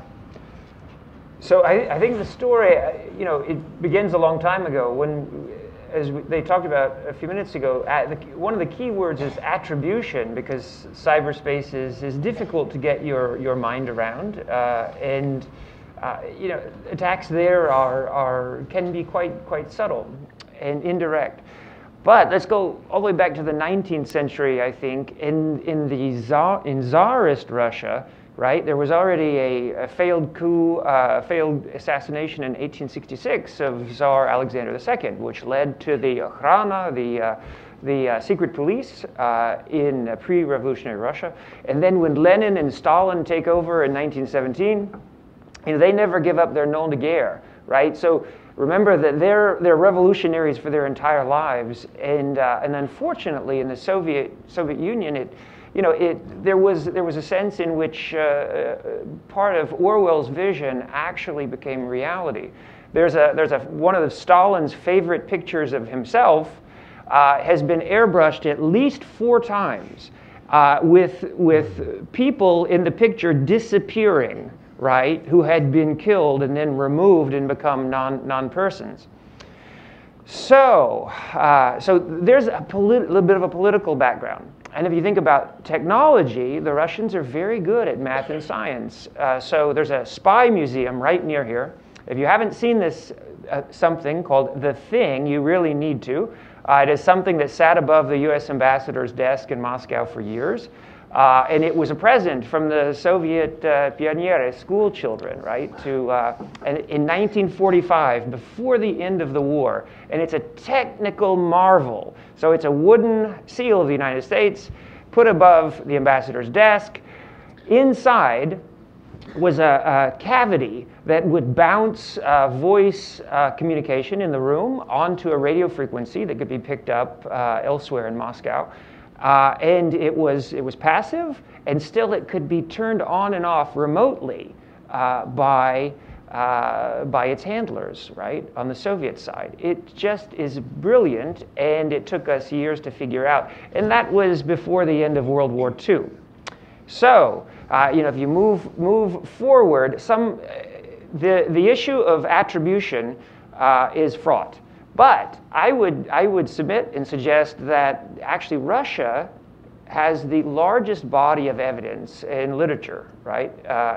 So I think the story, it begins a long time ago when, as they talked about a few minutes ago, one of the key words is attribution, because cyberspace is difficult to get your mind around, and attacks there can be quite subtle and indirect. But let's go all the way back to the 19th century, I think. In Tsarist Russia, right, there was already a failed coup, failed assassination in 1866 of Tsar Alexander II, which led to the Okhrana, the secret police in pre-revolutionary Russia. And then when Lenin and Stalin take over in 1917, they never give up their nom de guerre, right? So remember that they're revolutionaries for their entire lives, and unfortunately in the Soviet Union, there was a sense in which part of Orwell's vision actually became reality. There's one of Stalin's favorite pictures of himself has been airbrushed at least 4 times with people in the picture disappearing, right, who had been killed and then removed and become non-persons. So there's a little bit of a political background. And if you think about technology, the Russians are very good at math and science. So there's a spy museum right near here. If you haven't seen this, something called The Thing, you really need to. It is something that sat above the US ambassador's desk in Moscow for years. And it was a present from the Soviet pioneers, school children, right, and in 1945, before the end of the war. And it's a technical marvel. So it's a wooden seal of the United States put above the ambassador's desk. Inside was a cavity that would bounce voice communication in the room onto a radio frequency that could be picked up elsewhere in Moscow. And it was passive, and still it could be turned on and off remotely by its handlers, right, on the Soviet side. It just is brilliant, and it took us years to figure out. And that was before the end of World War II. So, if you move forward, the issue of attribution is fraught. But I would submit and suggest that actually Russia has the largest body of evidence in literature, right?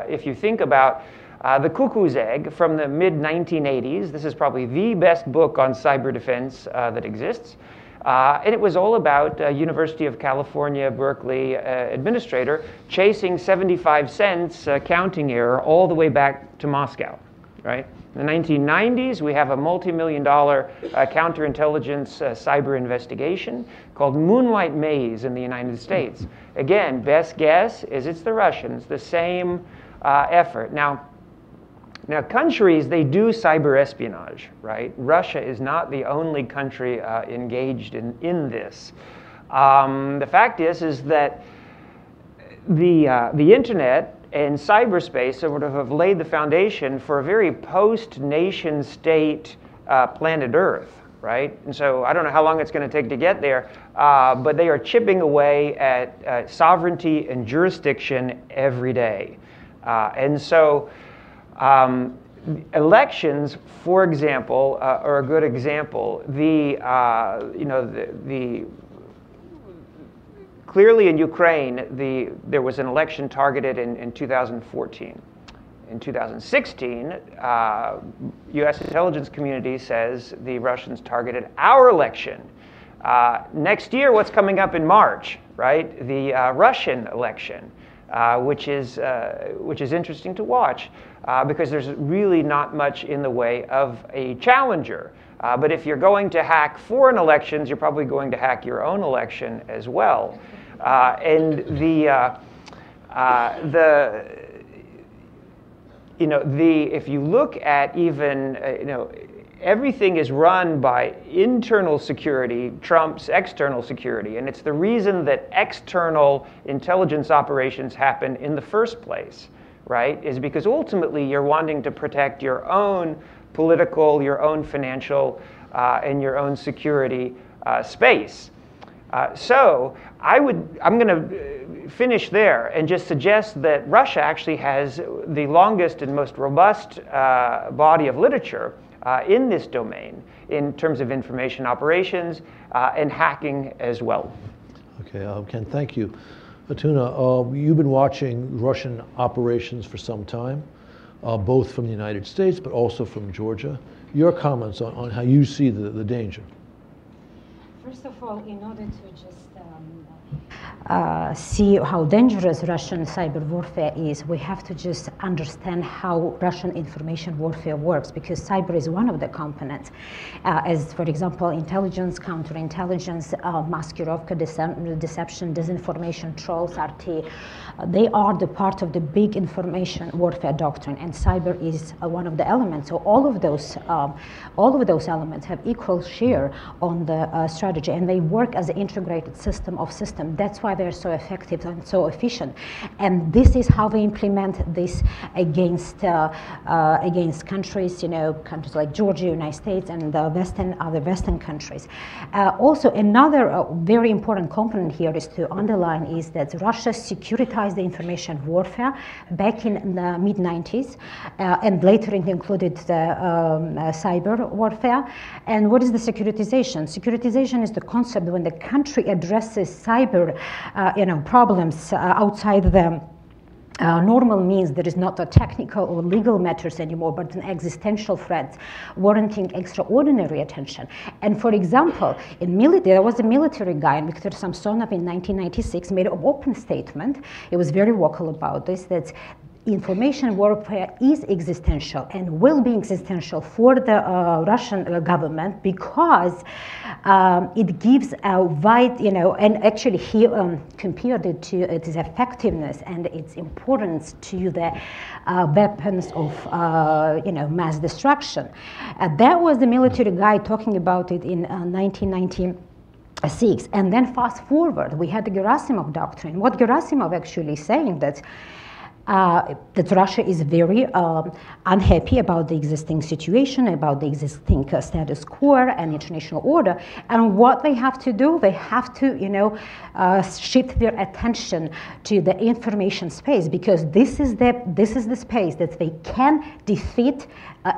If you think about The Cuckoo's Egg from the mid-1980s, this is probably the best book on cyber defense that exists. And it was all about University of California, Berkeley administrator chasing 75 cents counting error all the way back to Moscow, right? In the 1990s, we have a multi-million-dollar counterintelligence cyber investigation called Moonlight Maze in the United States. Again, best guess is it's the Russians, the same effort. Now, countries, they do cyber espionage, right? Russia is not the only country engaged in this. The fact is that the internet and cyberspace sort of have laid the foundation for a very post-nation state planet Earth, right? And so I don't know how long it's going to take to get there, but they are chipping away at sovereignty and jurisdiction every day. And so elections, for example, are a good example. Clearly in Ukraine, there was an election targeted in 2014. In 2016, U.S. intelligence community says the Russians targeted our election. Next year, what's coming up in March, right? The Russian election, which is interesting to watch because there's really not much in the way of a challenger. But if you're going to hack foreign elections, you're probably going to hack your own election as well. And if you look at even, everything is run by internal security trumps external security. And it's the reason that external intelligence operations happen in the first place, right? Is because ultimately you're wanting to protect your own political, your own financial, and your own security space. So I'm going to finish there and just suggest that Russia actually has the longest and most robust body of literature in this domain in terms of information operations and hacking as well. Okay, Ken, thank you. Atuna, you've been watching Russian operations for some time, both from the United States but also from Georgia. Your comments on how you see the danger. First of all, in order to just see how dangerous Russian cyber warfare is, we have to just understand how Russian information warfare works, because cyber is one of the components. As, for example, intelligence, counterintelligence, maskurovka, deception, disinformation, trolls, RT, they are the part of the big information warfare doctrine, and cyber is one of the elements. So all of those elements have equal share on the strategy, and they work as an integrated system of systems. That's why they're so effective and so efficient. And this is how they implement this against countries, countries like Georgia, United States, and the other Western countries. Also, another very important component here is to underline is that Russia securitized the information warfare back in the mid-90s, and later it included the cyber warfare. And what is the securitization? Securitization is the concept when the country addresses cyber problems outside the normal means. There is not a technical or legal matters anymore, but an existential threat warranting extraordinary attention. And for example, in military, there was a military guy, Viktor Samsonov, in 1996, made an open statement. He was very vocal about this, that information warfare is existential and will be existential for the Russian government, because it gives a wide, and actually he compared it to its effectiveness and its importance to the weapons of mass destruction. That was the military guy talking about it in 1996. And then fast forward, we had the Gerasimov doctrine. What Gerasimov actually is saying that Russia is very unhappy about the existing situation, about the existing status quo and international order. And what they have to do, they have to, shift their attention to the information space, because this is the space that they can defeat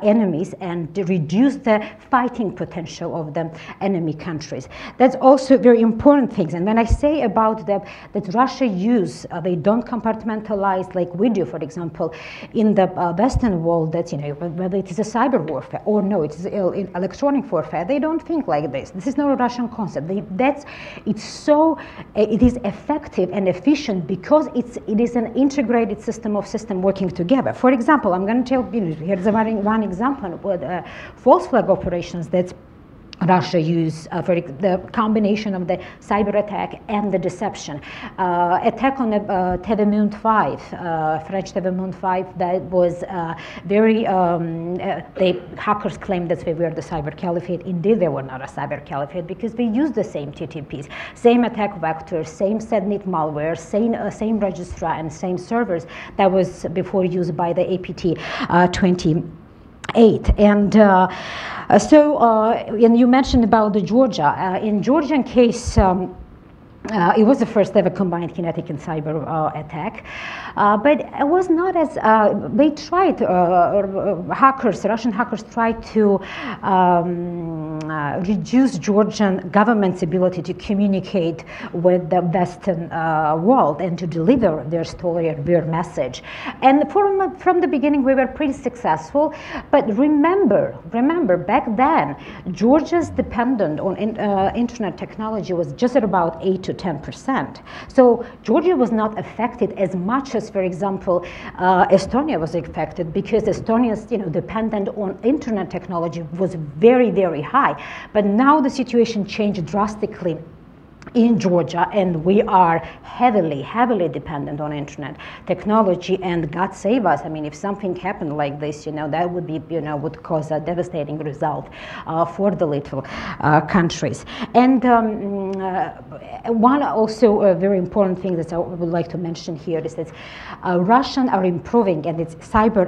enemies and reduce the fighting potential of the enemy countries. That's also very important things. And when I say about that Russia they don't compartmentalize like we do, for example, in the Western world, that whether it is a cyber warfare or no, it is electronic warfare. They don't think like this. This is not a Russian concept. It is effective and efficient because it is an integrated system of systems working together. For example, I'm going to tell you, here's one example with false flag operations that Russia used for the combination of the cyber attack and the deception. Attack on the TV Monde 5, French TV Monde 5, that was very, the hackers claimed that we were the cyber caliphate. Indeed, they were not a cyber caliphate because they used the same TTPs, same attack vectors, same SEDNIT malware, same registrar and same servers that was before used by the APT-28. And and you mentioned about the Georgia. In Georgian case, it was the first ever combined kinetic and cyber attack, but it was not as they tried. Russian hackers tried to reduce Georgian government's ability to communicate with the Western world and to deliver their story and their message. And from the beginning, we were pretty successful. But remember, back then, Georgia's dependence on internet technology was just at about 8 to 10%. So Georgia was not affected as much as, for example, Estonia was affected, because Estonia's dependent on internet technology was very, very high. But now the situation changed drastically in Georgia, and we are heavily, heavily dependent on internet technology. And God save us, I mean, if something happened like this, that would be, would cause a devastating result for the little countries. And one also very important thing that I would like to mention here is that Russians are improving, and it's cyber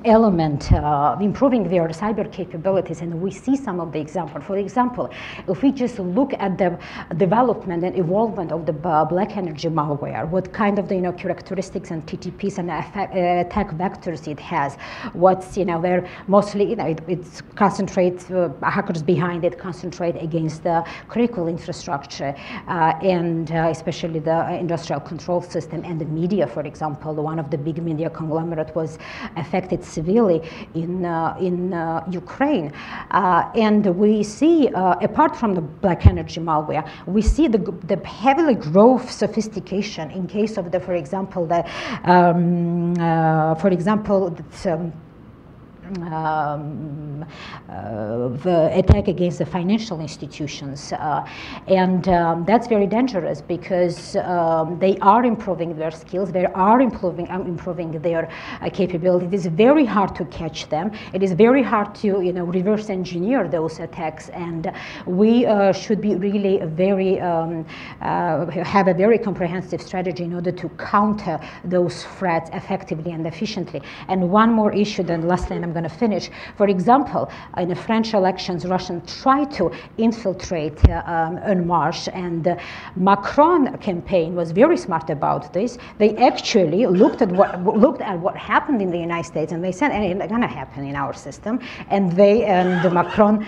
element, improving their cyber capabilities, and we see some of the examples. For example, if we just look at the development and evolvement of the black energy malware, what kind of the characteristics and TTPs and attack vectors it has, what's where mostly it's concentrates hackers behind it concentrate against the critical infrastructure and especially the industrial control system and the media. For example, one of the big media conglomerate was affected severely in Ukraine, and we see, apart from the black energy malware, we see the heavily growth sophistication in case of the, for example, the attack against the financial institutions, and that's very dangerous, because they are improving their skills, they are improving their capability. It is very hard to catch them. It is very hard to reverse engineer those attacks, and we should be really very have a very comprehensive strategy in order to counter those threats effectively and efficiently. And one more issue, then lastly, and I'm going to finish. For example, in the French elections, Russians tried to infiltrate En Marche, and Macron campaign was very smart about this. They actually looked at what happened in the United States, and they said, "It's going to happen in our system." And the Macron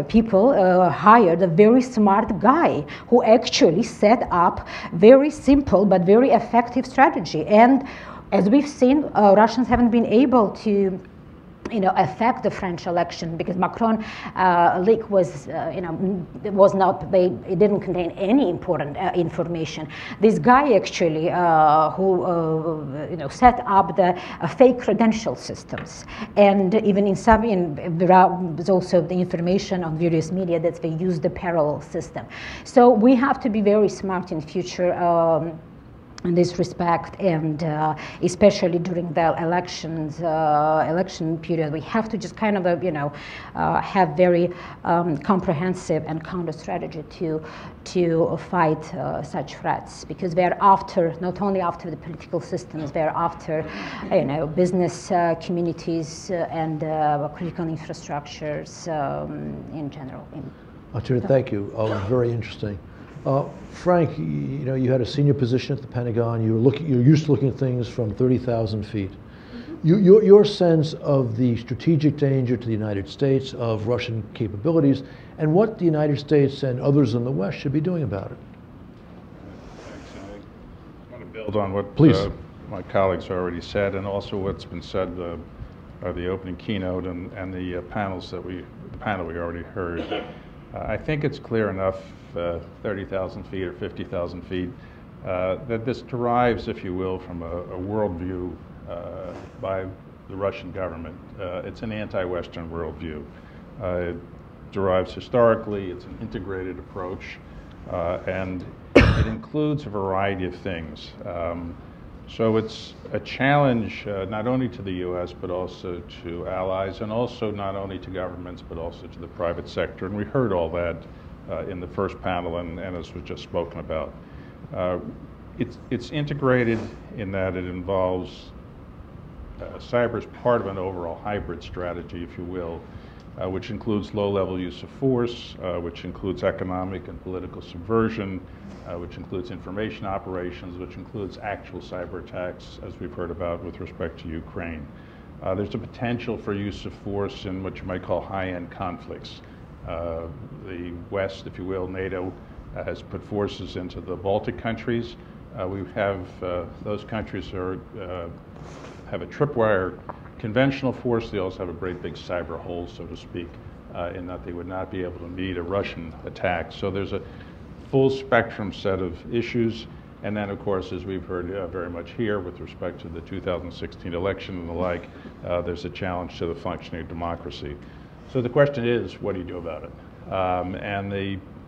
people hired a very smart guy who actually set up very simple but very effective strategy. And as we've seen, Russians haven't been able to affect the French election, because Macron leak was, it didn't contain any important information. This guy actually, who set up the fake credential systems, and even there was also the information on various media that they use the parallel system. So we have to be very smart in future in this respect, and especially during the election period, we have to just kind of have very comprehensive and counter strategy to fight such threats, because they're after, not only after the political systems, they're after business communities and critical infrastructures in general. Thank you. Very interesting. Frank, you had a senior position at the Pentagon. You're used to looking at things from 30,000 feet. Your sense of the strategic danger to the United States of Russian capabilities, and what the United States and others in the West should be doing about it. Thanks. I want to build on what my colleagues already said, and also what's been said by the opening keynote and the panel we already heard. I think it's clear enough, 30,000 feet or 50,000 feet, that this derives, if you will, from a worldview by the Russian government. It's an anti-Western worldview. It derives historically, it's an integrated approach, and it includes a variety of things. So it's a challenge not only to the U.S. but also to allies, and also not only to governments but also to the private sector. And we heard all that in the first panel, and as was just spoken about. It's integrated in that it involves cyber as part of an overall hybrid strategy, if you will, which includes low-level use of force, which includes economic and political subversion, which includes information operations, which includes actual cyber attacks, as we've heard about with respect to Ukraine. There's a potential for use of force in what you might call high-end conflicts. The West, if you will, NATO, has put forces into the Baltic countries. We have those countries have a tripwire conventional force. They also have a great big cyber hole, so to speak, in that they would not be able to meet a Russian attack. So there's a full spectrum set of issues. And then, of course, as we've heard very much here with respect to the 2016 election and the like, there's a challenge to the functioning of democracy. So the question is, what do you do about it?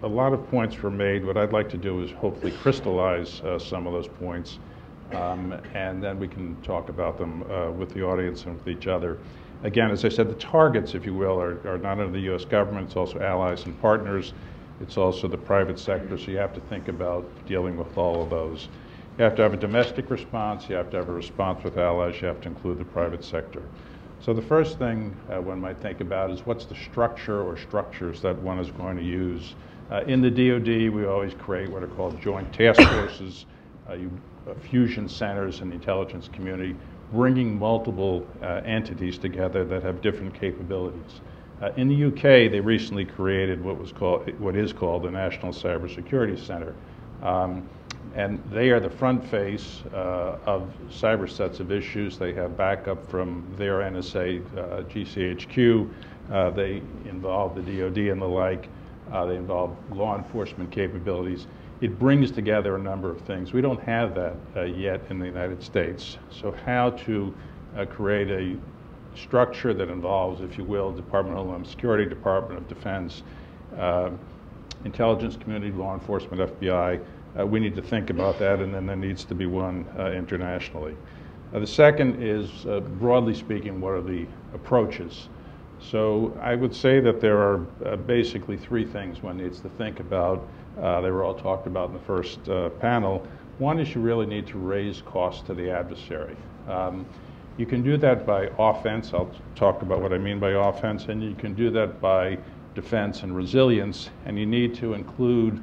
A lot of points were made. What I'd like to do is hopefully crystallize some of those points, and then we can talk about them with the audience and with each other. Again, as I said, the targets, if you will, are not only the US government, it's also allies and partners. It's also the private sector, so you have to think about dealing with all of those. You have to have a domestic response, you have to have a response with allies, you have to include the private sector. So the first thing one might think about is what's the structure or structures that one is going to use. In the DoD, we always create what are called joint task forces, fusion centers in the intelligence community, bringing multiple entities together that have different capabilities. In the UK, they recently created what is called the National Cybersecurity Center. And they are the front face of cyber sets of issues. They have backup from their NSA GCHQ. They involve the DoD and the like. They involve law enforcement capabilities. It brings together a number of things. We don't have that yet in the United States. So how to create a structure that involves, if you will, Department of Homeland Security, Department of Defense, intelligence community, law enforcement, FBI. We need to think about that, and then there needs to be one internationally. The second is, broadly speaking, what are the approaches? So I would say that there are basically three things one needs to think about. They were all talked about in the first panel. One is you really need to raise costs to the adversary. You can do that by offense. I'll talk about what I mean by offense, and you can do that by defense and resilience, and you need to include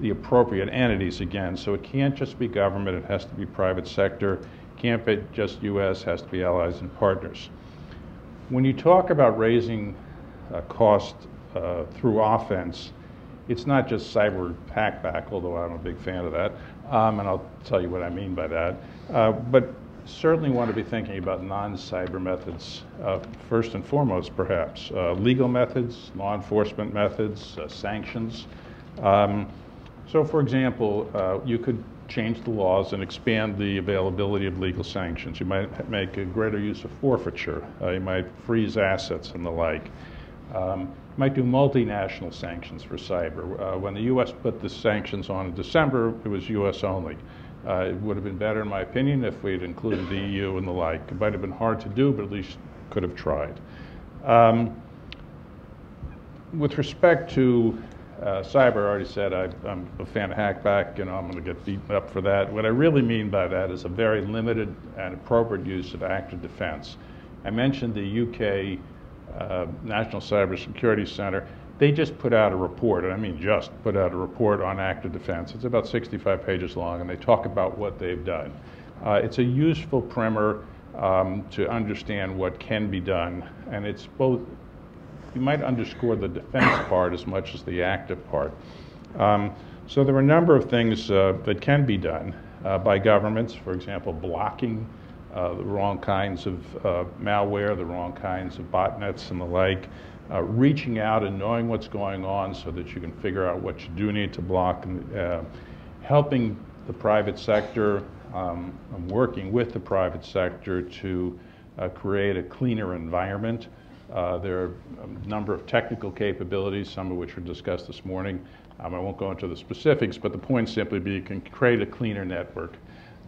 the appropriate entities again. So it can't just be government, it has to be private sector. It can't be just US, it has to be allies and partners. When you talk about raising cost through offense, it's not just cyber hackback, although I'm a big fan of that, and I'll tell you what I mean by that. But certainly want to be thinking about non-cyber methods, first and foremost, perhaps. Legal methods, law enforcement methods, sanctions. So, for example, you could change the laws and expand the availability of legal sanctions. You might make a greater use of forfeiture. You might freeze assets and the like. You might do multinational sanctions for cyber. When the U.S. put the sanctions on in December, it was U.S. only. It would have been better, in my opinion, if we had included the EU and the like. It might have been hard to do, but at least could have tried. With respect to cyber, I already said I'm a fan of hackback. I'm going to get beaten up for that. What I really mean by that is a very limited and appropriate use of active defense. I mentioned the UK National Cybersecurity Center. They just put out a report, and I mean just put out a report on active defense. It's about 65 pages long, and they talk about what they've done. It's a useful primer to understand what can be done, and it's both, you might underscore the defense part as much as the active part. So there are a number of things that can be done by governments, for example, blocking the wrong kinds of malware, the wrong kinds of botnets and the like. Reaching out and knowing what's going on so that you can figure out what you do need to block, and helping the private sector, working with the private sector to create a cleaner environment. There are a number of technical capabilities, some of which were discussed this morning. I won't go into the specifics, but the point simply be you can create a cleaner network,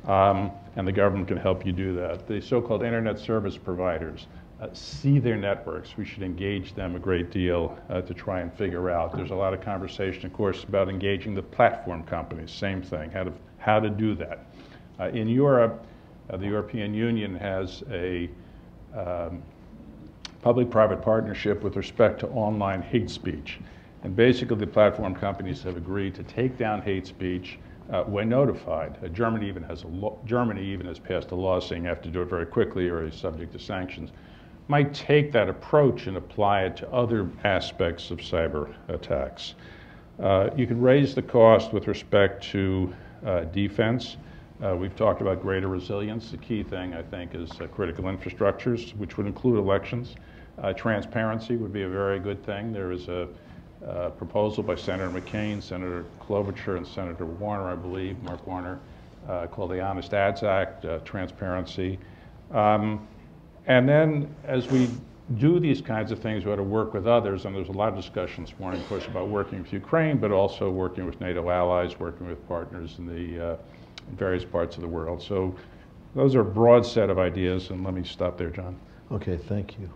and the government can help you do that. The so-called internet service providers, see their networks. We should engage them a great deal to try and figure out. There's a lot of conversation, of course, about engaging the platform companies. Same thing, how to do that. In Europe, the European Union has a public-private partnership with respect to online hate speech. And basically, the platform companies have agreed to take down hate speech when notified. Germany even has passed a law saying you have to do it very quickly or is subject to sanctions. Might take that approach and apply it to other aspects of cyber attacks. You can raise the cost with respect to defense. We've talked about greater resilience. The key thing, I think, is critical infrastructures, which would include elections. Transparency would be a very good thing. There is proposal by Senator McCain, Senator Klobuchar, and Senator Warner, I believe, Mark Warner, called the Honest Ads Act, transparency. And then as we do these kinds of things, we ought to work with others, and there's a lot of discussion this morning, of course, about working with Ukraine, but also working with NATO allies, working with partners in the in various parts of the world. So those are a broad set of ideas, and let me stop there, John. Okay, thank you.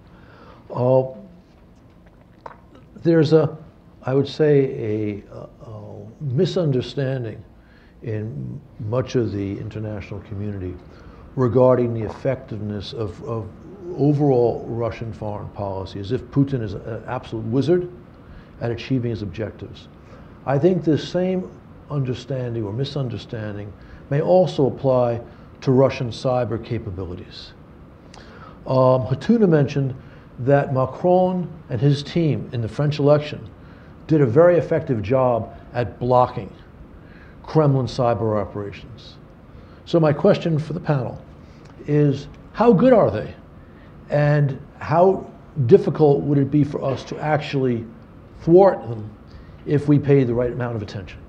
There's I would say, a misunderstanding in much of the international community regarding the effectiveness of overall Russian foreign policy, as if Putin is an absolute wizard at achieving his objectives. I think this same understanding or misunderstanding may also apply to Russian cyber capabilities. Hatuna mentioned that Macron and his team in the French election did a very effective job at blocking Kremlin cyber operations. So my question for the panel is, how good are they? And how difficult would it be for us to actually thwart them if we pay the right amount of attention?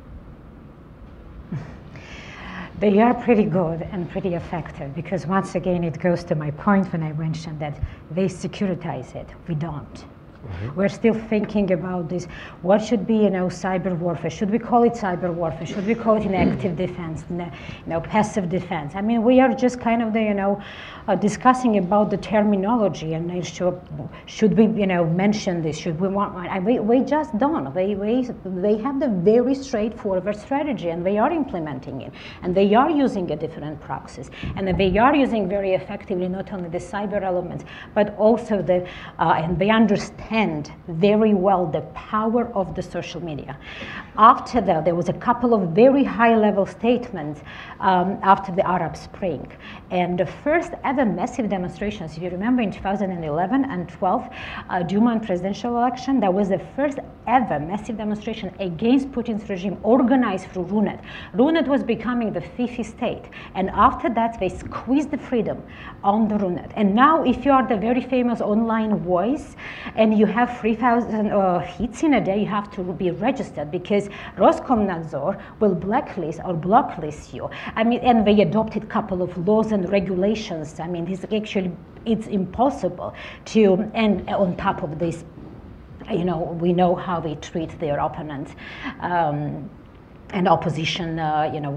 They are pretty good and pretty effective, because once again it goes to my point when I mentioned that they securitize it. We don't. We're still thinking about this. What should be, cyber warfare? Should we call it cyber warfare? Should we call it an active defense, passive defense? I mean, we are just kind of discussing about the terminology, and should we, mention this? Should we want? We just don't. They have the very straightforward strategy, and they are implementing it, and they are using a different proxies, and they are using very effectively not only the cyber elements, but also and they understand very well the power of the social media. After that, there was a couple of very high-level statements after the Arab Spring. And the first ever massive demonstrations, if you remember in 2011 and 12, Duma and presidential election, that was the first ever massive demonstration against Putin's regime organized through Runet. Runet was becoming the Fifi state. And after that, they squeezed the freedom on the Runet. And now, if you are the very famous online voice and you have 3,000 hits in a day, you have to be registered, because Roskomnadzor will blacklist or blocklist you. I mean, and they adopted a couple of laws and regulations. I mean, it's impossible to, and on top of this, we know how they treat their opponents and opposition,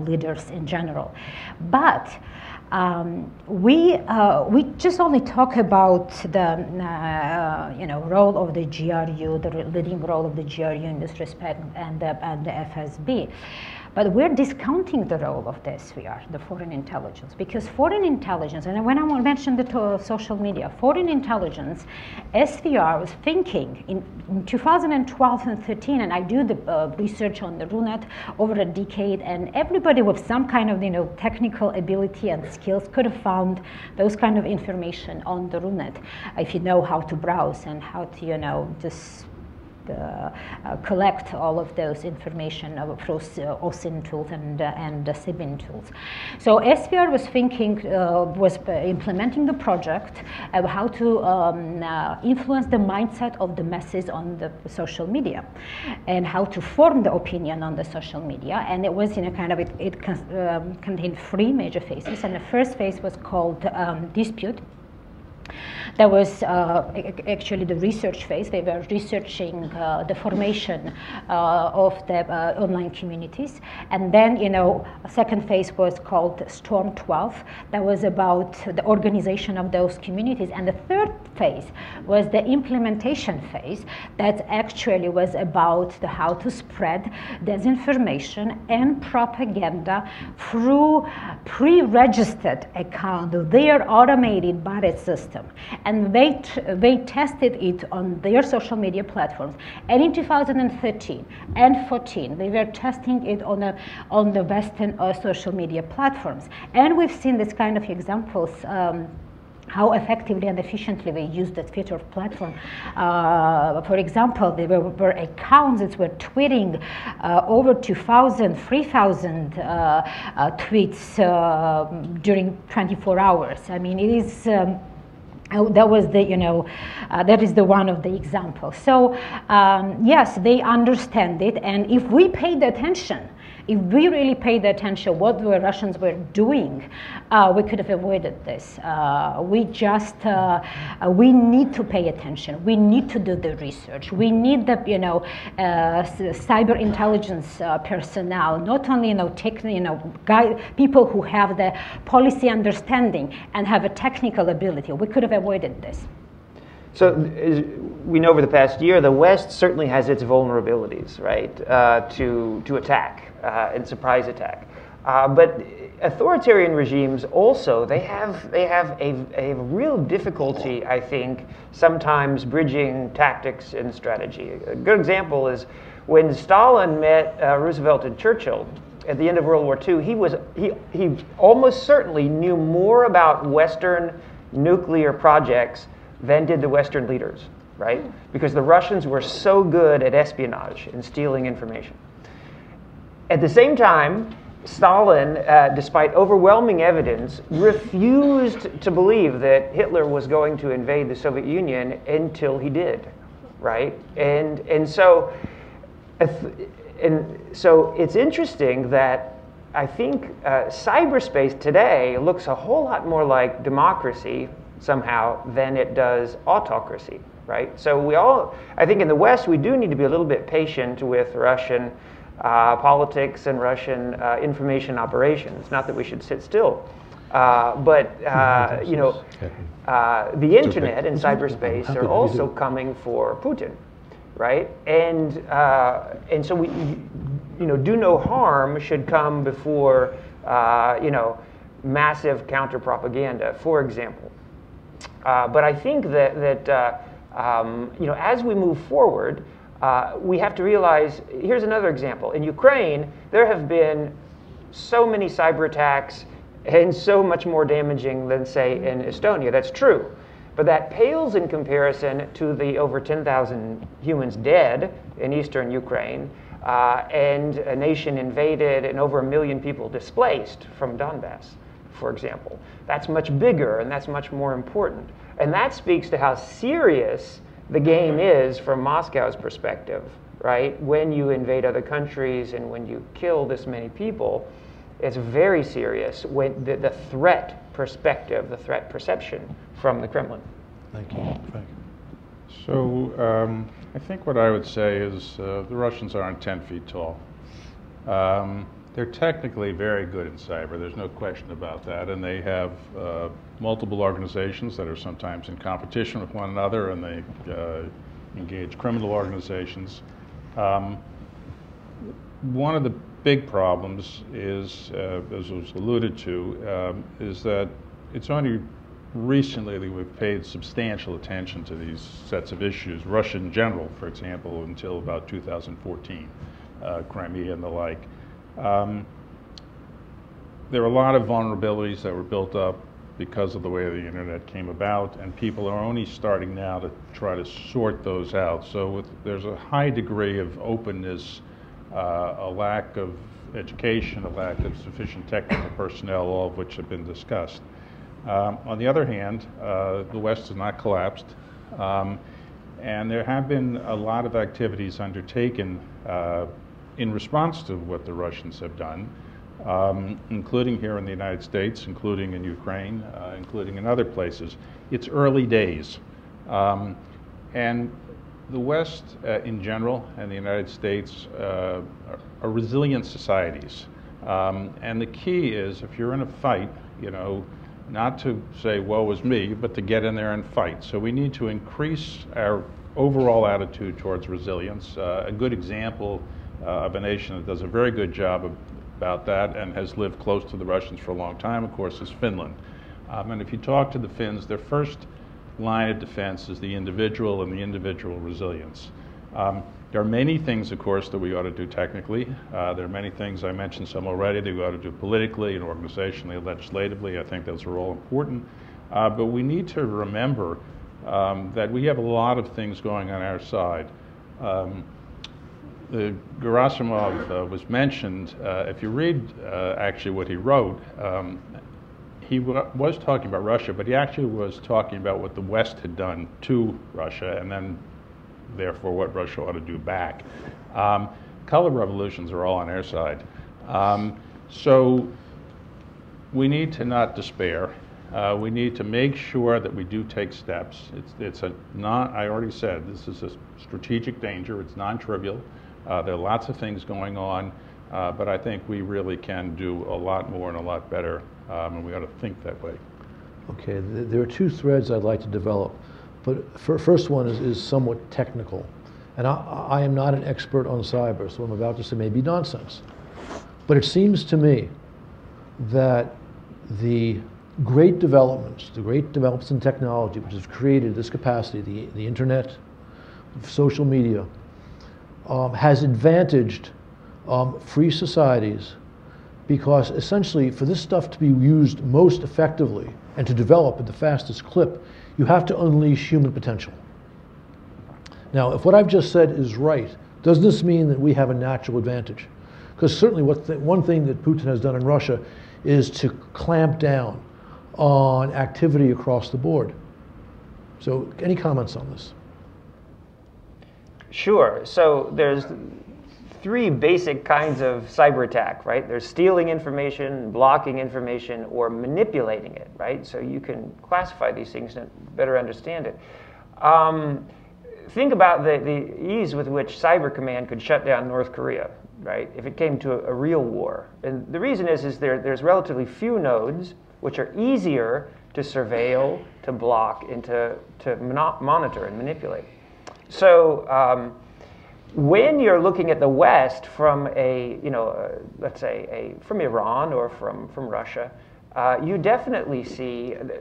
leaders in general. But we just only talk about the role of the GRU, the leading role of the GRU in this respect, and the FSB. But we're discounting the role of the SVR, the foreign intelligence, because foreign intelligence, and when I mentioned the social media, foreign intelligence, SVR was thinking in 2012 and 13, and I do the research on the Runet over a decade, and everybody with some kind of technical ability and skills could have found those kind of information on the Runet, if you know how to browse and how to just collect all of those information through OSINT tools and SIBIN tools. So SVR was thinking, was implementing the project of how to influence the mindset of the masses on the social media, and how to form the opinion on the social media. And it was it contained 3 major phases, and the first phase was called dispute. That was actually the research phase. They were researching the formation of the online communities. And then, a second phase was called Storm 12. That was about the organization of those communities. And the third phase was the implementation phase. That actually was about how to spread disinformation and propaganda through pre-registered accounts, their automated bot system. And they tested it on their social media platforms. And in 2013 and 14, they were testing it on the Western social media platforms. And we've seen this kind of examples, how effectively and efficiently they used the Twitter platform. For example, there were accounts that were tweeting over 2,000, 3,000 tweets during 24 hours. I mean, it is That was the, that is the one of the examples. So yes, they understand it, and if we paid attention, if we really paid attention what the Russians were doing, we could have avoided this. We need to pay attention. We need to do the research. We need the, cyber intelligence personnel, not only, people who have the policy understanding and have a technical ability. We could have avoided this. So as we know over the past year, the West certainly has its vulnerabilities, right, to attack and surprise attack. But authoritarian regimes also, they have a real difficulty, I think, sometimes bridging tactics and strategy. A good example is when Stalin met Roosevelt and Churchill at the end of World War II, he almost certainly knew more about Western nuclear projects than did the Western leaders, right? Because the Russians were so good at espionage and stealing information. At the same time, Stalin, despite overwhelming evidence, refused to believe that Hitler was going to invade the Soviet Union until he did, right? And so it's interesting that I think cyberspace today looks a whole lot more like democracy somehow than it does autocracy, right? So I think in the West, we do need to be a little bit patient with Russian politics and Russian information operations. Not that we should sit still, but the internet and cyberspace are also coming for Putin, right? And so we, do no harm should come before massive counter propaganda, for example. But I think that as we move forward, we have to realize, here's another example. In Ukraine, there have been so many cyber attacks and so much more damaging than, say, in Estonia. That's true. But that pales in comparison to the over 10,000 humans dead in eastern Ukraine and a nation invaded and over 1 million people displaced from Donbass, for example. That's much bigger and that's much more important. And that speaks to how serious the game is from Moscow's perspective, right? When you invade other countries and when you kill this many people, it's very serious when the threat perspective, the threat perception from the Kremlin. Thank you. So I think what I would say is the Russians aren't 10 feet tall. They're technically very good in cyber, there's no question about that, and they have multiple organizations that are sometimes in competition with one another, and they engage criminal organizations. One of the big problems is, as was alluded to, is that it's only recently that we've paid substantial attention to these sets of issues. Russia in general, for example, until about 2014, Crimea and the like. There are a lot of vulnerabilities that were built up because of the way the internet came about, and people are only starting now to try to sort those out. So there's a high degree of openness, a lack of education, a lack of sufficient technical personnel, all of which have been discussed. On the other hand, the West has not collapsed, and there have been a lot of activities undertaken in response to what the Russians have done, including here in the United States, including in Ukraine, including in other places. It's early days. And the West in general and the United States are resilient societies. And the key is, if you're in a fight, not to say, woe is me, but to get in there and fight. So we need to increase our overall attitude towards resilience. A good example of a nation that does a very good job about that and has lived close to the Russians for a long time, of course, is Finland. And if you talk to the Finns, their first line of defense is the individual and the individual resilience. There are many things, of course, that we ought to do technically. There are many things, I mentioned some already, that we ought to do politically and organizationally, legislatively. I think those are all important. But we need to remember that we have a lot of things going on our side. Gerasimov was mentioned. If you read actually what he wrote, he was talking about Russia, but he actually was talking about what the West had done to Russia, and then, therefore, what Russia ought to do back. Color revolutions are all on our side. So we need to not despair. We need to make sure that we do take steps. I already said, this is a strategic danger. It's non-trivial. There are lots of things going on, but I think we really can do a lot more and a lot better, and we ought to think that way. Okay, there are two threads I'd like to develop, but first one is somewhat technical. And I am not an expert on cyber, so what I'm about to say may be nonsense. But it seems to me that the great developments in technology, which has created this capacity, the internet, social media, has advantaged free societies, because essentially for this stuff to be used most effectively and to develop at the fastest clip, you have to unleash human potential. Now, if what I've just said is right, does this mean that we have a natural advantage? Because certainly one thing that Putin has done in Russia is to clamp down on activity across the board. So any comments on this? Sure. So there's three basic kinds of cyber attack, right? There's stealing information, blocking information, or manipulating it, right? So you can classify these things to better understand it. Think about the ease with which Cyber Command could shut down North Korea, right, if it came to a real war. And the reason is there's relatively few nodes which are easier to surveil, to block, and to monitor and manipulate. So when you're looking at the West from let's say from Iran or from Russia, you definitely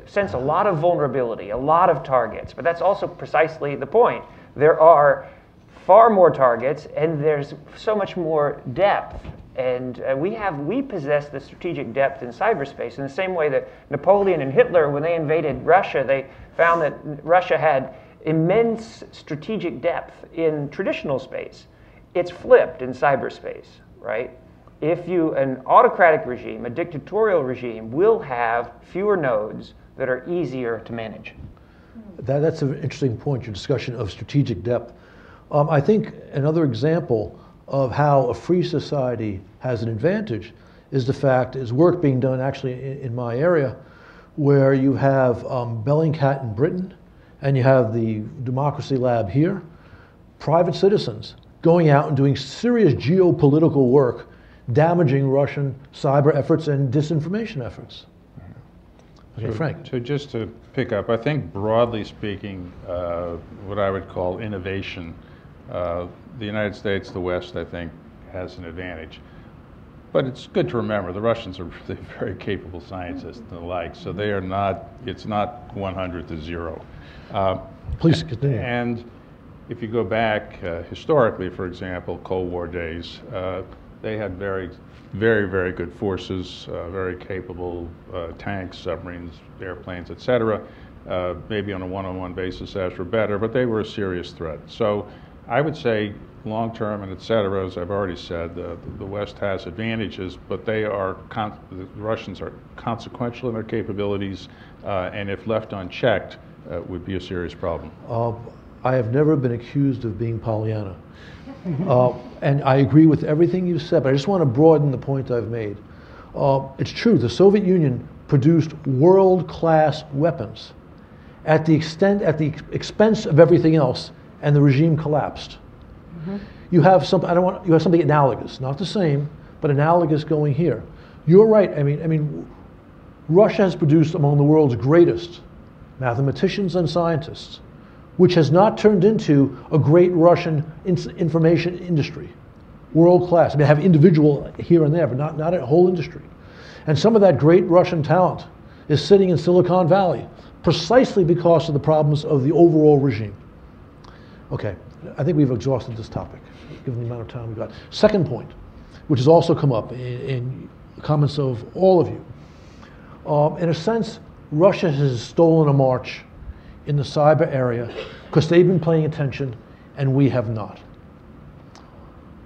sense a lot of vulnerability, a lot of targets, but that's also precisely the point. There are far more targets, and there's so much more depth. And we possess the strategic depth in cyberspace in the same way that Napoleon and Hitler, when they invaded Russia, they found that Russia had immense strategic depth in traditional space. It's flipped in cyberspace, right? An autocratic regime, a dictatorial regime, will have fewer nodes that are easier to manage. That's an interesting point, your discussion of strategic depth. I think another example of how a free society has an advantage is work being done actually in my area, where you have Bellingcat in Britain, and you have the Democracy Lab here, private citizens going out and doing serious geopolitical work, damaging Russian cyber efforts and disinformation efforts. Okay, Frank. So just to pick up, I think broadly speaking, what I would call innovation, the United States, the West, I think, has an advantage. But it's good to remember the Russians are really very capable scientists and the like, so they are not, it's not 100 to 0. Please continue. And if you go back historically, for example, Cold War days, they had very, very good forces, very capable tanks, submarines, airplanes, etc. Maybe on a one-on-one basis, as were better, but they were a serious threat. So I would say long-term and etc., as I've already said, the West has advantages, but the Russians are consequential in their capabilities, and if left unchecked, would be a serious problem. I have never been accused of being Pollyanna. And I agree with everything you said, but I just want to broaden the point I've made. It's true, the Soviet Union produced world-class weapons at the expense of everything else, and the regime collapsed. Mm-hmm. You have something analogous, not the same, but analogous going here. You're right. I mean, Russia has produced among the world's greatest mathematicians and scientists, which has not turned into a great Russian information industry, world class. I mean, I have individual here and there, but not a whole industry. And some of that great Russian talent is sitting in Silicon Valley, precisely because of the problems of the overall regime. Okay, I think we've exhausted this topic, given the amount of time we've got. Second point, which has also come up in comments of all of you. In a sense, Russia has stolen a march in the cyber area because they've been paying attention and we have not.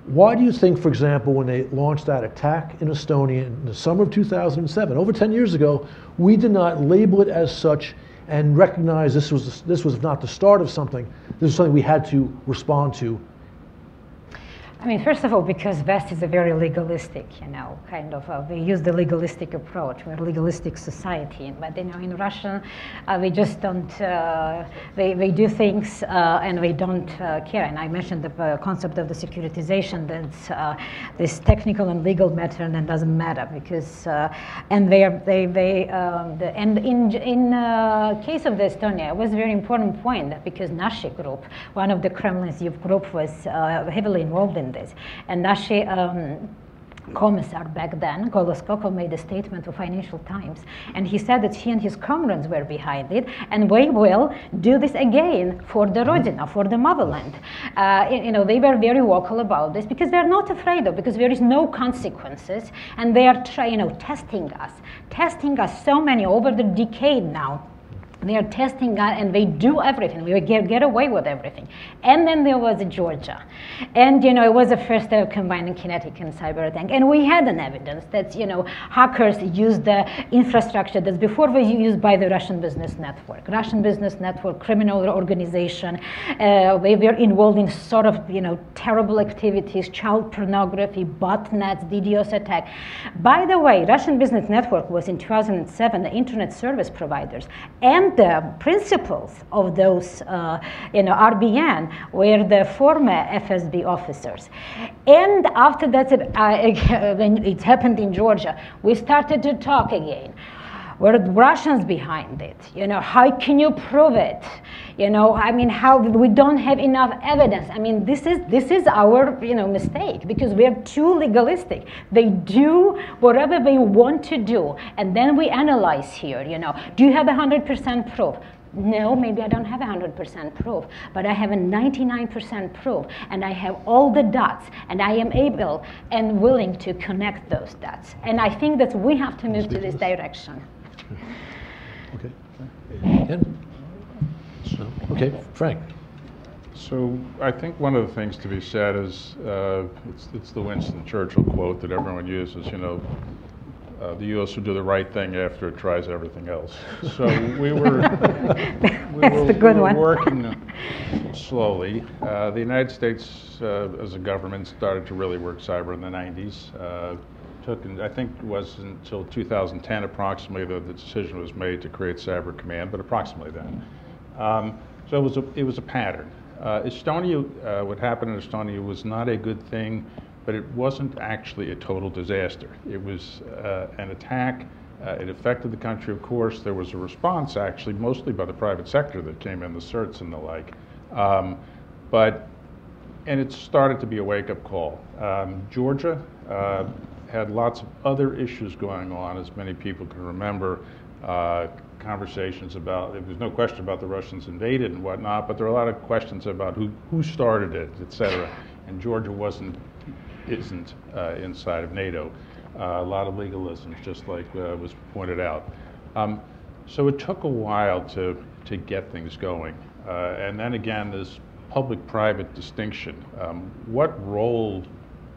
Why do you think, for example, when they launched that attack in Estonia in the summer of 2007, over 10 years ago, we did not label it as such and recognize this was not the start of something, this was something we had to respond to? I mean, first of all, because West is a very legalistic, we use the legalistic approach. We're a legalistic society, but in Russia, we just don't. We do things and we don't care. And I mentioned the concept of the securitization. That's this technical and legal matter, and that doesn't matter because. And in case of the Estonia, it was a very important point because Nashi group, one of the Kremlin's youth group, was heavily involved in this. And Nashi commissar back then, Goloskokov, made a statement to Financial Times, and he said that he and his comrades were behind it, and we will do this again for the Rodina, for the motherland. They were very vocal about this because they're not afraid of, because there is no consequences, and they are testing us so many over the decade now. They are testing us, and they do everything. We get away with everything. And then there was Georgia. And, it was the first combining kinetic and cyber attack. And we had an evidence that, hackers used the infrastructure that's before was used by the Russian business network. Russian business network, criminal organization. They were involved in sort of, terrible activities, child pornography, botnets, DDoS attack. By the way, Russian business network was in 2007 the internet service providers. And the principals of those, RBN were the former FSB officers. And after that, when it happened in Georgia, we started to talk again. Were the Russians behind it? How can you prove it? How we don't have enough evidence. This is our, mistake because we are too legalistic. They do whatever they want to do, and then we analyze here. Do you have 100% proof? No, maybe I don't have 100% proof, but I have a 99% proof, and I have all the dots, and I am able and willing to connect those dots. And I think that we have to move to this direction. Okay. Okay, Frank. So I think one of the things to be said is it's the Winston Churchill quote that everyone uses. The U.S. will do the right thing after it tries everything else. So we were working slowly. The United States, as a government, started to really work cyber in the 90s. I think it was until 2010 approximately that the decision was made to create Cyber Command, but approximately then. So it was a pattern. Estonia, what happened in Estonia was not a good thing, but it wasn't actually a total disaster. It was an attack. It affected the country, of course. There was a response, actually, mostly by the private sector that came in, the certs and the like. And it started to be a wake-up call. Georgia had lots of other issues going on, as many people can remember. Conversations about, there was no question about the Russians invaded and whatnot, but there were a lot of questions about who started it, et cetera. And Georgia isn't inside of NATO. A lot of legalisms, just like was pointed out. So it took a while to get things going. And then again, this public-private distinction. What role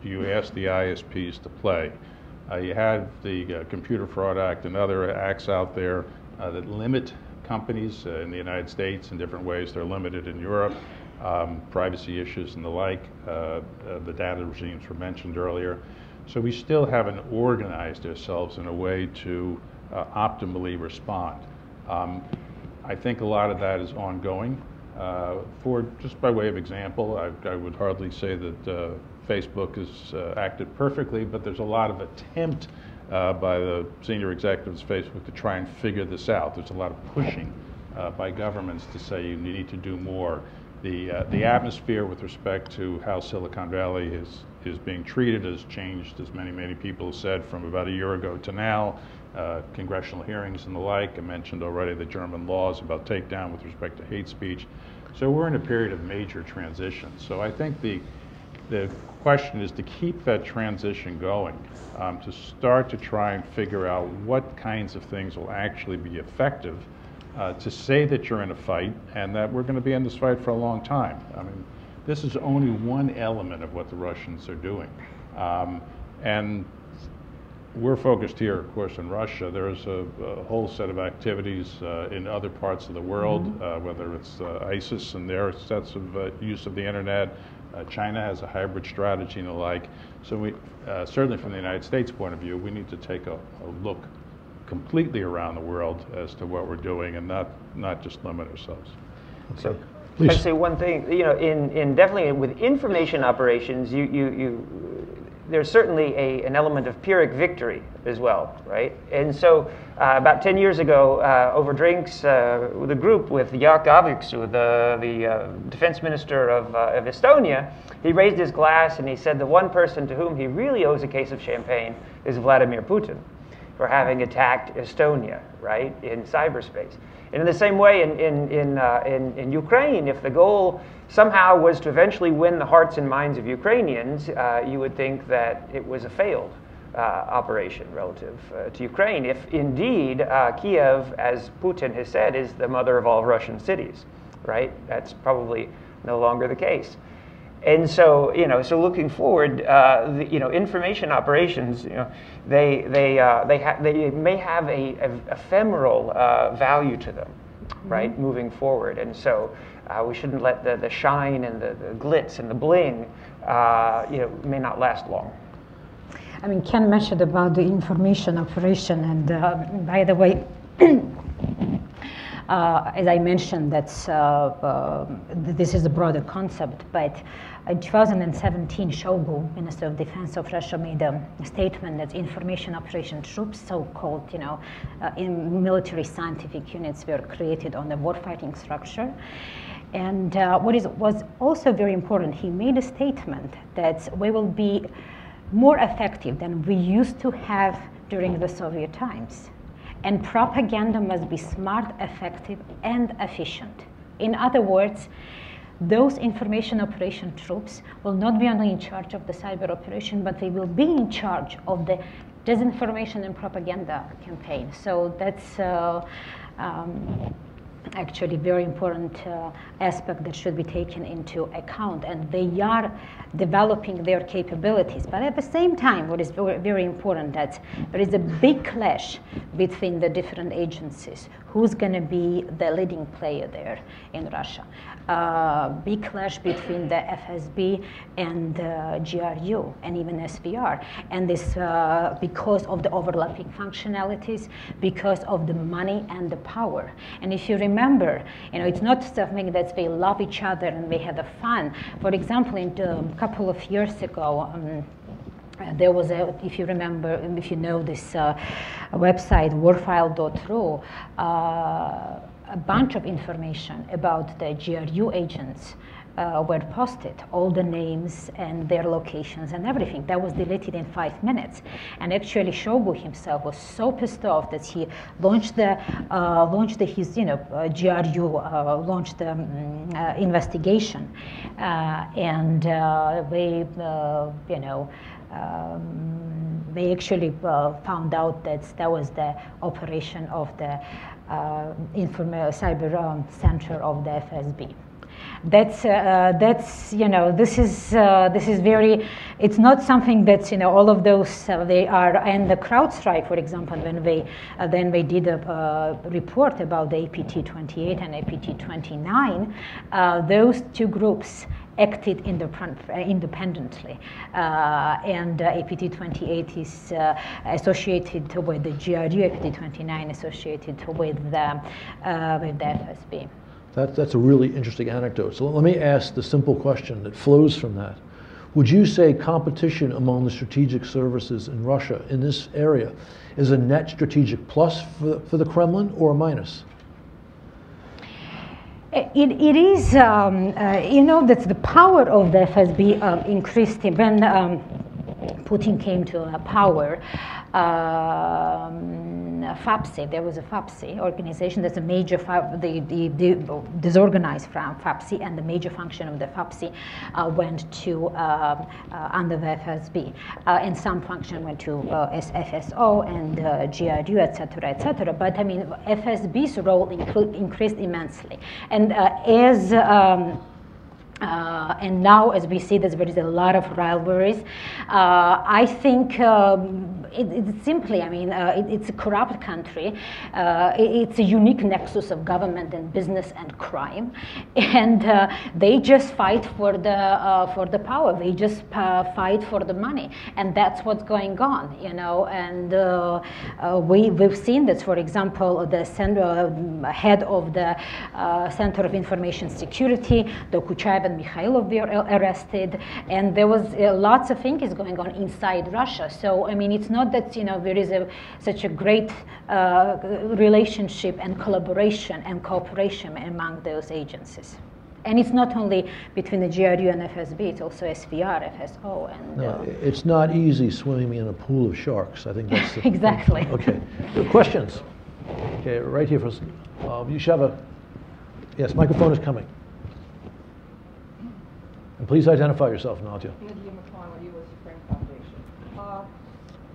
do you ask the ISPs to play? You have the Computer Fraud Act and other acts out there that limit companies in the United States in different ways. They're limited in Europe. Privacy issues and the like. The data regimes were mentioned earlier. So we still haven't organized ourselves in a way to optimally respond. I think a lot of that is ongoing. Just by way of example, I would hardly say that Facebook has acted perfectly, but there's a lot of attempt by the senior executives of Facebook to try and figure this out. There's a lot of pushing by governments to say you need to do more. The atmosphere with respect to how Silicon Valley is being treated has changed, as many people have said, from about a year ago to now. Congressional hearings and the like. I mentioned already the German laws about takedown with respect to hate speech. So we're in a period of major transition. So I think the question is to keep that transition going, to start to try and figure out what kinds of things will actually be effective, to say that you're in a fight and that we're going to be in this fight for a long time. I mean, This is only one element of what the Russians are doing. And we're focused here, of course, in Russia. There's a whole set of activities in other parts of the world, whether it's ISIS and their sets of use of the internet. China has a hybrid strategy and the like. So we, certainly from the United States point of view, we need to take a look completely around the world as to what we're doing and not just limit ourselves. So, I'd say one thing, you know, in definitely with information operations, there's certainly an element of Pyrrhic victory as well, right? And so about 10 years ago, over drinks with a group with Jaak Aaviksoo, the defense minister of Estonia, he raised his glass and he said the one person to whom he really owes a case of champagne is Vladimir Putin for having attacked Estonia, right, in cyberspace. And in the same way, in Ukraine, if the goal somehow was to eventually win the hearts and minds of Ukrainians, you would think that it was a failed operation relative to Ukraine. If indeed Kiev, as Putin has said, is the mother of all Russian cities, right? That's probably no longer the case. And so, you know, so looking forward, you know, information operations, you know, they may have a ephemeral value to them, right, moving forward. And so we shouldn't let the shine and the glitz and the bling, you know, may not last long. I mean, Ken mentioned about the information operation, and by the way, as I mentioned, that's this is a broader concept, but in 2017, Shoigu, Minister of Defense of Russia, made a statement that information operation troops, so-called, you know, in military scientific units, were created on the warfighting structure. And was also very important, he made a statement that we will be more effective than we used to have during the Soviet times. And propaganda must be smart, effective, and efficient. In other words, those information operation troops will not be only in charge of the cyber operation, but they will be in charge of the disinformation and propaganda campaign. So that's actually very important aspect that should be taken into account, and they are developing their capabilities. But at the same time, what is very, very important, that there is a big clash between the different agencies. Who's going to be the leading player there in Russia? Big clash between the FSB and GRU and even SVR, and this because of the overlapping functionalities, because of the money and the power. And if you remember, you know, it's not something that they love each other and they had a fun. For example, a couple of years ago, there was if you remember, if you know this website, warfile.ru, a bunch of information about the GRU agents were posted, all the names and their locations and everything. That was deleted in 5 minutes. And actually, Shoigu himself was so pissed off that he launched his, you know, GRU launched the investigation, and they, you know. They actually found out that that was the operation of the cyber center of the FSB. That's you know, this is very, it's not something that's, you know, all of those they are. And the CrowdStrike, for example, when they did a report about the APT28 and APT29, those two groups acted independently, and APT28 is associated with the GRU, APT29 associated with the FSB. That's a really interesting anecdote. So let me ask the simple question that flows from that. Would you say competition among the strategic services in Russia in this area is a net strategic plus for the Kremlin or a minus? It is, you know, that the power of the FSB increased when Putin came to power. FAPSI, there was a FAPSI organization that's a major, the disorganized from FAPSI, and the major function of the FAPSI went to under the FSB, and some function went to FSO and GRU, etc., etc. But I mean, FSB's role increased immensely, and And now, as we see, there is a lot of rivalries. I think it's simply, I mean, it's a corrupt country. It's a unique nexus of government and business and crime, and they just fight for the power. They just fight for the money, and that's what's going on, you know. And we've seen this. For example, the head of the Center of Information Security, the Kuchayev and Mikhailov, were arrested, and there was lots of things going on inside Russia. So I mean, it's not that, you know, there is such a great relationship and collaboration and cooperation among those agencies. And it's not only between the GRU and FSB; it's also SVR, FSO, and. No, it's not easy swimming in a pool of sharks. I think that's the exactly. Okay, questions? Okay, right here first. You should have a. Yes, microphone is coming. And please identify yourself, Nadia.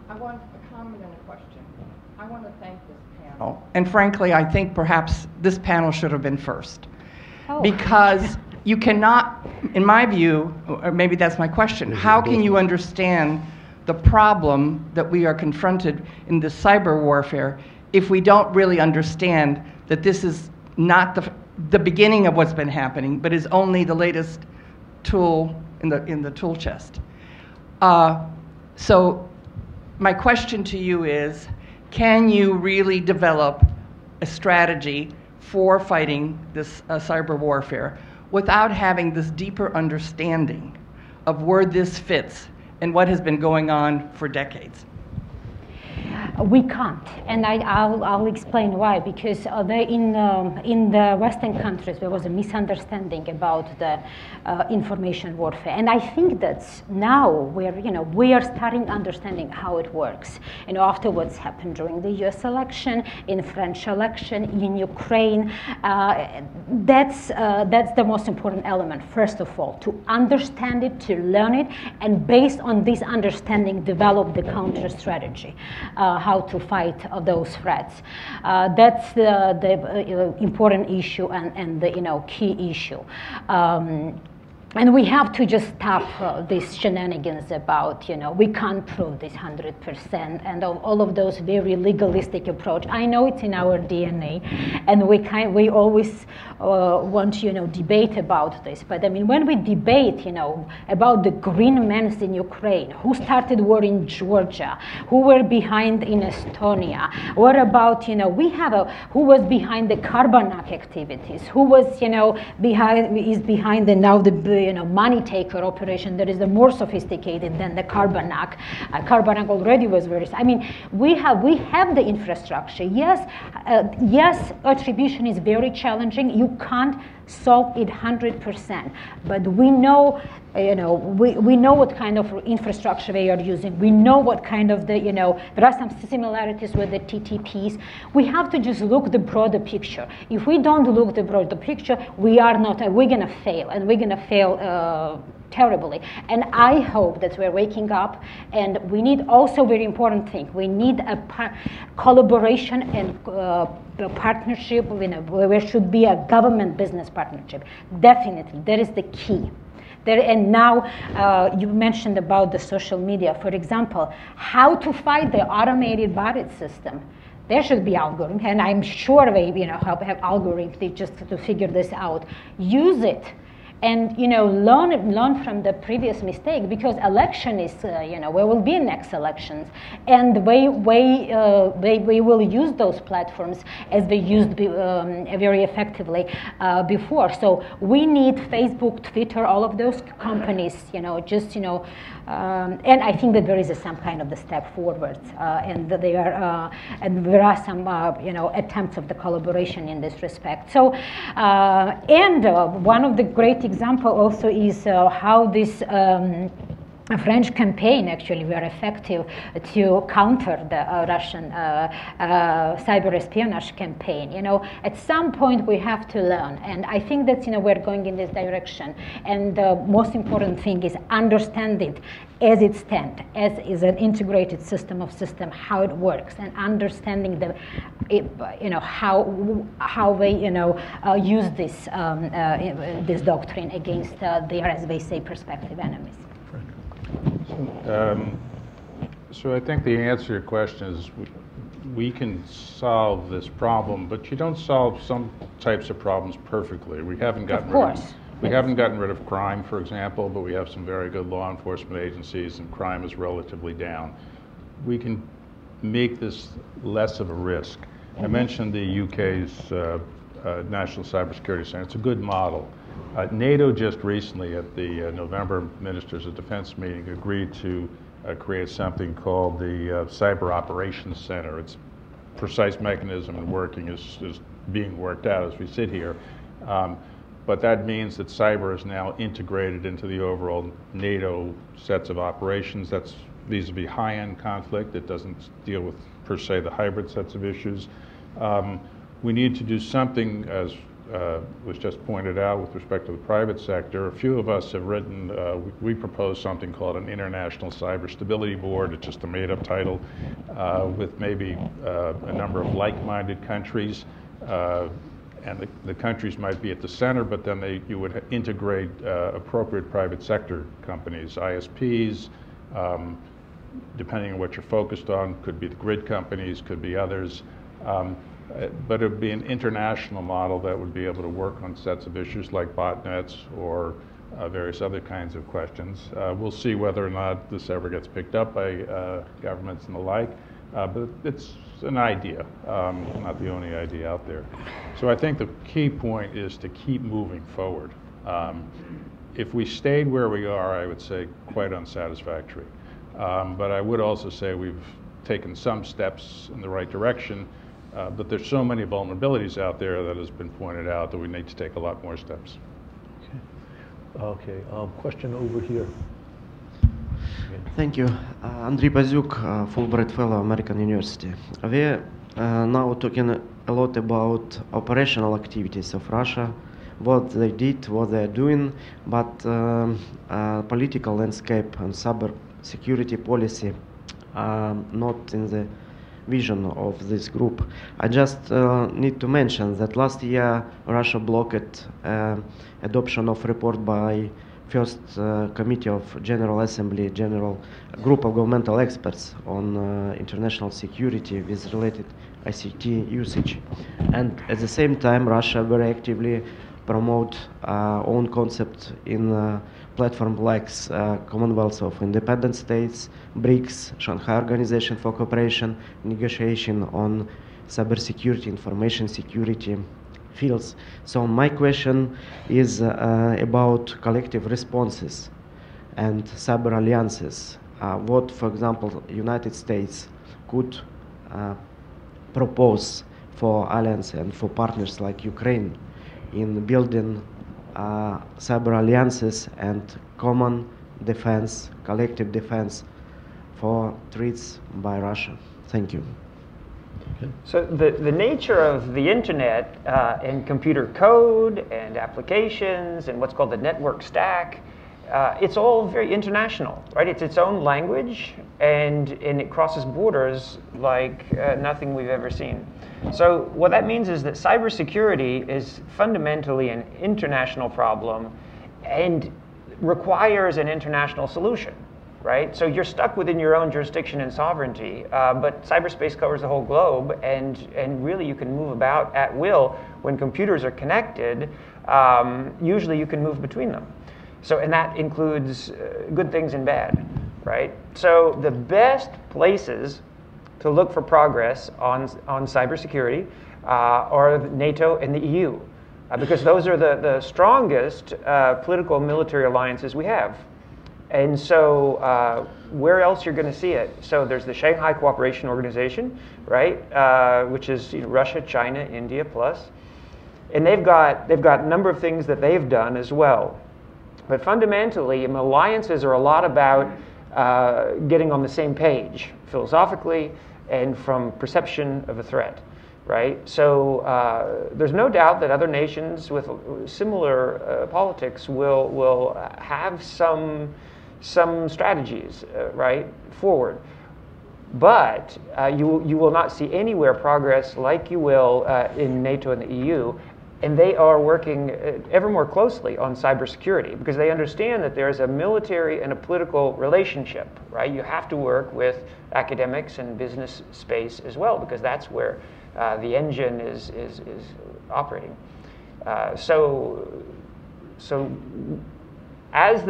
I want a comment and a question. I want to thank this panel. And frankly, I think perhaps this panel should have been first. Oh. Because you cannot, in my view, or maybe that's my question, how can you understand the problem that we are confronted in this cyber warfare if we don't really understand that this is not the beginning of what's been happening, but is only the latest tool in the tool chest? So my question to you is, can you really develop a strategy for fighting this cyber warfare without having this deeper understanding of where this fits and what has been going on for decades? We can't, and I'll explain why. Because in the Western countries there was a misunderstanding about the information warfare, and I think that now we are starting understanding how it works. You know, after what's happened during the U.S. election, in French election, in Ukraine, that's the most important element. First of all, to understand it, to learn it, and based on this understanding, develop the counter strategy. How to fight those threats. That's the important issue and the key issue. And we have to just stop these shenanigans about, we can't prove this 100%, and all of those very legalistic approach. I know it's in our DNA, and we always want to, debate about this. But I mean, when we debate, about the green men in Ukraine, who started war in Georgia, who were behind in Estonia, what about, who was behind the Karbanak activities, who was, behind the money taker operation that is more sophisticated than the Karbanak. Karbanak already was very. I mean, we have the infrastructure. Yes, attribution is very challenging. You can't solve it 100%, but we know. We know what kind of infrastructure they are using. We know what kind of there are some similarities with the TTPs. We have to just look the broader picture. If we don't look the broader picture, we're gonna fail, and we're gonna fail terribly. And I hope that we're waking up, and we need also very important thing. We need a collaboration and partnership. There should be a government-business partnership. Definitely, that is the key. And now you mentioned about the social media, for example, how to fight the automated bot system. There should be algorithm, and I'm sure they have algorithms just to figure this out. Use it. And learn from the previous mistake, because election is there will be next elections, and we will use those platforms as they used very effectively before. So we need Facebook, Twitter, all of those companies, and I think that there is some kind of the step forward, and they are and there are some attempts of the collaboration in this respect. So and one of the great example also is how this French campaign actually were effective to counter the Russian cyber espionage campaign. At some point we have to learn, and I think that we're going in this direction. And the most important thing is understand it as it stands, as is an integrated system, how it works, and understanding how they use this doctrine against their, as they say, prospective enemies. So I think the answer to your question is we can solve this problem, but you don't solve some types of problems perfectly. We haven't gotten rid of crime, for example, but we have some very good law enforcement agencies, and crime is relatively down. We can make this less of a risk. I mentioned the UK's National Cybersecurity Center. It's a good model. NATO just recently at the November Ministers of Defense meeting agreed to create something called the Cyber Operations Center. Its precise mechanism and working is being worked out as we sit here. But that means that cyber is now integrated into the overall NATO sets of operations. That's vis-a-vis high-end conflict. It doesn't deal with, per se, the hybrid sets of issues. We need to do something, as was just pointed out, with respect to the private sector. A few of us have written, we proposed something called an International Cyber Stability Board. It's just a made-up title with maybe a number of like-minded countries. And the countries might be at the center, but then you would integrate appropriate private sector companies, ISPs, depending on what you're focused on, could be the grid companies, could be others. But it would be an international model that would be able to work on sets of issues like botnets or various other kinds of questions. We'll see whether or not this ever gets picked up by governments and the like, but it's an idea, not the only idea out there. So I think the key point is to keep moving forward. If we stayed where we are, I would say quite unsatisfactory. But I would also say we've taken some steps in the right direction. But there's so many vulnerabilities out there that has been pointed out that we need to take a lot more steps. Okay. Question over here. Thank you. Andrei Bazyuk, Fulbright Fellow, American University. We are now talking a lot about operational activities of Russia, what they did, what they are doing, but political landscape and cyber security policy are not in the vision of this group. I just need to mention that last year Russia blocked adoption of report by first committee of General Assembly, general group of governmental experts on international security with related ICT usage. And at the same time, Russia very actively promote own concept in platform like Commonwealth of Independent States, BRICS, Shanghai Organization for Cooperation, negotiation on cybersecurity, information security fields. So my question is about collective responses and cyber alliances. What, for example, United States could propose for alliance and for partners like Ukraine in building cyber alliances and common defense, collective defense for threats by Russia. Thank you. So the nature of the internet and computer code and applications and what's called the network stack, it's all very international, right? It's its own language, and it crosses borders like nothing we've ever seen. So what that means is that cybersecurity is fundamentally an international problem and requires an international solution, right? So you're stuck within your own jurisdiction and sovereignty, but cyberspace covers the whole globe, and really you can move about at will. When computers are connected, usually you can move between them. So, and that includes good things and bad, right? So the best places to look for progress on cybersecurity are NATO and the EU, because those are the strongest political and military alliances we have. And so where else you're going to see it? So there's the Shanghai Cooperation Organization, right, which is Russia, China, India plus. And they've got a number of things that they've done as well. But fundamentally, alliances are a lot about getting on the same page philosophically and from perception of a threat, right? So there's no doubt that other nations with similar politics will have some strategies, right, forward. But you will not see anywhere progress like you will in NATO and the EU, and they are working ever more closely on cybersecurity because they understand that there's a military and a political relationship, right? You have to work with academics and business space as well because that's where the engine is operating. So as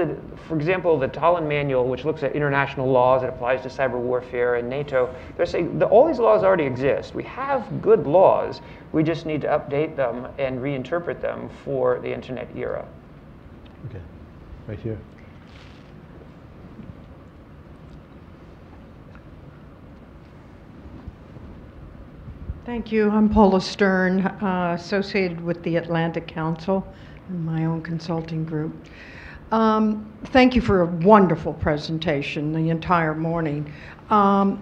for example, the Tallinn Manual, which looks at international laws, it applies to cyber warfare and NATO, they're saying all these laws already exist. We have good laws. We just need to update them and reinterpret them for the internet era. Okay, right here. Thank you. I'm Paula Stern, associated with the Atlantic Council and my own consulting group. Thank you for a wonderful presentation the entire morning. I'm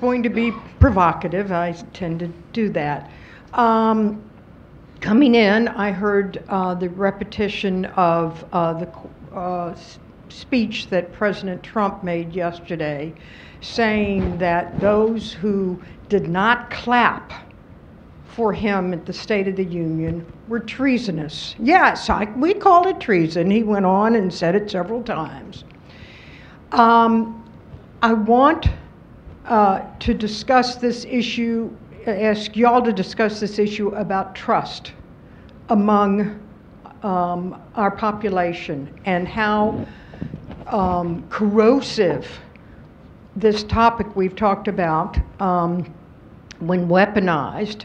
going to be provocative. I tend to do that. Coming in, I heard the repetition of the speech that President Trump made yesterday, saying that those who did not clap for him at the State of the Union were treasonous. Yes, we call it treason. He went on and said it several times. I want to discuss this issue, ask y'all to discuss this issue about trust among our population and how corrosive this topic we've talked about when weaponized,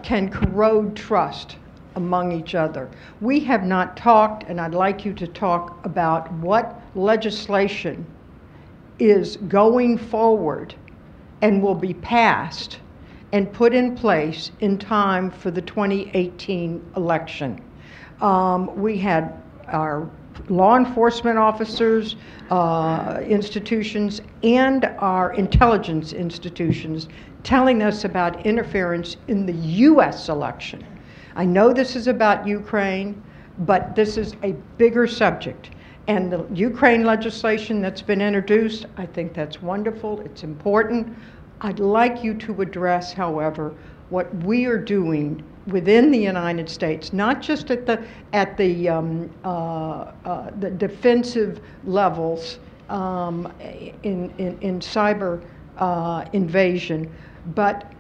can corrode trust among each other. We have not talked, and I'd like you to talk about what legislation is going forward and will be passed and put in place in time for the 2018 election. We had our law enforcement officers, institutions, and our intelligence institutions telling us about interference in the U.S. election. I know this is about Ukraine, but this is a bigger subject. And the Ukraine legislation that's been introduced, I think that's wonderful, it's important. I'd like you to address, however, what we are doing within the United States, not just at the defensive levels in cyber invasion, but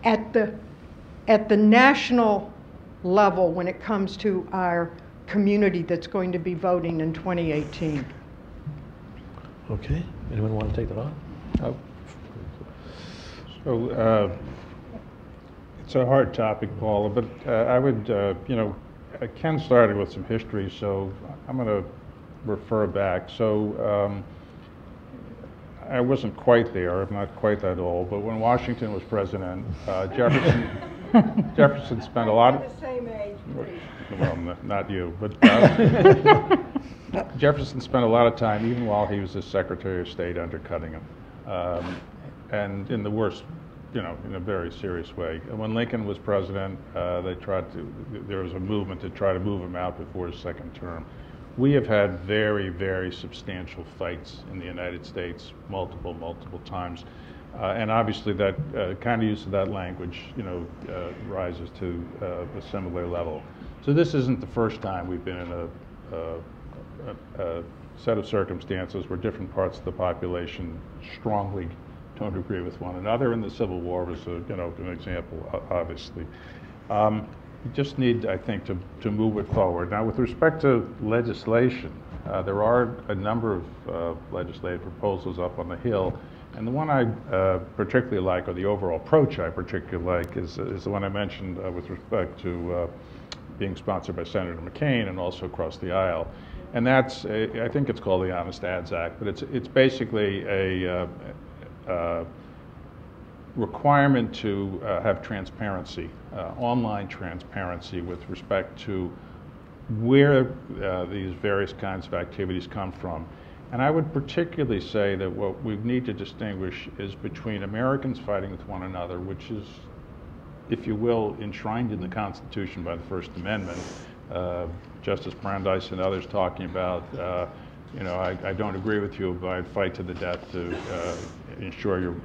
at the national level when it comes to our community that's going to be voting in 2018. Okay. Anyone want to take that on? Oh. So it's a hard topic, Paula, but I would, Ken started with some history, so I'm going to refer back. So I wasn't quite there, I'm not quite that old, but when Washington was president, Jefferson spent a lot of... the same age, please. Well, not you, but Jefferson spent a lot of time, even while he was the Secretary of State, undercutting him. And in the worst, in a very serious way. And when Lincoln was president, there was a movement to try to move him out before his second term. We have had very, very substantial fights in the United States, multiple times. And obviously that kind of use of that language, rises to a similar level. So this isn't the first time we've been in a set of circumstances where different parts of the population strongly don't agree with one another, and the Civil War was an example, obviously. We just need, I think, to move it forward. Now, with respect to legislation, there are a number of legislative proposals up on the Hill, and the one I particularly like, or the overall approach I particularly like, is the one I mentioned with respect to being sponsored by Senator McCain and also across the aisle. And that's, I think it's called the Honest Ads Act, but it's basically a requirement to have transparency, online transparency with respect to where these various kinds of activities come from. And I would particularly say that what we need to distinguish is between Americans fighting with one another, which is, if you will, enshrined in the Constitution by the First Amendment. Justice Brandeis and others talking about, you know, I don't agree with you, but I'd fight to the death to ensure your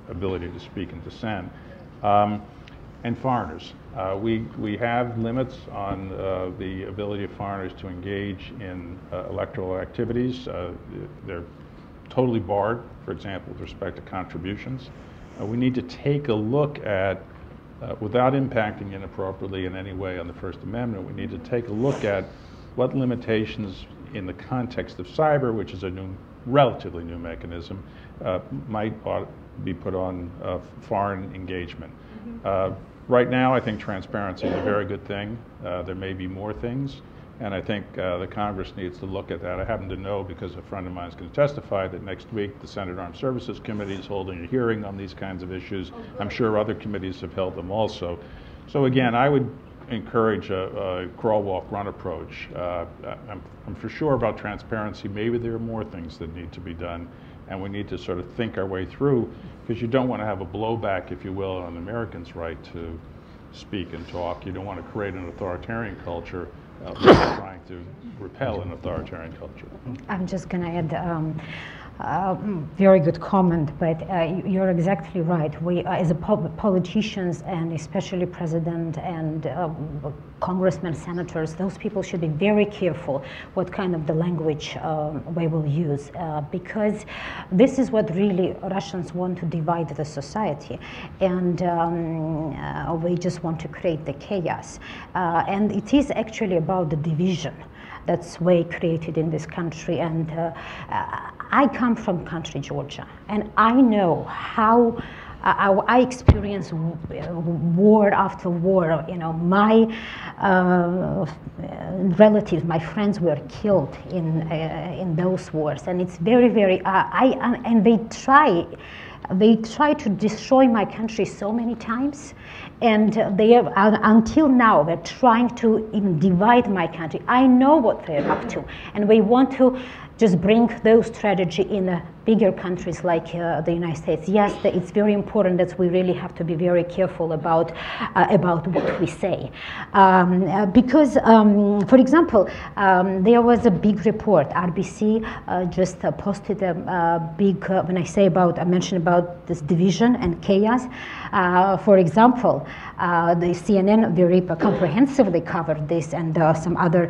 ability to speak and dissent. And foreigners. We have limits on the ability of foreigners to engage in electoral activities. They're totally barred, for example, with respect to contributions. We need to take a look at, without impacting inappropriately in any way on the First Amendment, we need to take a look at what limitations in the context of cyber, which is a relatively new mechanism, might be put on foreign engagement. Right now, I think transparency is a very good thing. There may be more things, and I think the Congress needs to look at that. I happen to know, because a friend of mine is going to testify, that next week the Senate Armed Services Committee is holding a hearing on these kinds of issues. I'm sure other committees have held them also. So again, I would encourage a crawl, walk, run approach. I'm for sure about transparency. Maybe there are more things that need to be done, and we need to sort of think our way through, because you don't want to have a blowback, if you will, on Americans' right to speak and talk. You don't want to create an authoritarian culture trying to repel an authoritarian culture. I'm just going to add very good comment, but you're exactly right. We, as politicians, and especially president and congressmen, senators, those people should be very careful what kind of the language we will use, because this is what really Russians want to divide the society, and we just want to create the chaos. And it is actually about the division that's way created in this country. And I come from country Georgia, and I know how I experience war after war. You know, my relatives, my friends were killed in those wars, and it's very, very. And they try to destroy my country so many times, and they have, until now, they're trying to even divide my country. I know what they're up to, and we want to just bring those strategy in bigger countries like the United States. Yes, it's very important that we really have to be very careful about what we say. Because, for example, there was a big report. RBC just posted a big, when I mentioned about this division and chaos. For example, the CNN very comprehensively covered this, and some other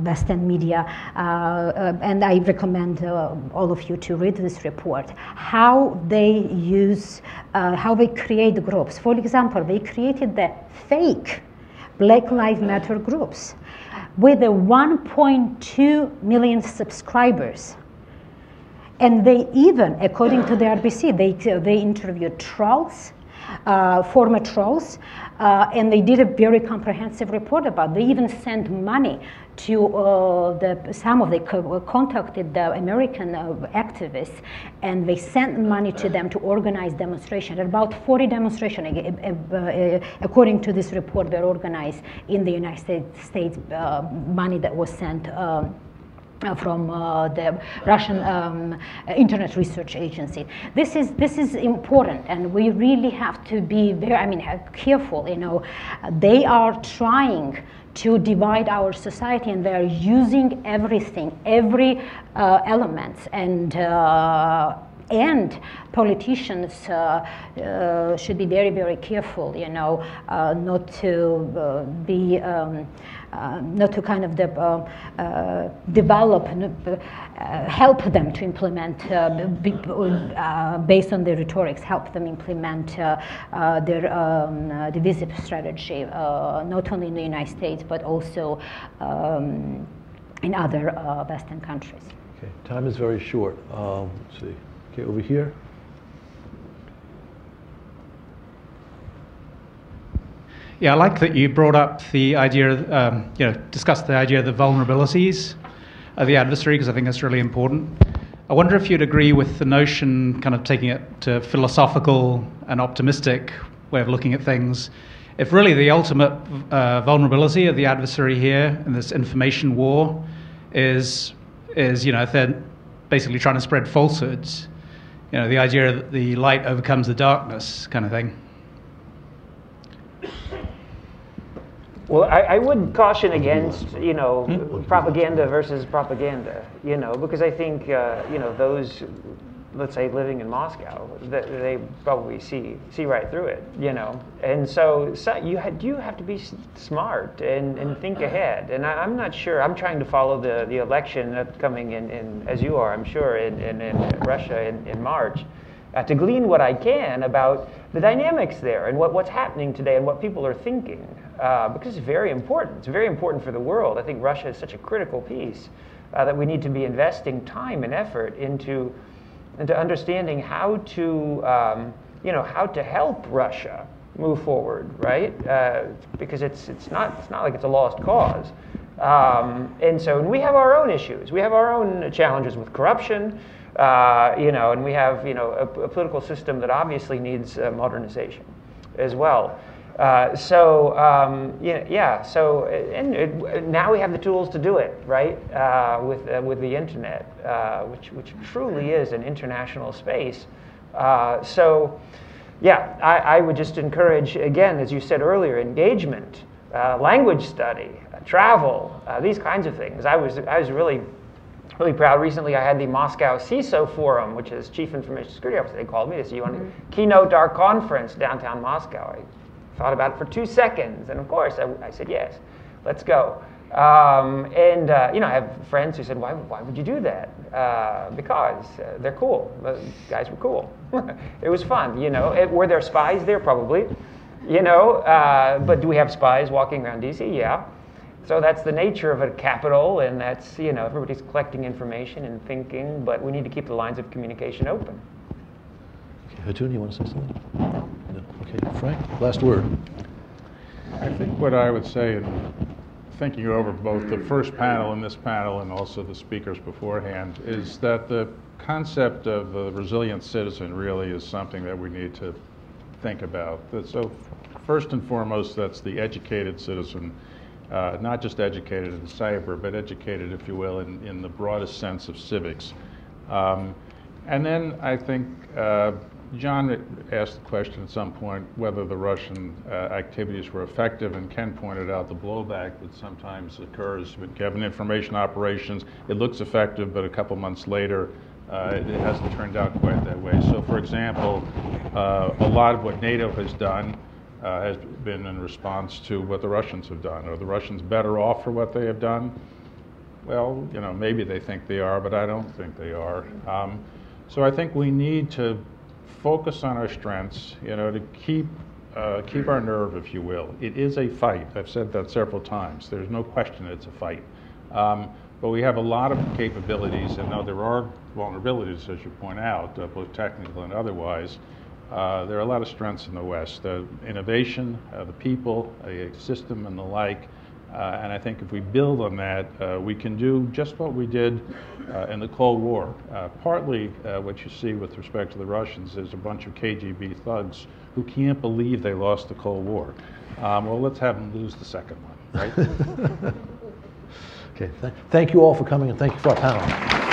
Western media, and I recommend all of you to read this report, how they use, how they create groups. For example, they created the fake Black Lives Matter groups with 1.2 million subscribers. And they even, according to the RBC, they interviewed trolls, former trolls, and they did a very comprehensive report about it. They even sent money to they contacted the American activists, and they sent money to them to organize demonstrations. About 40 demonstrations, according to this report, were organized in the United States, money that was sent from the Russian Internet Research Agency. This is important, and we really have to be very, careful. You know, they are trying to divide our society, and they are using everything, every element, and politicians should be very, very careful, you know, not to be, not to kind of develop, help them to implement, based on their rhetorics, help them implement their divisive strategy, not only in the United States, but also in other Western countries. Okay, time is very short. Let's see. Okay, over here. Yeah, I like that you brought up the idea, discussed the idea of the vulnerabilities of the adversary, because I think that's really important. I wonder if you'd agree with the notion, kind of taking it to philosophical and optimistic way of looking at things, if really the ultimate vulnerability of the adversary here in this information war is if they're basically trying to spread falsehoods, the idea that the light overcomes the darkness kind of thing. Well, I would caution against, propaganda versus propaganda, because I think, those, let's say, living in Moscow, they probably see right through it, And so you have to be smart and think ahead. And I'm not sure. I'm trying to follow the election upcoming in as you are, I'm sure, in Russia in March, to glean what I can about the dynamics there and what's happening today and what people are thinking, because it's very important. It's very important for the world. I think Russia is such a critical piece that we need to be investing time and effort into understanding how to help Russia move forward, right? Because it's not like it's a lost cause. And we have our own issues. We have our own challenges with corruption. And we have, a political system that obviously needs modernization as well. So now we have the tools to do it, right? With the internet, which truly is an international space. I would just encourage, again, as you said earlier, engagement, language study, travel, these kinds of things. I was really proud. Recently, I had the Moscow CISO Forum, which is Chief Information Security Officer. They called me to say, you want to keynote our conference downtown Moscow? I thought about it for 2 seconds, and of course, I said yes. Let's go. I have friends who said, why would you do that? Because they're cool. The guys were cool. It was fun. Were there spies there? Probably. But do we have spies walking around DC? Yeah. So that's the nature of a capital, and that's, everybody's collecting information and thinking, but we need to keep the lines of communication open. Okay, Hatun, you want to say something? No. Okay, Frank, last word. I think what I would say, in thinking over both the first panel and this panel and also the speakers beforehand, is that the concept of a resilient citizen really is something that we need to think about. So first and foremost, that's the educated citizen. Not just educated in cyber, but educated, if you will, in the broadest sense of civics. And then I think John asked the question at some point whether the Russian activities were effective, and Ken pointed out the blowback that sometimes occurs when you have an information operations. It looks effective, but a couple months later, it hasn't turned out quite that way. So, for example, a lot of what NATO has done has been in response to what the Russians have done. Are the Russians better off for what they have done? Well, maybe they think they are, but I don't think they are. So I think we need to focus on our strengths, to keep our nerve, if you will. It is a fight. I've said that several times. There's no question it's a fight. But we have a lot of capabilities, and though there are vulnerabilities, as you point out, both technical and otherwise, there are a lot of strengths in the West. Innovation, the people, a system and the like. And I think if we build on that, we can do just what we did in the Cold War. Partly what you see with respect to the Russians is a bunch of KGB thugs who can't believe they lost the Cold War. Well, let's have them lose the second one, right? Okay, thank you all for coming, and thank you for our panel.